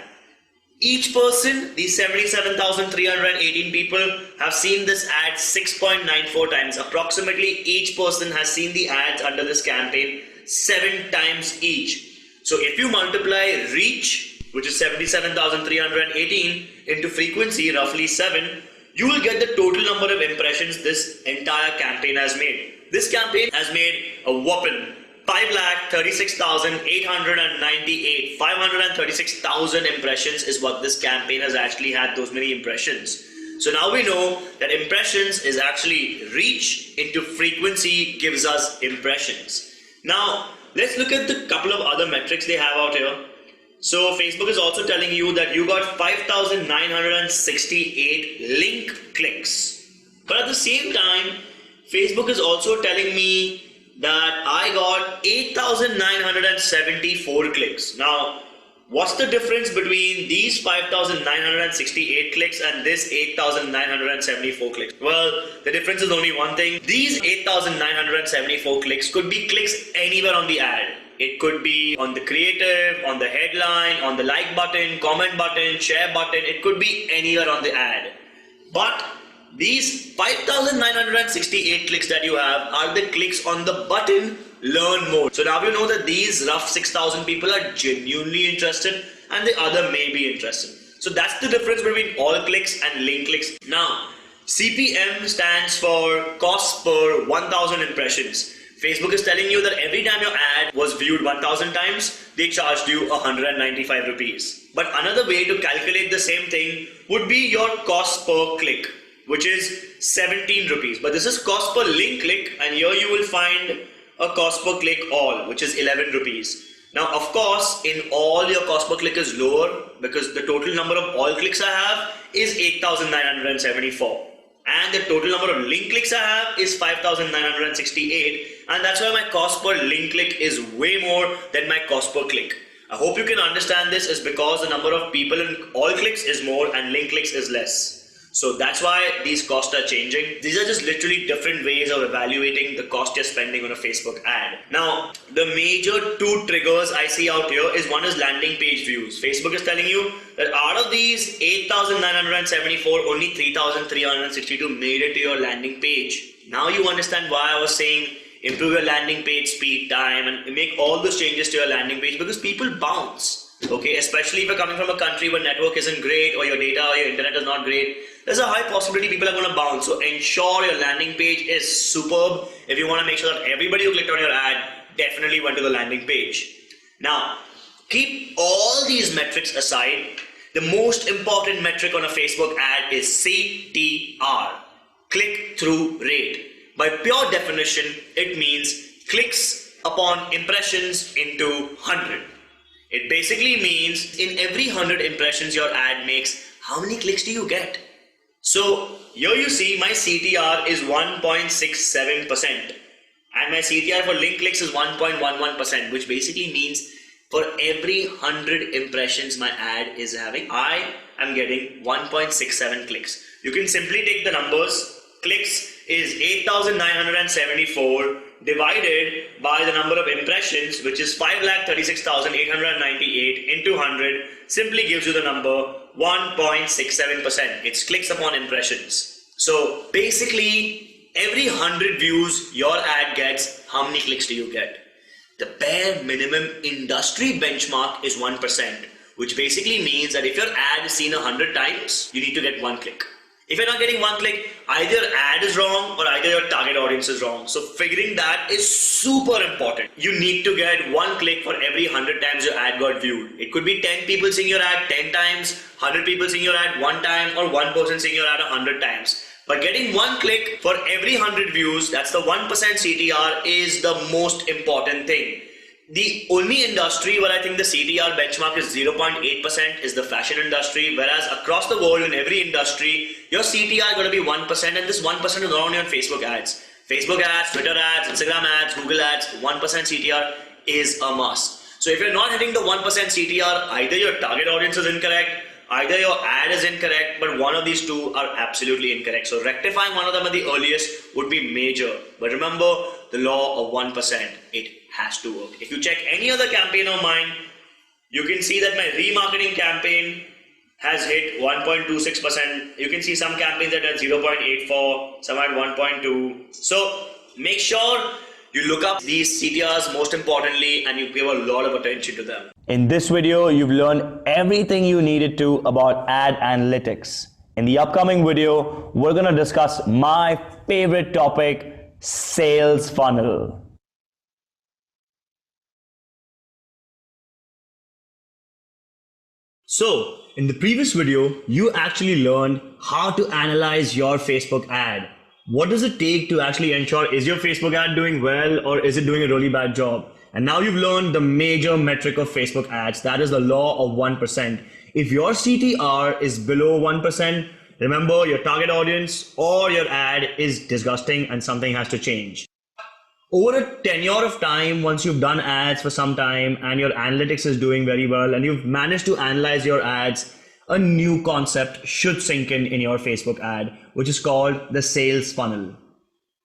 Each person, these 77,318 people, have seen this ad 6.94 times. Approximately each person has seen the ads under this campaign 7 times each. So if you multiply reach, which is 77,318, into frequency, roughly 7, you will get the total number of impressions this entire campaign has made. This campaign has made a whopping 5,36,898. 536,000 impressions is what this campaign has actually had, those many impressions. So now we know that impressions is actually reach into frequency gives us impressions. Now let's look at the couple of other metrics they have out here. So Facebook is also telling you that you got 5,968 link clicks. But at the same time, Facebook is also telling me that I got 8,974 clicks. Now, what's the difference between these 5,968 clicks and this 8,974 clicks? Well, the difference is only one thing. These 8,974 clicks could be clicks anywhere on the ad. It could be on the creative, on the headline, on the like button, comment button, share button. It could be anywhere on the ad. But these 5,968 clicks that you have are the clicks on the button learn more. So now you know that these rough 6,000 people are genuinely interested and the other may be interested. So that's the difference between all clicks and link clicks. Now, CPM stands for cost per 1,000 impressions. Facebook is telling you that every time your ad was viewed 1,000 times, they charged you 195 rupees. But another way to calculate the same thing would be your cost per click, which is 17 rupees. But this is cost per link click, and here you will find a cost per click all, which is 11 rupees. Now, of course, in all your cost per click is lower because the total number of all clicks I have is 8,974. And the total number of link clicks I have is 5,968. And that's why my cost per link click is way more than my cost per click. I hope you can understand this is because the number of people in all clicks is more and link clicks is less. So that's why these costs are changing. These are just literally different ways of evaluating the cost you're spending on a Facebook ad. Now, the major 2 triggers I see out here is one is landing page views. Facebook is telling you that out of these 8,974, only 3,362 made it to your landing page. Now you understand why I was saying improve your landing page speed, time, and make all those changes to your landing page because people bounce. Okay, especially if you're coming from a country where network isn't great or your data or your internet is not great, there's a high possibility people are going to bounce. So ensure your landing page is superb if you want to make sure that everybody who clicked on your ad definitely went to the landing page. Now, keep all these metrics aside. The most important metric on a Facebook ad is CTR, click-through rate. By pure definition, it means clicks upon impressions into 100. It basically means in every 100 impressions your ad makes, how many clicks do you get? So here you see my CTR is 1.67% and my CTR for link clicks is 1.11%, which basically means for every 100 impressions my ad is having, I am getting 1.67 clicks. You can simply take the numbers. Clicks is 8,974 divided by the number of impressions, which is 5,36,898 into 100, simply gives you the number 1.67%. It's clicks upon impressions. So basically, every 100 views your ad gets, how many clicks do you get? The bare minimum industry benchmark is 1%, which basically means that if your ad is seen 100 times, you need to get 1 click. If you're not getting 1 click, either your ad is wrong or either your target audience is wrong. So figuring that is super important. You need to get 1 click for every 100 times your ad got viewed. It could be 10 people seeing your ad 10 times, 100 people seeing your ad 1 time, or 1 person seeing your ad 100 times. But getting 1 click for every 100 views, that's the 1% CTR, is the most important thing. The only industry where I think the CTR benchmark is 0.8% is the fashion industry, whereas across the world in every industry, your CTR is going to be 1%, and this 1% is not only on Facebook ads. Facebook ads, Twitter ads, Instagram ads, Google ads, 1% CTR is a must. So if you're not hitting the 1% CTR, either your target audience is incorrect, either your ad is incorrect, but one of these two are absolutely incorrect. So rectifying one of them at the earliest would be major. But remember the law of 1%. It has to work. If you check any other campaign of mine, you can see that my remarketing campaign has hit 1.26%. You can see some campaigns that are 0.84, some at 1.2. So make sure you look up these CTRs most importantly, and you give a lot of attention to them. In this video, you've learned everything you needed to about ad analytics. In the upcoming video, we're going to discuss my favorite topic, sales funnel. So, in the previous video, you actually learned how to analyze your Facebook ad. What does it take to actually ensure, is your Facebook ad doing well or is it doing a really bad job? And now you've learned the major metric of Facebook ads, that is the law of 1%. If your CTR is below 1%, remember your target audience or your ad is disgusting and something has to change. Over a tenure of time, once you've done ads for some time and your analytics is doing very well and you've managed to analyze your ads, a new concept should sink in your Facebook ad, which is called the sales funnel.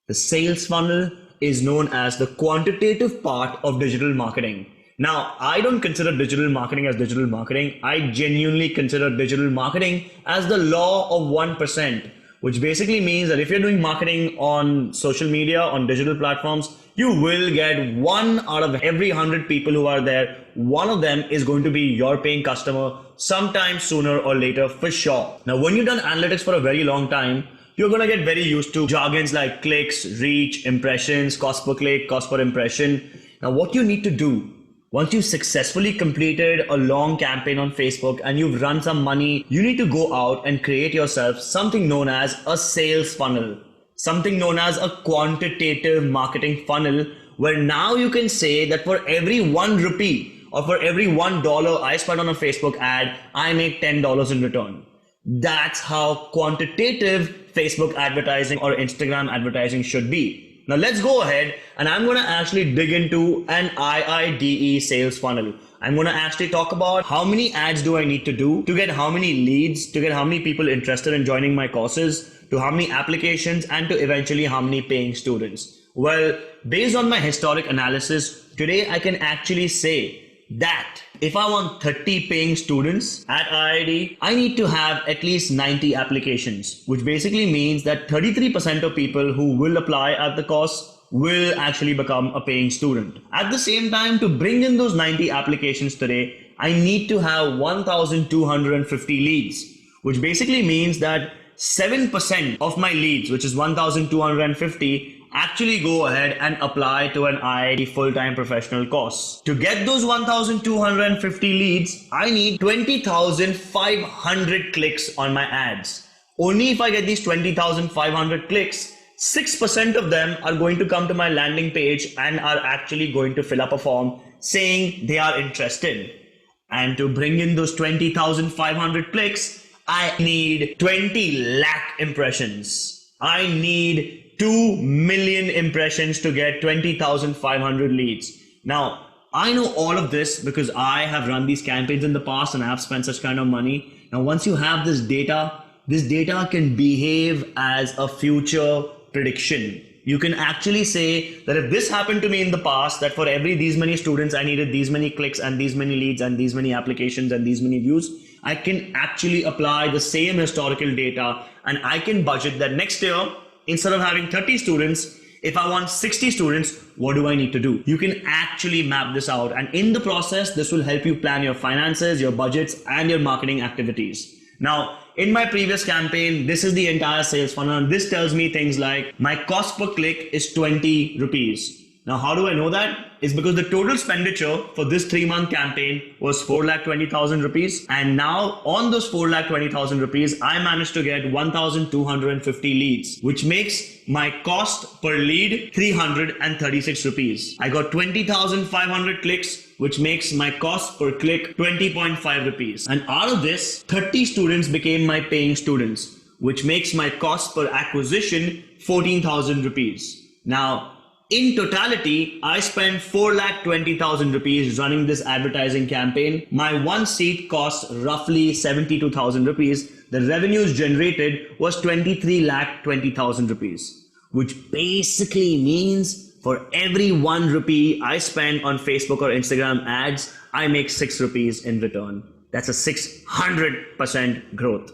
The sales funnel is known as the quantitative part of digital marketing. Now, I don't consider digital marketing as digital marketing. I genuinely consider digital marketing as the law of 1%. Which basically means that if you're doing marketing on social media, on digital platforms, you will get 1 out of every 100 people who are there. One of them is going to be your paying customer sometime sooner or later for sure. Now, when you've done analytics for a very long time, you're going to get very used to jargons like clicks, reach, impressions, cost per click, cost per impression. Now, what you need to do, once you've successfully completed a long campaign on Facebook and you've run some money, you need to go out and create yourself something known as a sales funnel, something known as a quantitative marketing funnel, where now you can say that for every 1 rupee or for every $1 I spend on a Facebook ad, I make $10 in return. That's how quantitative Facebook advertising or Instagram advertising should be. Now let's go ahead and I'm going to actually dig into an IIDE sales funnel. I'm going to actually talk about how many ads do I need to do to get how many leads, to get how many people interested in joining my courses, to how many applications, and to eventually how many paying students. Well, based on my historic analysis, today I can actually say that if I want 30 paying students at IID, I need to have at least 90 applications, which basically means that 33% of people who will apply at the course will actually become a paying student. At the same time, to bring in those 90 applications today, I need to have 1,250 leads, which basically means that 7% of my leads, which is 1,250, actually go ahead and apply to an IIT full-time professional course. To get those 1,250 leads, I need 20,500 clicks on my ads. Only if I get these 20,500 clicks, 6% of them are going to come to my landing page and are actually going to fill up a form saying they are interested. And to bring in those 20,500 clicks, I need 20 lakh impressions. I need 2 million impressions to get 20,500 leads. Now, I know all of this because I have run these campaigns in the past and I have spent such kind of money. Now, once you have this data can behave as a future prediction. You can actually say that if this happened to me in the past, that for every these many students, I needed these many clicks and these many leads and these many applications and these many views, I can actually apply the same historical data and I can budget that next year, instead of having 30 students, if I want 60 students, what do I need to do? You can actually map this out. And in the process, this will help you plan your finances, your budgets, and your marketing activities. Now, in my previous campaign, this is the entire sales funnel. And this tells me things like my cost per click is 20 rupees. Now, how do I know that? It's because the total expenditure for this 3-month campaign was 4,20,000 rupees. And now on those 4,20,000 rupees, I managed to get 1,250 leads, which makes my cost per lead 336 rupees. I got 20,500 clicks, which makes my cost per click 20.5 rupees. And out of this, 30 students became my paying students, which makes my cost per acquisition 14,000 rupees. Now, in totality, I spent 4,20,000 rupees running this advertising campaign. My one seat cost roughly 72,000 rupees. The revenues generated was 23,20,000 rupees, which basically means for every 1 rupee I spend on Facebook or Instagram ads, I make 6 rupees in return. That's a 600% growth.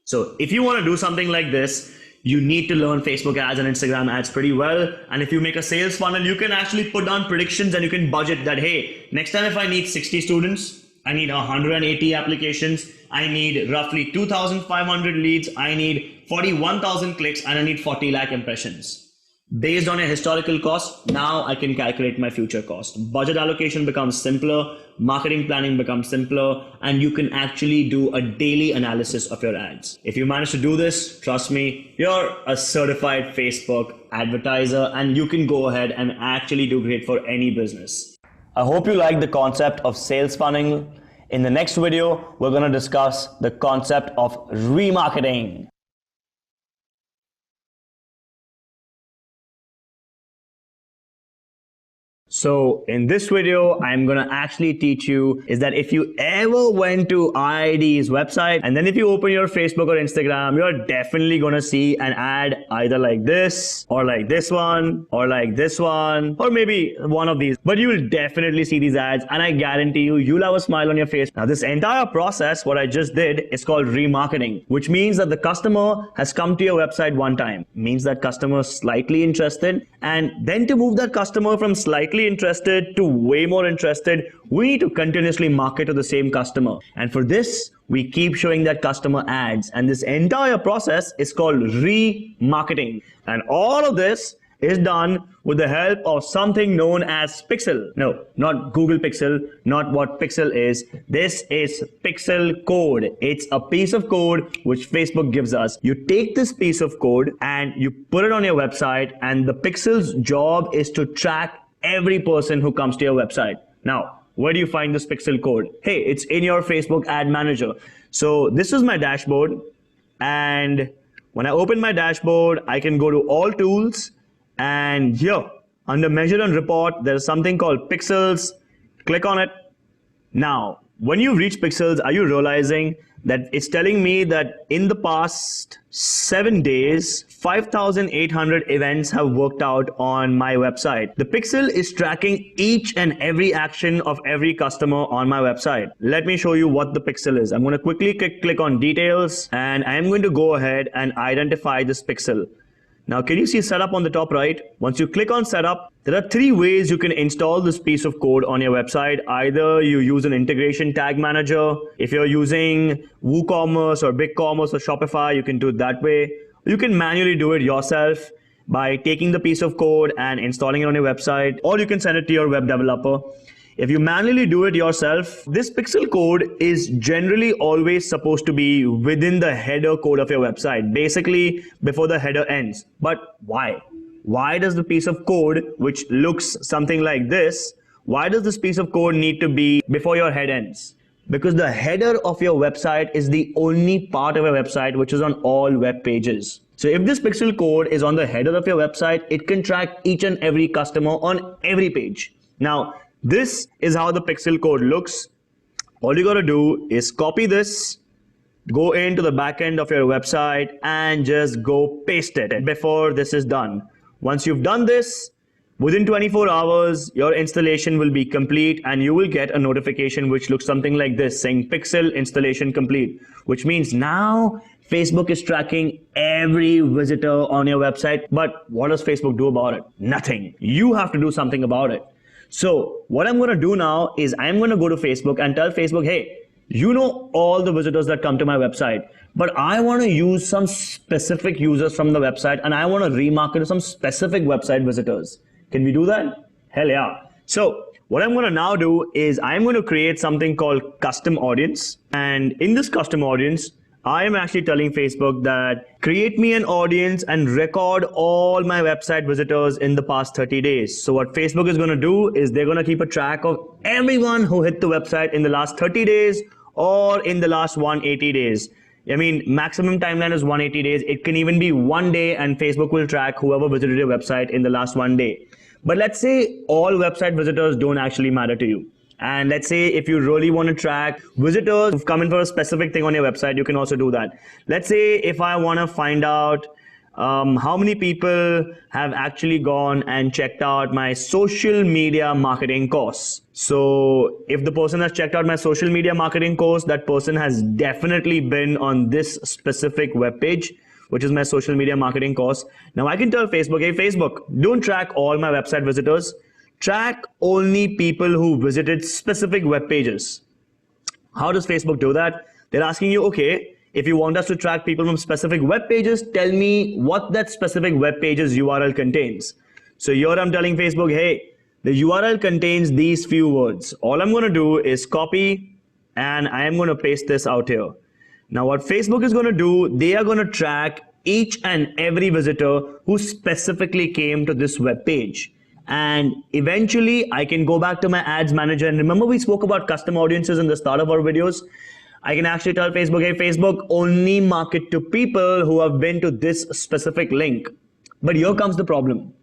So if you want to do something like this, you need to learn Facebook ads and Instagram ads pretty well. And if you make a sales funnel, you can actually put down predictions and you can budget that, hey, next time if I need 60 students, I need 180 applications, I need roughly 2,500 leads, I need 41,000 clicks, and I need 40 lakh impressions. Based on a historical cost, now I can calculate my future cost. Budget allocation becomes simpler, marketing planning becomes simpler, and you can actually do a daily analysis of your ads. If you manage to do this, trust me, you're a certified Facebook advertiser and you can go ahead and actually do great for any business. I hope you like the concept of sales funnel. In the next video, we're going to discuss the concept of remarketing. So in this video, I'm going to actually teach you is that if you ever went to IID's website and then if you open your Facebook or Instagram, you're definitely going to see an ad either like this or like this one or like this one or maybe one of these. But you will definitely see these ads and I guarantee you, you'll have a smile on your face. Now this entire process, what I just did is called remarketing, which means that the customer has come to your website one time. Means that customer is slightly interested, and then to move that customer from slightly interested to way more interested, we need to continuously market to the same customer. And for this, we keep showing that customer ads. And this entire process is called remarketing. And all of this is done with the help of something known as Pixel. No, not Google Pixel, not what Pixel is. This is Pixel code. It's a piece of code which Facebook gives us. You take this piece of code and you put it on your website, and the Pixel's job is to track every person who comes to your website. Now, where do you find this Pixel code? Hey, it's in your Facebook ad manager. So this is my dashboard. And when I open my dashboard, I can go to all tools. And here, under measure and report, there's something called Pixels. Click on it. Now, when you reach Pixels, are you realizing that it's telling me that in the past 7 days, 5,800 events have worked out on my website. The Pixel is tracking each and every action of every customer on my website. Let me show you what the Pixel is. I'm going to quickly click on details, and I'm going to go ahead and identify this Pixel. Now, can you see setup on the top right? Once you click on setup, there are 3 ways you can install this piece of code on your website. Either you use an integration tag manager. If you're using WooCommerce or BigCommerce or Shopify, you can do it that way. You can manually do it yourself by taking the piece of code and installing it on your website, or you can send it to your web developer. If you manually do it yourself, this Pixel code is generally always supposed to be within the header code of your website, basically before the header ends. But why? Why does the piece of code, which looks something like this, why does this piece of code need to be before your head ends? Because the header of your website is the only part of your website which is on all web pages. So if this Pixel code is on the header of your website, it can track each and every customer on every page. Now, this is how the Pixel code looks. All you got to do is copy this, go into the back end of your website and just go paste it before this is done. Once you've done this, within 24 hours, your installation will be complete and you will get a notification which looks something like this saying Pixel installation complete, which means now Facebook is tracking every visitor on your website. But what does Facebook do about it? Nothing. You have to do something about it. So what I'm going to do now is I'm going to go to Facebook and tell Facebook, hey, you know all the visitors that come to my website, but I want to use some specific users from the website and I want to remarket to some specific website visitors. Can we do that? Hell yeah. So what I'm going to now do is I'm going to create something called custom audience. And in this custom audience, I am actually telling Facebook that create me an audience and record all my website visitors in the past 30 days. So what Facebook is going to do is they're going to keep a track of everyone who hit the website in the last 30 days or in the last 180 days. I mean, maximum timeline is 180 days. It can even be 1 day and Facebook will track whoever visited your website in the last 1 day. But let's say all website visitors don't actually matter to you. And let's say if you really want to track visitors who've come in for a specific thing on your website, you can also do that. Let's say if I want to find out how many people have actually gone and checked out my social media marketing course. So if the person has checked out my social media marketing course, that person has definitely been on this specific web page, which is my social media marketing course. Now I can tell Facebook, hey Facebook, don't track all my website visitors. Track only people who visited specific web pages. How does Facebook do that? They're asking you, okay, if you want us to track people from specific web pages, tell me what that specific web page's URL contains. So here I'm telling Facebook, hey, the URL contains these few words. All I'm going to do is copy and I am going to paste this out here. Now what Facebook is going to do, they are going to track each and every visitor who specifically came to this web page. And eventually I can go back to my ads manager. And remember we spoke about custom audiences in the start of our videos. I can actually tell Facebook, hey Facebook, only market to people who have been to this specific link. But here comes the problem.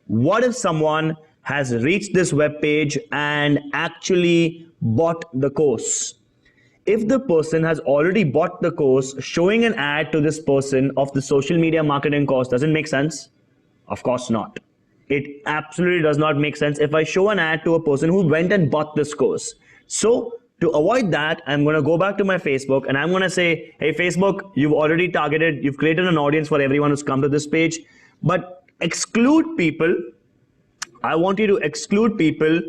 What if someone has reached this web page and actually bought the course? If the person has already bought the course, showing an ad to this person of the social media marketing course doesn't make sense? Of course not. It absolutely does not make sense if I show an ad to a person who went and bought this course. So to avoid that, I'm going to go back to my Facebook and I'm going to say, hey Facebook, you've already targeted, you've created an audience for everyone who's come to this page, but exclude people. I want you to exclude people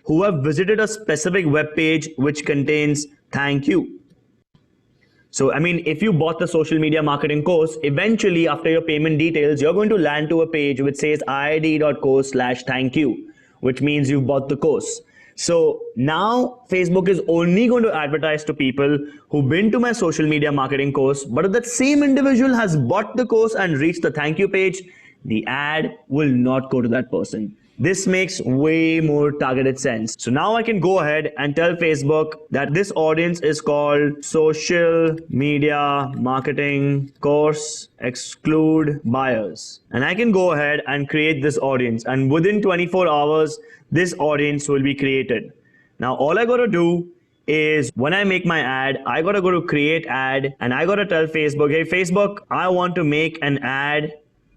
who have visited a specific web page which contains thank you. So, I mean, if you bought the social media marketing course, eventually after your payment details, you're going to land to a page which says iid.co/thank you, which means you bought the course. So now Facebook is only going to advertise to people who've been to my social media marketing course, but if that same individual has bought the course and reached the thank you page, the ad will not go to that person. This makes way more targeted sense. So now I can go ahead and tell Facebook that this audience is called social media marketing course exclude buyers. And I can go ahead and create this audience, and within 24 hours, this audience will be created. Now all I gotta do is when I make my ad, I gotta go to create ad and I gotta tell Facebook, hey Facebook, I want to make an ad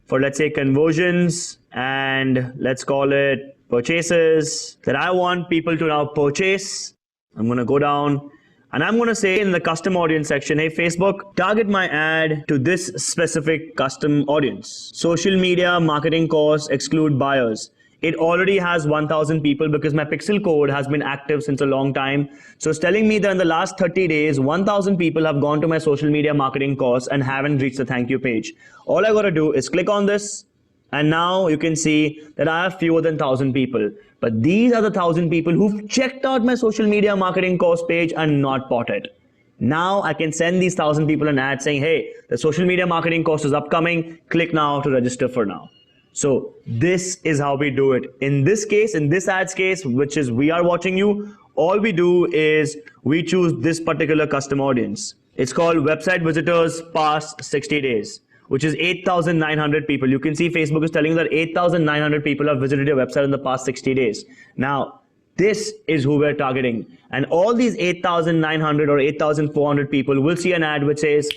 for, let's say, conversions, and let's call it purchases, that I want people to now purchase. I'm going to go down and I'm going to say in the custom audience section, hey Facebook, target my ad to this specific custom audience. Social media marketing course exclude buyers. It already has 1,000 people because my pixel code has been active since a long time. So it's telling me that in the last 30 days, 1,000 people have gone to my social media marketing course and haven't reached the thank you page. All I got to do is click on this. And now you can see that I have fewer than 1,000 people. But these are the 1,000 people who've checked out my social media marketing course page and not bought it. Now I can send these 1,000 people an ad saying, hey, the social media marketing course is upcoming. Click now to register for now. So this is how we do it. In this case, in this ads case, which is we are watching you, all we do is we choose this particular custom audience. It's called website visitors past 60 days, which is 8,900 people. You can see Facebook is telling you that 8,900 people have visited your website in the past 60 days. Now, This is who we're targeting. And all these 8,900 or 8,400 people will see an ad which says,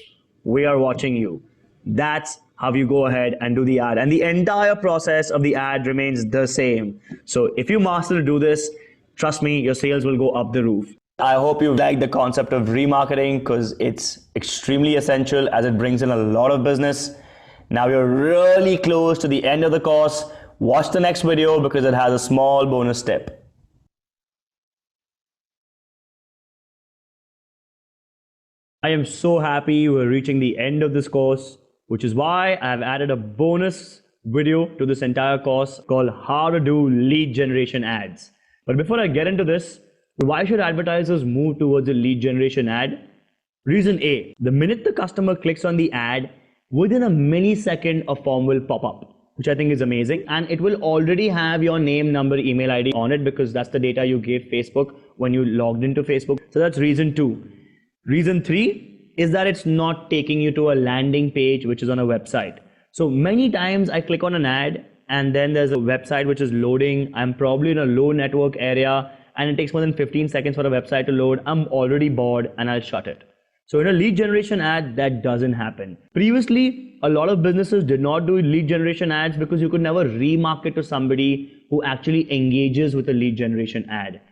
we are watching you. That's how you go ahead and do the ad. And the entire process of the ad remains the same. So if you master to do this, trust me, your sales will go up the roof. I hope you like the concept of remarketing because it's extremely essential as it brings in a lot of business. Now we're really close to the end of the course. Watch the next video because it has a small bonus tip. I am so happy we're reaching the end of this course, which is why I've added a bonus video to this entire course called How to Do Lead Generation Ads. But before I get into this, why should advertisers move towards a lead generation ad? Reason A, the minute the customer clicks on the ad, within a millisecond a form will pop up, which I think is amazing, and it will already have your name, number, email ID on it because that's the data you gave Facebook when you logged into Facebook. So that's reason 2. Reason 3 is that it's not taking you to a landing page which is on a website. So many times I click on an ad and then there's a website which is loading. I'm probably in a low network area and it takes more than 15 seconds for a website to load. I'm already bored and I'll shut it. So in a lead generation ad, that doesn't happen. Previously, a lot of businesses did not do lead generation ads because you could never remarket to somebody who actually engages with a lead generation ad.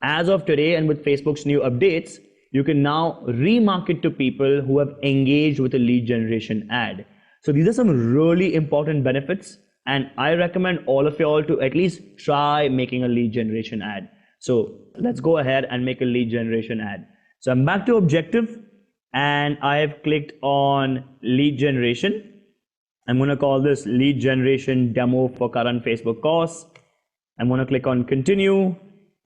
As of today and with Facebook's new updates, you can now remarket to people who have engaged with a lead generation ad. So these are some really important benefits, and I recommend all of y'all to at least try making a lead generation ad. So let's go ahead and make a lead generation ad. So I'm back to objective and I have clicked on lead generation. I'm going to call this lead generation demo for current Facebook course. I'm going to click on continue.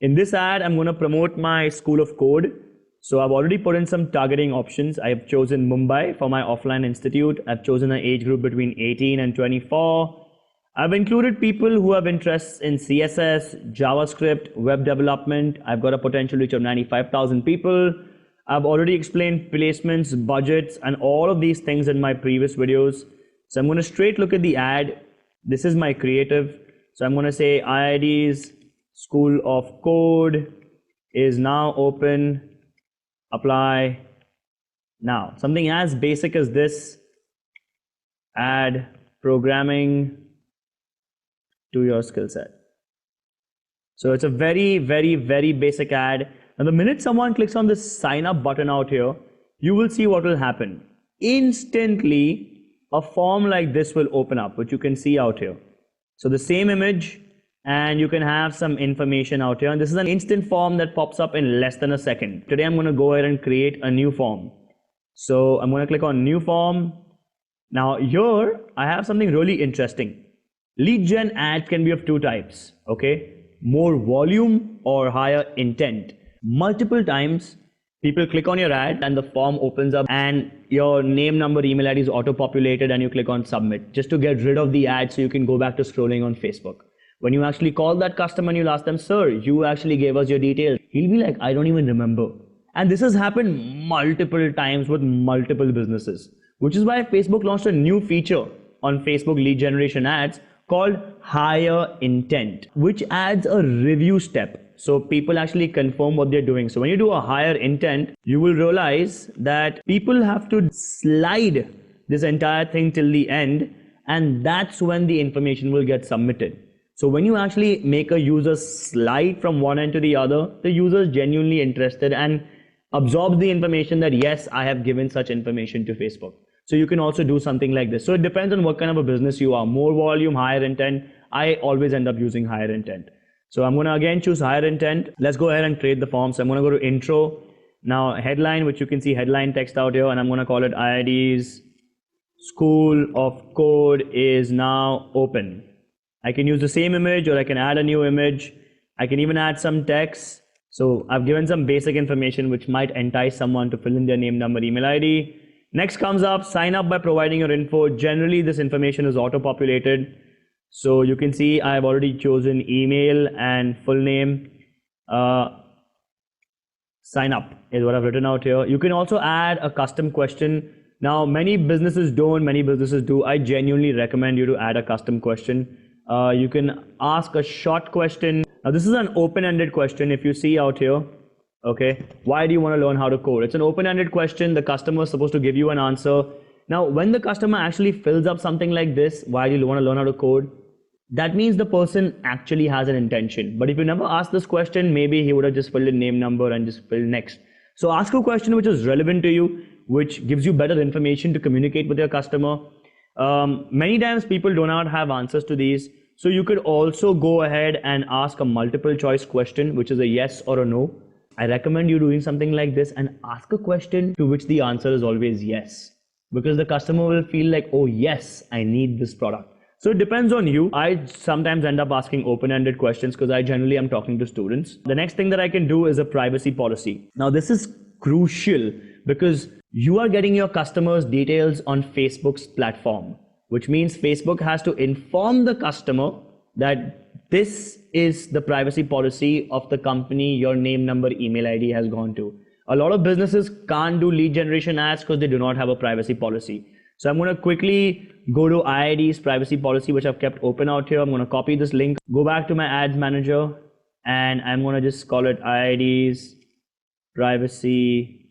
In this ad, I'm going to promote my School of Code. So I've already put in some targeting options. I have chosen Mumbai for my offline institute. I've chosen an age group between 18 and 24. I've included people who have interests in CSS, JavaScript, web development. I've got a potential reach of 95,000 people. I've already explained placements, budgets, and all of these things in my previous videos. So I'm going to straight look at the ad. This is my creative. So I'm going to say IID's School of Code is now open. Apply now. Something as basic as this, add programming to your skill set. So it's a very, very, very basic ad. And the minute someone clicks on this sign up button out here, you will see what will happen. Instantly, a form like this will open up, which you can see out here. So the same image, and you can have some information out here. And this is an instant form that pops up in less than a second. Today, I'm going to go ahead and create a new form. So I'm going to click on new form. Now here, I have something really interesting. Lead gen ads can be of two types, okay? More volume or higher intent. Multiple times, people click on your ad and the form opens up and your name, number, email ID is auto-populated and you click on submit just to get rid of the ad so you can go back to scrolling on Facebook. When you actually call that customer and you'll ask them, sir, you actually gave us your details. He'll be like, I don't even remember. And this has happened multiple times with multiple businesses, which is why Facebook launched a new feature on Facebook lead generation ads called higher intent, which adds a review step. So people actually confirm what they're doing. So when you do a higher intent, you will realize that people have to slide this entire thing till the end. And that's when the information will get submitted. So when you actually make a user slide from one end to the other, the user is genuinely interested and absorbs the information that yes, I have given such information to Facebook. So you can also do something like this. So it depends on what kind of a business you are. More volume, higher intent. I always end up using higher intent. So I'm going to again choose higher intent. Let's go ahead and create the form. So I'm going to go to intro. Now headline, which you can see headline text out here, and I'm going to call it IID's School of Code is now open. I can use the same image or I can add a new image. I can even add some text. So I've given some basic information which might entice someone to fill in their name, number, email ID. Next comes up, sign up by providing your info. Generally, this information is auto-populated. So you can see I've already chosen email and full name. Sign up is what I've written out here. You can also add a custom question. Now, many businesses don't, many businesses do. I genuinely recommend you to add a custom question. You can ask a short question Now, this is an open-ended question. If you see out here, okay, why do you want to learn how to code? It's an open-ended question. The customer is supposed to give you an answer. Now, when the customer actually fills up something like this, why do you want to learn how to code? That means the person actually has an intention. But if you never asked this question, maybe he would have just filled in name, number, and just filled next. So ask a question which is relevant to you, which gives you better information to communicate with your customer. Many times people do not have answers to these. So you could also go ahead and ask a multiple choice question, which is a yes or a no. I recommend you doing something like this and ask a question to which the answer is always yes. Because the customer will feel like, oh yes, I need this product. So it depends on you. I sometimes end up asking open-ended questions because I generally am talking to students. The next thing that I can do is a privacy policy. Now this is crucial because you are getting your customers' details on Facebook's platform, which means Facebook has to inform the customer that this is the privacy policy of the company your name, number, email ID has gone to. A lot of businesses can't do lead generation ads because they do not have a privacy policy. So I'm going to quickly go to IID's privacy policy, which I've kept open out here. I'm going to copy this link, go back to my ads manager, and I'm going to just call it IID's privacy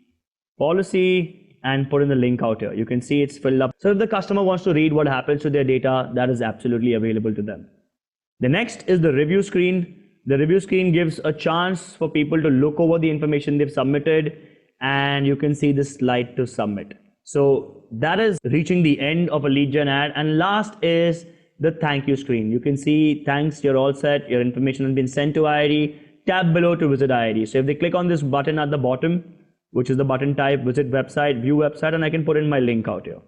policy and put in the link out here. You can see it's filled up. So if the customer wants to read what happens to their data, that is absolutely available to them. The next is the review screen. The review screen gives a chance for people to look over the information they've submitted, and you can see the slide to submit. So that is reaching the end of a lead gen ad. And last is the thank you screen. You can see, thanks, you're all set. Your information has been sent to IID. Tap below to visit IID. So if they click on this button at the bottom, which is the button type, visit website, view website, and I can put in my link out here.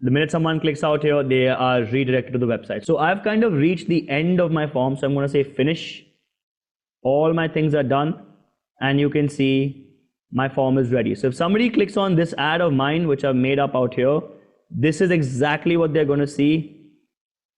The minute someone clicks out here, they are redirected to the website. So I've kind of reached the end of my form. So I'm going to say finish. All my things are done. And you can see my form is ready. So if somebody clicks on this ad of mine, which I've made up out here, this is exactly what they're going to see.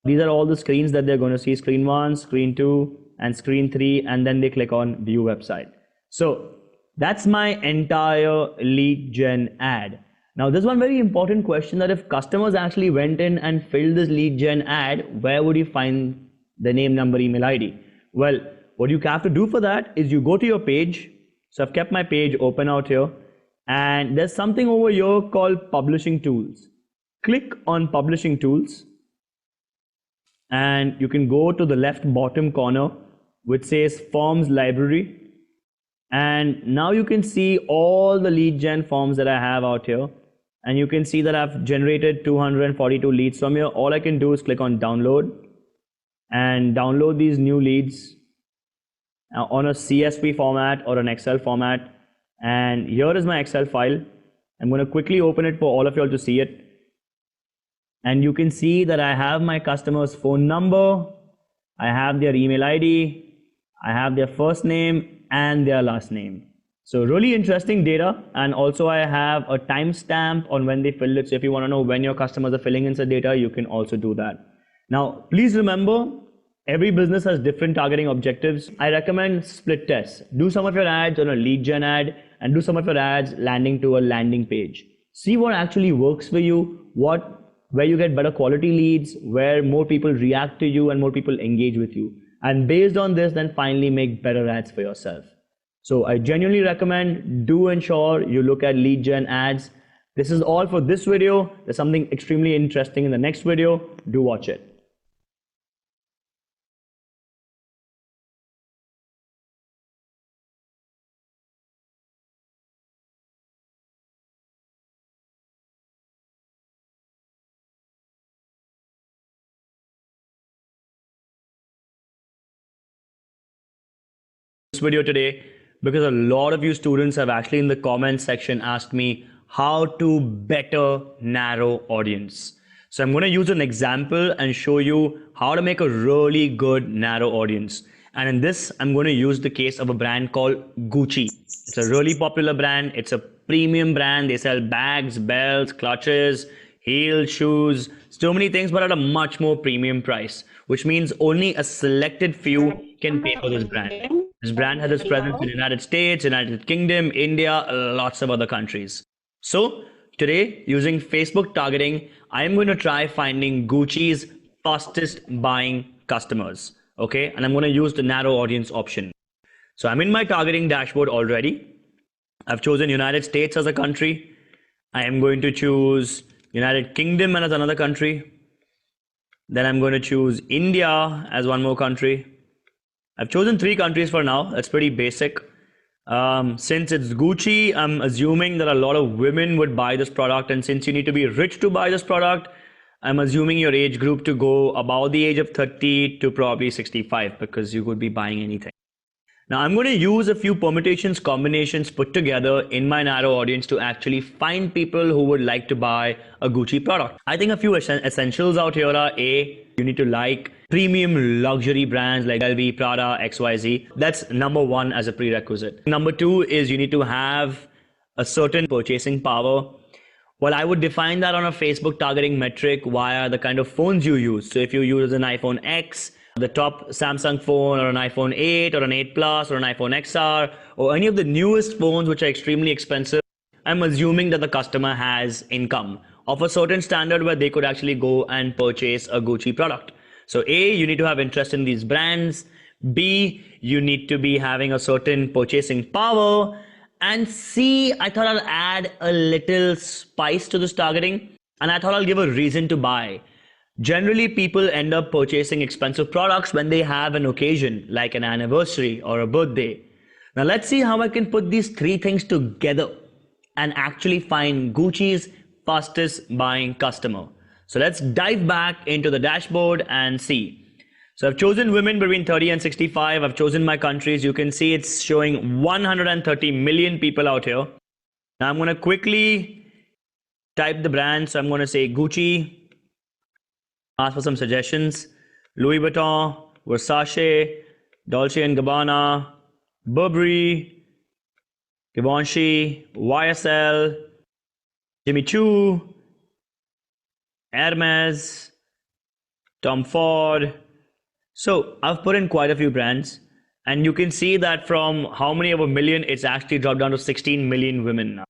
These are all the screens that they're going to see: screen 1, screen 2, and screen 3, and then they click on view website. So that's my entire lead gen ad. Now there's one very important question, that if customers actually went in and filled this lead gen ad, where would you find the name, number, email ID? Well, what you have to do for that is you go to your page. So I've kept my page open out here, and there's something over here called Publishing Tools. Click on Publishing Tools, and you can go to the left bottom corner, which says Forms Library. And now you can see all the lead gen forms that I have out here. And you can see that I've generated 242 leads from here. All I can do is click on download and download these new leads on a CSV format or an Excel format. And here is my Excel file. I'm going to quickly open it for all of you all to see it. And you can see that I have my customer's phone number, I have their email ID, I have their first name and their last name. So really interesting data. And also I have a timestamp on when they filled it. So if you want to know when your customers are filling in such data, you can also do that. Now, please remember, every business has different targeting objectives. I recommend split tests. Do some of your ads on a lead gen ad and do some of your ads landing to a landing page. See what actually works for you, where you get better quality leads, where more people react to you and more people engage with you. And based on this, then finally make better ads for yourself. So I genuinely recommend, do ensure you look at lead gen ads. This is all for this video. There's something extremely interesting in the next video. Do watch it. This video today because a lot of you students have actually in the comment section asked me how to better narrow audience. So I'm going to use an example and show you how to make a really good narrow audience. And in this, I'm going to use the case of a brand called Gucci. It's a really popular brand. It's a premium brand. They sell bags, belts, clutches, heels, shoes, so many things, but at a much more premium price, which means only a selected few can pay for this brand. This brand has its presence in the United States, United Kingdom, India, lots of other countries. So today, using Facebook targeting, I am going to try finding Gucci's fastest buying customers. Okay, and I'm going to use the narrow audience option. So I'm in my targeting dashboard already. I've chosen United States as a country. I am going to choose United Kingdom as another country. Then I'm going to choose India as one more country. I've chosen 3 countries for now. That's pretty basic. Since it's Gucci, I'm assuming that a lot of women would buy this product. And since you need to be rich to buy this product, I'm assuming your age group to go about the age of 30 to probably 65 because you could be buying anything. Now I'm going to use a few permutations, combinations put together in my narrow audience to actually find people who would like to buy a Gucci product. I think a few essentials out here are A, you need to like premium luxury brands like LV, Prada, XYZ. That's number 1 as a prerequisite. Number 2 is you need to have a certain purchasing power. Well, I would define that on a Facebook targeting metric via the kind of phones you use. So if you use an iPhone X, the top Samsung phone, or an iPhone 8 or an 8 Plus or an iPhone XR or any of the newest phones which are extremely expensive, I'm assuming that the customer has income of a certain standard where they could actually go and purchase a Gucci product. So A, you need to have interest in these brands. B, you need to be having a certain purchasing power. And C, I thought I'll add a little spice to this targeting, and I thought I'll give a reason to buy. Generally, people end up purchasing expensive products when they have an occasion, like an anniversary or a birthday. Now let's see how I can put these 3 things together and actually find Gucci's fastest buying customer. So let's dive back into the dashboard and see. So I've chosen women between 30 and 65. I've chosen my countries. You can see it's showing 130 million people out here. Now I'm going to quickly type the brand. So I'm going to say Gucci. Ask for some suggestions. Louis Vuitton, Versace, Dolce & Gabbana, Burberry, Givenchy, YSL, Jimmy Choo, Hermes, Tom Ford. So I've put in quite a few brands, and you can see that from how many of a million, it's actually dropped down to 16 million women now.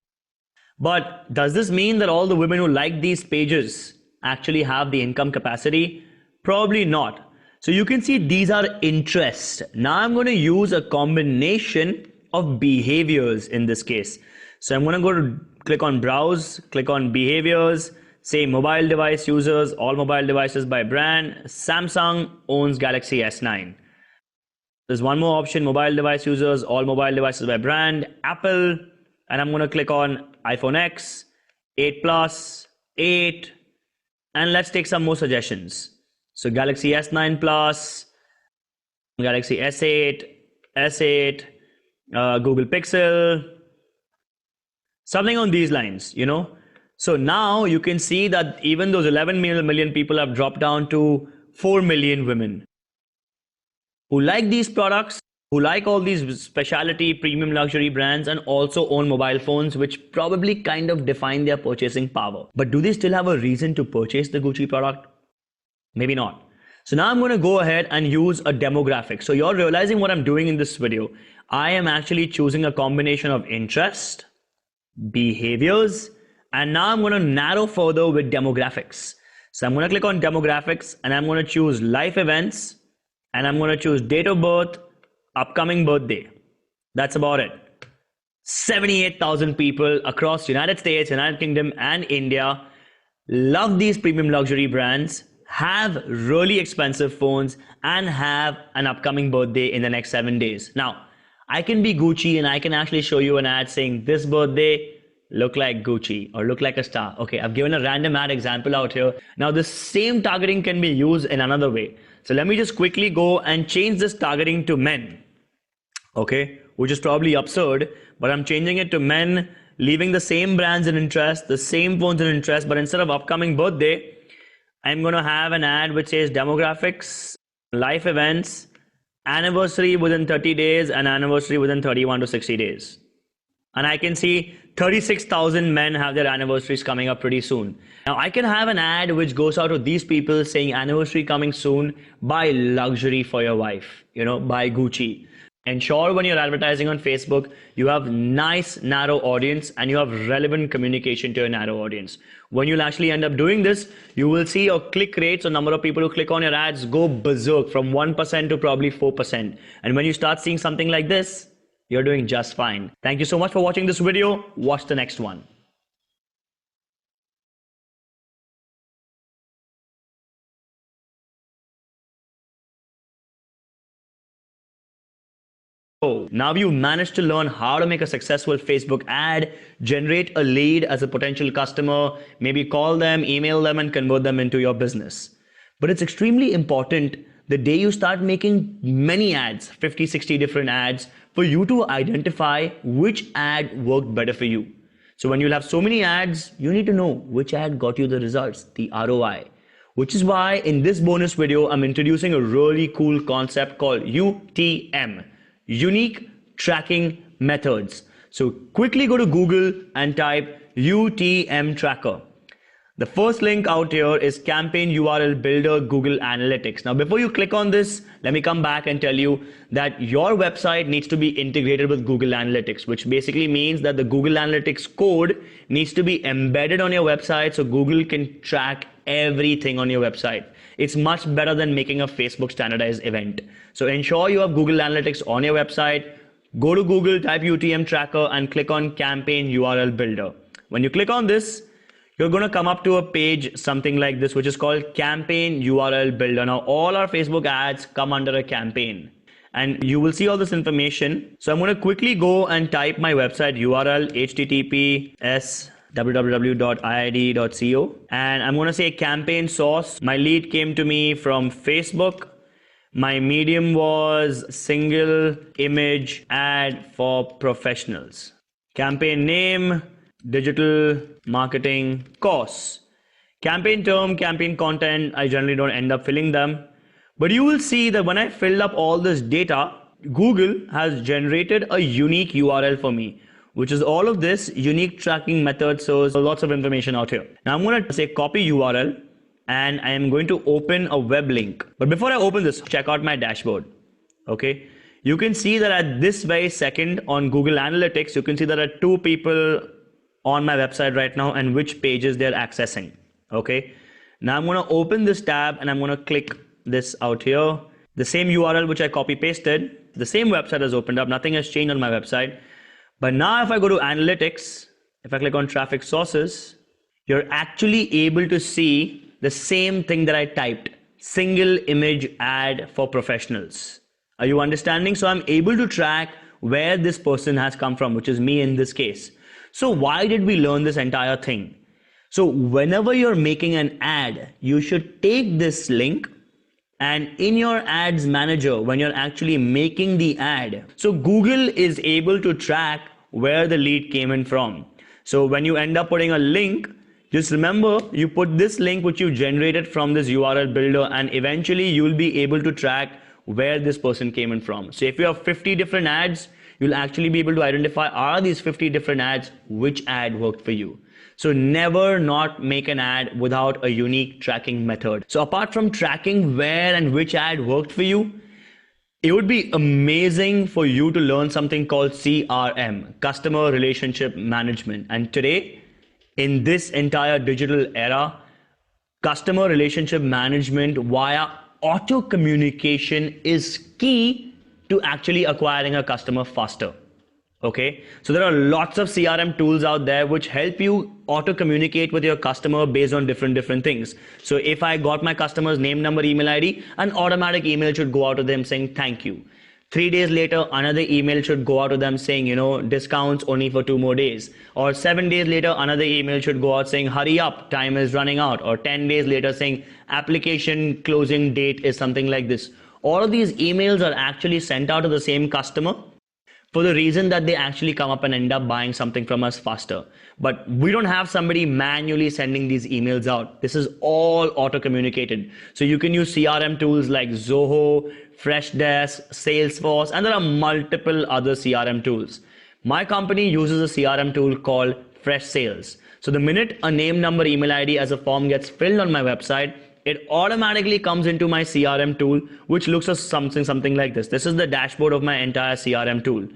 But does this mean that all the women who like these pages actually have the income capacity? Probably not. So you can see these are interests. Now I'm going to use a combination of behaviors in this case. So I'm going to go to click on browse, click on behaviors, say mobile device users, all mobile devices by brand. Samsung owns Galaxy S9. There's one more option, mobile device users, all mobile devices by brand. Apple, and I'm going to click on iPhone X, 8 Plus, 8, and let's take some more suggestions. So Galaxy S9 Plus, Galaxy S8, S8, Google Pixel, something on these lines, you know. So now you can see that even those 11 million people have dropped down to 4 million women who like these products, who like all these specialty premium luxury brands, and also own mobile phones, which probably kind of define their purchasing power. But do they still have a reason to purchase the Gucci product? Maybe not. So now I'm going to go ahead and use a demographic. So you're realizing what I'm doing in this video. I am actually choosing a combination of interest, behaviors, and now I'm going to narrow further with demographics. So I'm going to click on demographics, and I'm going to choose life events, and I'm going to choose date of birth, upcoming birthday. That's about it. 78,000 people across United States, United Kingdom, and India love these premium luxury brands, have really expensive phones, and have an upcoming birthday in the next 7 days. Now, I can be Gucci and I can actually show you an ad saying this birthday, look like Gucci or look like a star. Okay, I've given a random ad example out here. Now, the same targeting can be used in another way. So let me just quickly go and change this targeting to men. Okay, which is probably absurd, but I'm changing it to men, leaving the same brands and interest, the same phones and interest, but instead of upcoming birthday, I'm going to have an ad which says demographics, life events, anniversary within 30 days, and anniversary within 31 to 60 days. And I can see 36,000 men have their anniversaries coming up pretty soon. Now I can have an ad which goes out to these people saying anniversary coming soon, buy luxury for your wife, you know, buy Gucci. Ensure when you're advertising on Facebook, you have nice narrow audience and you have relevant communication to your narrow audience. When you'll actually end up doing this, you will see your click rates or number of people who click on your ads go berserk from 1% to probably 4%. And when you start seeing something like this, you're doing just fine. Thank you so much for watching this video. Watch the next one. So now you've managed to learn how to make a successful Facebook ad, generate a lead as a potential customer, maybe call them, email them, and convert them into your business. But it's extremely important the day you start making many ads, 50, 60 different ads, for you to identify which ad worked better for you. So when you'll have so many ads, you need to know which ad got you the results, the ROI. Which is why in this bonus video, I'm introducing a really cool concept called UTM. Unique Tracking Methods. So quickly go to Google and type UTM Tracker. The first link out here is Campaign URL Builder Google Analytics. Now before you click on this, let me come back and tell you that your website needs to be integrated with Google Analytics, which basically means that the Google Analytics code needs to be embedded on your website so Google can track everything on your website. It's much better than making a Facebook standardized event. So ensure you have Google Analytics on your website. Go to Google, type UTM Tracker and click on Campaign URL Builder. When you click on this, you're going to come up to a page something like this, which is called Campaign URL Builder. Now all our Facebook ads come under a campaign and you will see all this information. So I'm going to quickly go and type my website URL, https www.iid.co, and I'm going to say campaign source. My lead came to me from Facebook. My medium was single image ad for professionals. Campaign name, digital marketing course. Campaign term, campaign content, I generally don't end up filling them. But you will see that when I filled up all this data, Google has generated a unique URL for me, which is all of this unique tracking method. So lots of information out here. Now I'm going to say copy URL and I am going to open a web link. But before I open this, check out my dashboard. Okay. You can see that at this very second on Google Analytics, you can see there are 2 people on my website right now and which pages they're accessing. Okay. Now I'm going to open this tab and I'm going to click this out here. The same URL which I copy pasted, the same website has opened up. Nothing has changed on my website. But now if I go to analytics, if I click on traffic sources, you're actually able to see the same thing that I typed, single image ad for professionals. Are you understanding? So I'm able to track where this person has come from, which is me in this case. So why did we learn this entire thing? So whenever you're making an ad, you should take this link and in your ads manager, when you're actually making the ad, so Google is able to track where the lead came in from. So when you end up putting a link, just remember you put this link which you generated from this URL builder and eventually you'll be able to track where this person came in from. So if you have 50 different ads, you'll actually be able to identify, are these 50 different ads, which ad worked for you. So never not make an ad without a unique tracking method. So apart from tracking where and which ad worked for you, it would be amazing for you to learn something called CRM, Customer Relationship Management. And today, in this entire digital era, customer relationship management via auto communication is key to actually acquiring a customer faster. Okay, so there are lots of CRM tools out there which help you auto communicate with your customer based on different things. So if I got my customer's name, number, email ID, an automatic email should go out to them saying thank you. 3 days later, another email should go out to them saying, discounts only for 2 more days. Or 7 days later, another email should go out saying, hurry up, time is running out. Or 10 days later saying, application closing date is something like this. All of these emails are actually sent out to the same customer for the reason that they actually come up and end up buying something from us faster. But we don't have somebody manually sending these emails out. This is all auto-communicated. So you can use CRM tools like Zoho, Freshdesk, Salesforce, and there are multiple other CRM tools. My company uses a CRM tool called Fresh Sales. So the minute a name, number, email ID as a form gets filled on my website, it automatically comes into my CRM tool, which looks as something like this. This is the dashboard of my entire CRM tool.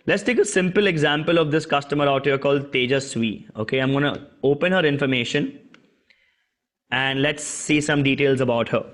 Let's take a simple example of this customer out here called Tejaswi. Okay, I'm gonna open her information and let's see some details about her.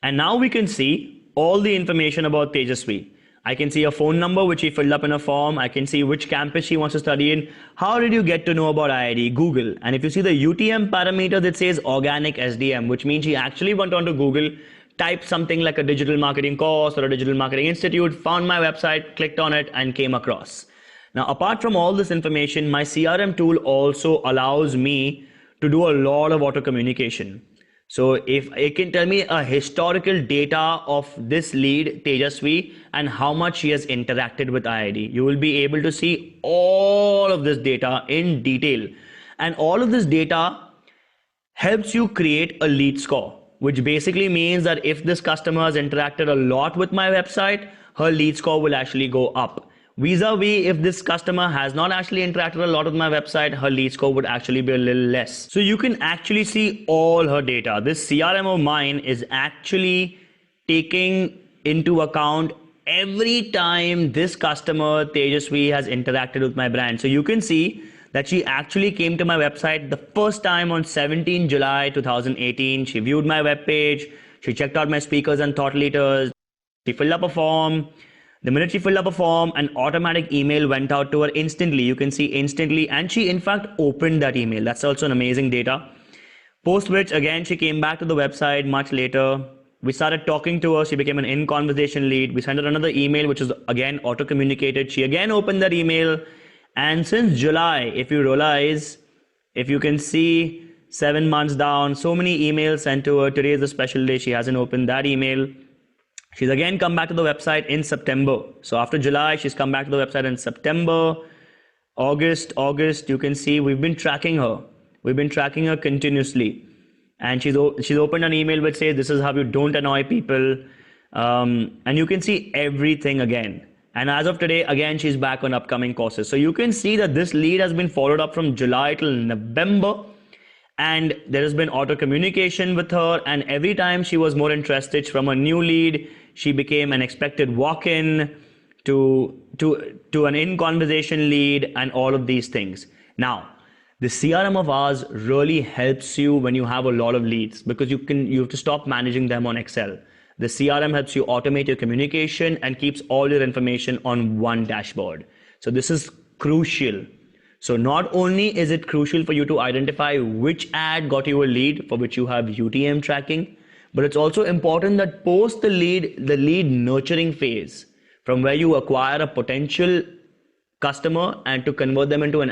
And now we can see all the information about Tejaswi. I can see a phone number which she filled up in a form. I can see which campus she wants to study in. How did you get to know about IIT? Google. And if you see the UTM parameters, it says organic SDM, which means she actually went onto Google, typed something like a digital marketing course or a digital marketing institute, found my website, clicked on it, and came across. Now, apart from all this information, my CRM tool also allows me to do a lot of auto communication. So if it can tell me a historical data of this lead, Tejaswi, and how much she has interacted with IIT, you will be able to see all of this data in detail. And all of this data helps you create a lead score, which basically means that if this customer has interacted a lot with my website, her lead score will actually go up. Vis-a-vis, if this customer has not actually interacted a lot with my website, her lead score would actually be a little less. So you can actually see all her data. This CRM of mine is actually taking into account every time this customer, Tejaswi, has interacted with my brand. So you can see that she actually came to my website the first time on 17 July 2018. She viewed my webpage. She checked out my speakers and thought leaders. She filled up a form. The minute she filled up a form, an automatic email went out to her instantly. You can see instantly. And she in fact opened that email. That's also an amazing data. Post which again, she came back to the website much later. We started talking to her. She became an in-conversation lead. We sent her another email, which is again auto-communicated. She again opened that email. And since July, if you realize, if you can see 7 months down, so many emails sent to her. Today is a special day. She hasn't opened that email. She's again come back to the website in September. So after July, she's come back to the website in September, August, you can see we've been tracking her. We've been tracking her continuously. And she's opened an email which says, this is how you don't annoy people. And you can see everything again. And as of today, again, she's back on upcoming courses. So you can see that this lead has been followed up from July till November. And there has been auto communication with her. And every time she was more interested from a new lead, she became an expected walk-in to an in-conversation lead and all of these things. Now, the CRM of ours really helps you when you have a lot of leads because you have to stop managing them on Excel. The CRM helps you automate your communication and keeps all your information on one dashboard. So this is crucial. So not only is it crucial for you to identify which ad got you a lead for which you have UTM tracking, but it's also important that post the lead nurturing phase from where you acquire a potential customer and to convert them into an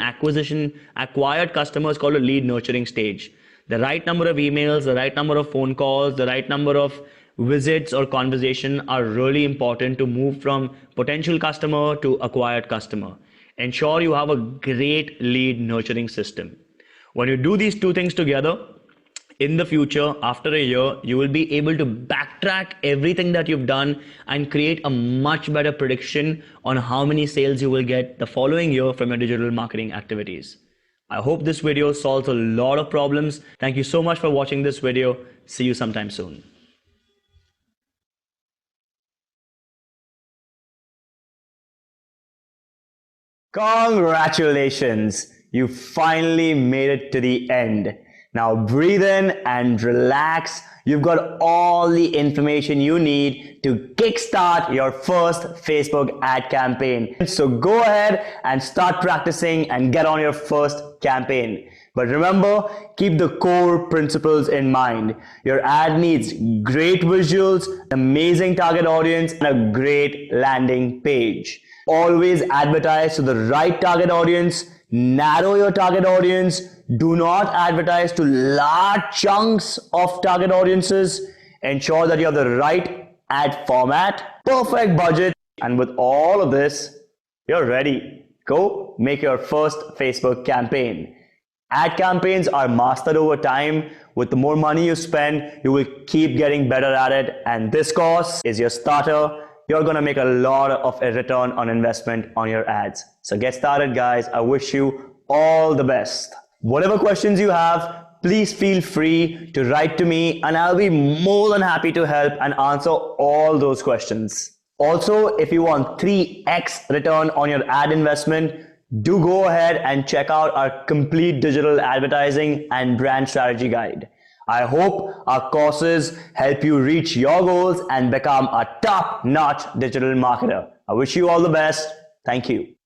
acquired customer is called a lead nurturing stage. The right number of emails, the right number of phone calls, the right number of visits or conversation are really important to move from potential customer to acquired customer. Ensure you have a great lead nurturing system. When you do these two things together, in the future, after a year, you will be able to backtrack everything that you've done and create a much better prediction on how many sales you will get the following year from your digital marketing activities. I hope this video solves a lot of problems. Thank you so much for watching this video. See you sometime soon. Congratulations! You finally made it to the end. Now breathe in and relax. You've got all the information you need to kickstart your first Facebook ad campaign. So go ahead and start practicing and get on your first campaign. But remember, keep the core principles in mind. Your ad needs great visuals, amazing target audience, and a great landing page. Always advertise to the right target audience. Narrow your target audience. Do not advertise to large chunks of target audiences. Ensure that you have the right ad format, perfect budget, and with all of this, you're ready. Go make your first Facebook campaign. Ad campaigns are mastered over time. With the more money you spend, you will keep getting better at it. And this course is your starter. You're going to make a lot of a return on investment on your ads. So get started, guys. I wish you all the best. Whatever questions you have, please feel free to write to me and I'll be more than happy to help and answer all those questions. Also, if you want 3x return on your ad investment, do go ahead and check out our complete digital advertising and brand strategy guide. I hope our courses help you reach your goals and become a top-notch digital marketer. I wish you all the best. Thank you.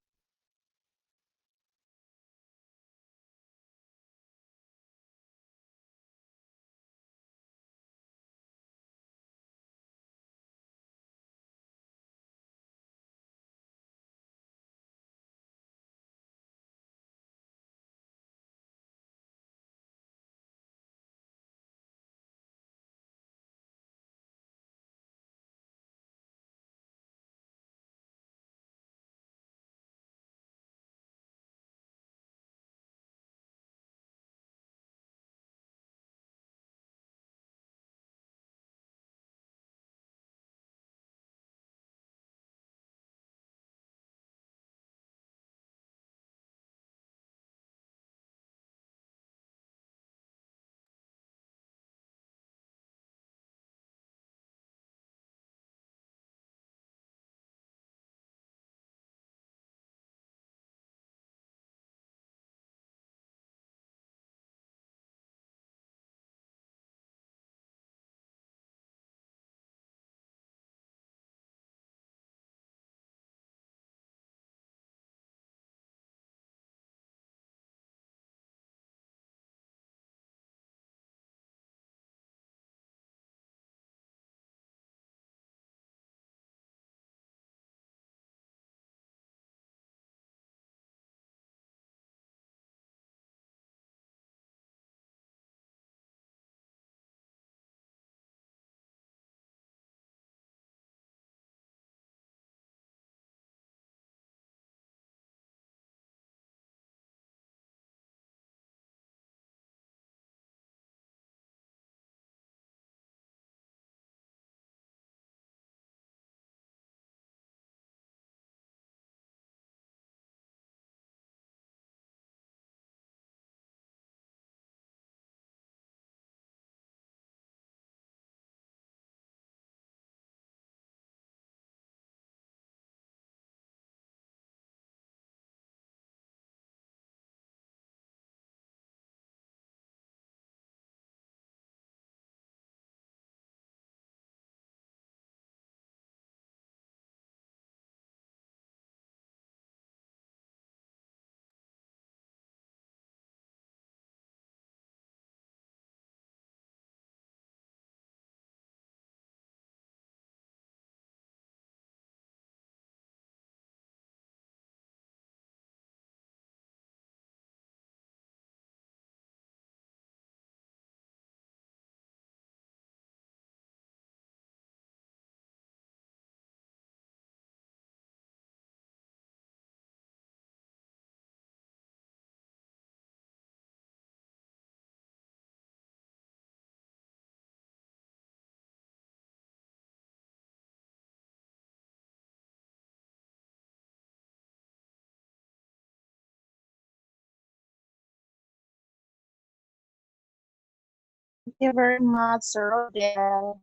Thank you very much, Sir Rodel.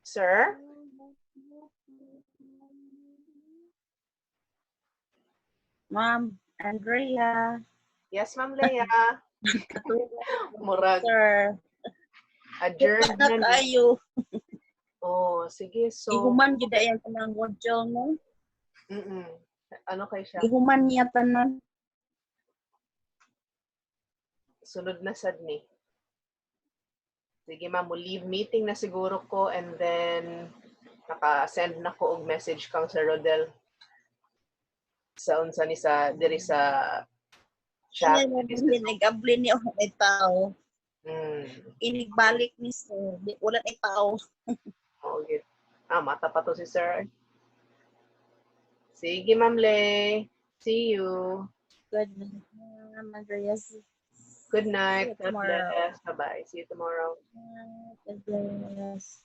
Sir? Ma'am Andrea. Yes, Ma'am Leia. Murag, Sir. adjourned na Anak ni. kayo. Oh, sige. So, Ihuman gyud ayan tanang module mo. ano kay siya? Ihuman niya tanan. Sunod na sad ni. Sige, ma'am. Leave meeting na siguro ko and then naka-send na ko og message kang Sir Rodel sa unsa ni sa diri sa chat. Ano mo hinigabli niya may tao. Inigbalik ni Sir. Wala na tao. Okay. Mata pa to si Sir. Sige, Ma'am Le. See you. Good night, Ma'am Andrea. Good night. See you God tomorrow. bless. Bye-bye. See you tomorrow. God bless.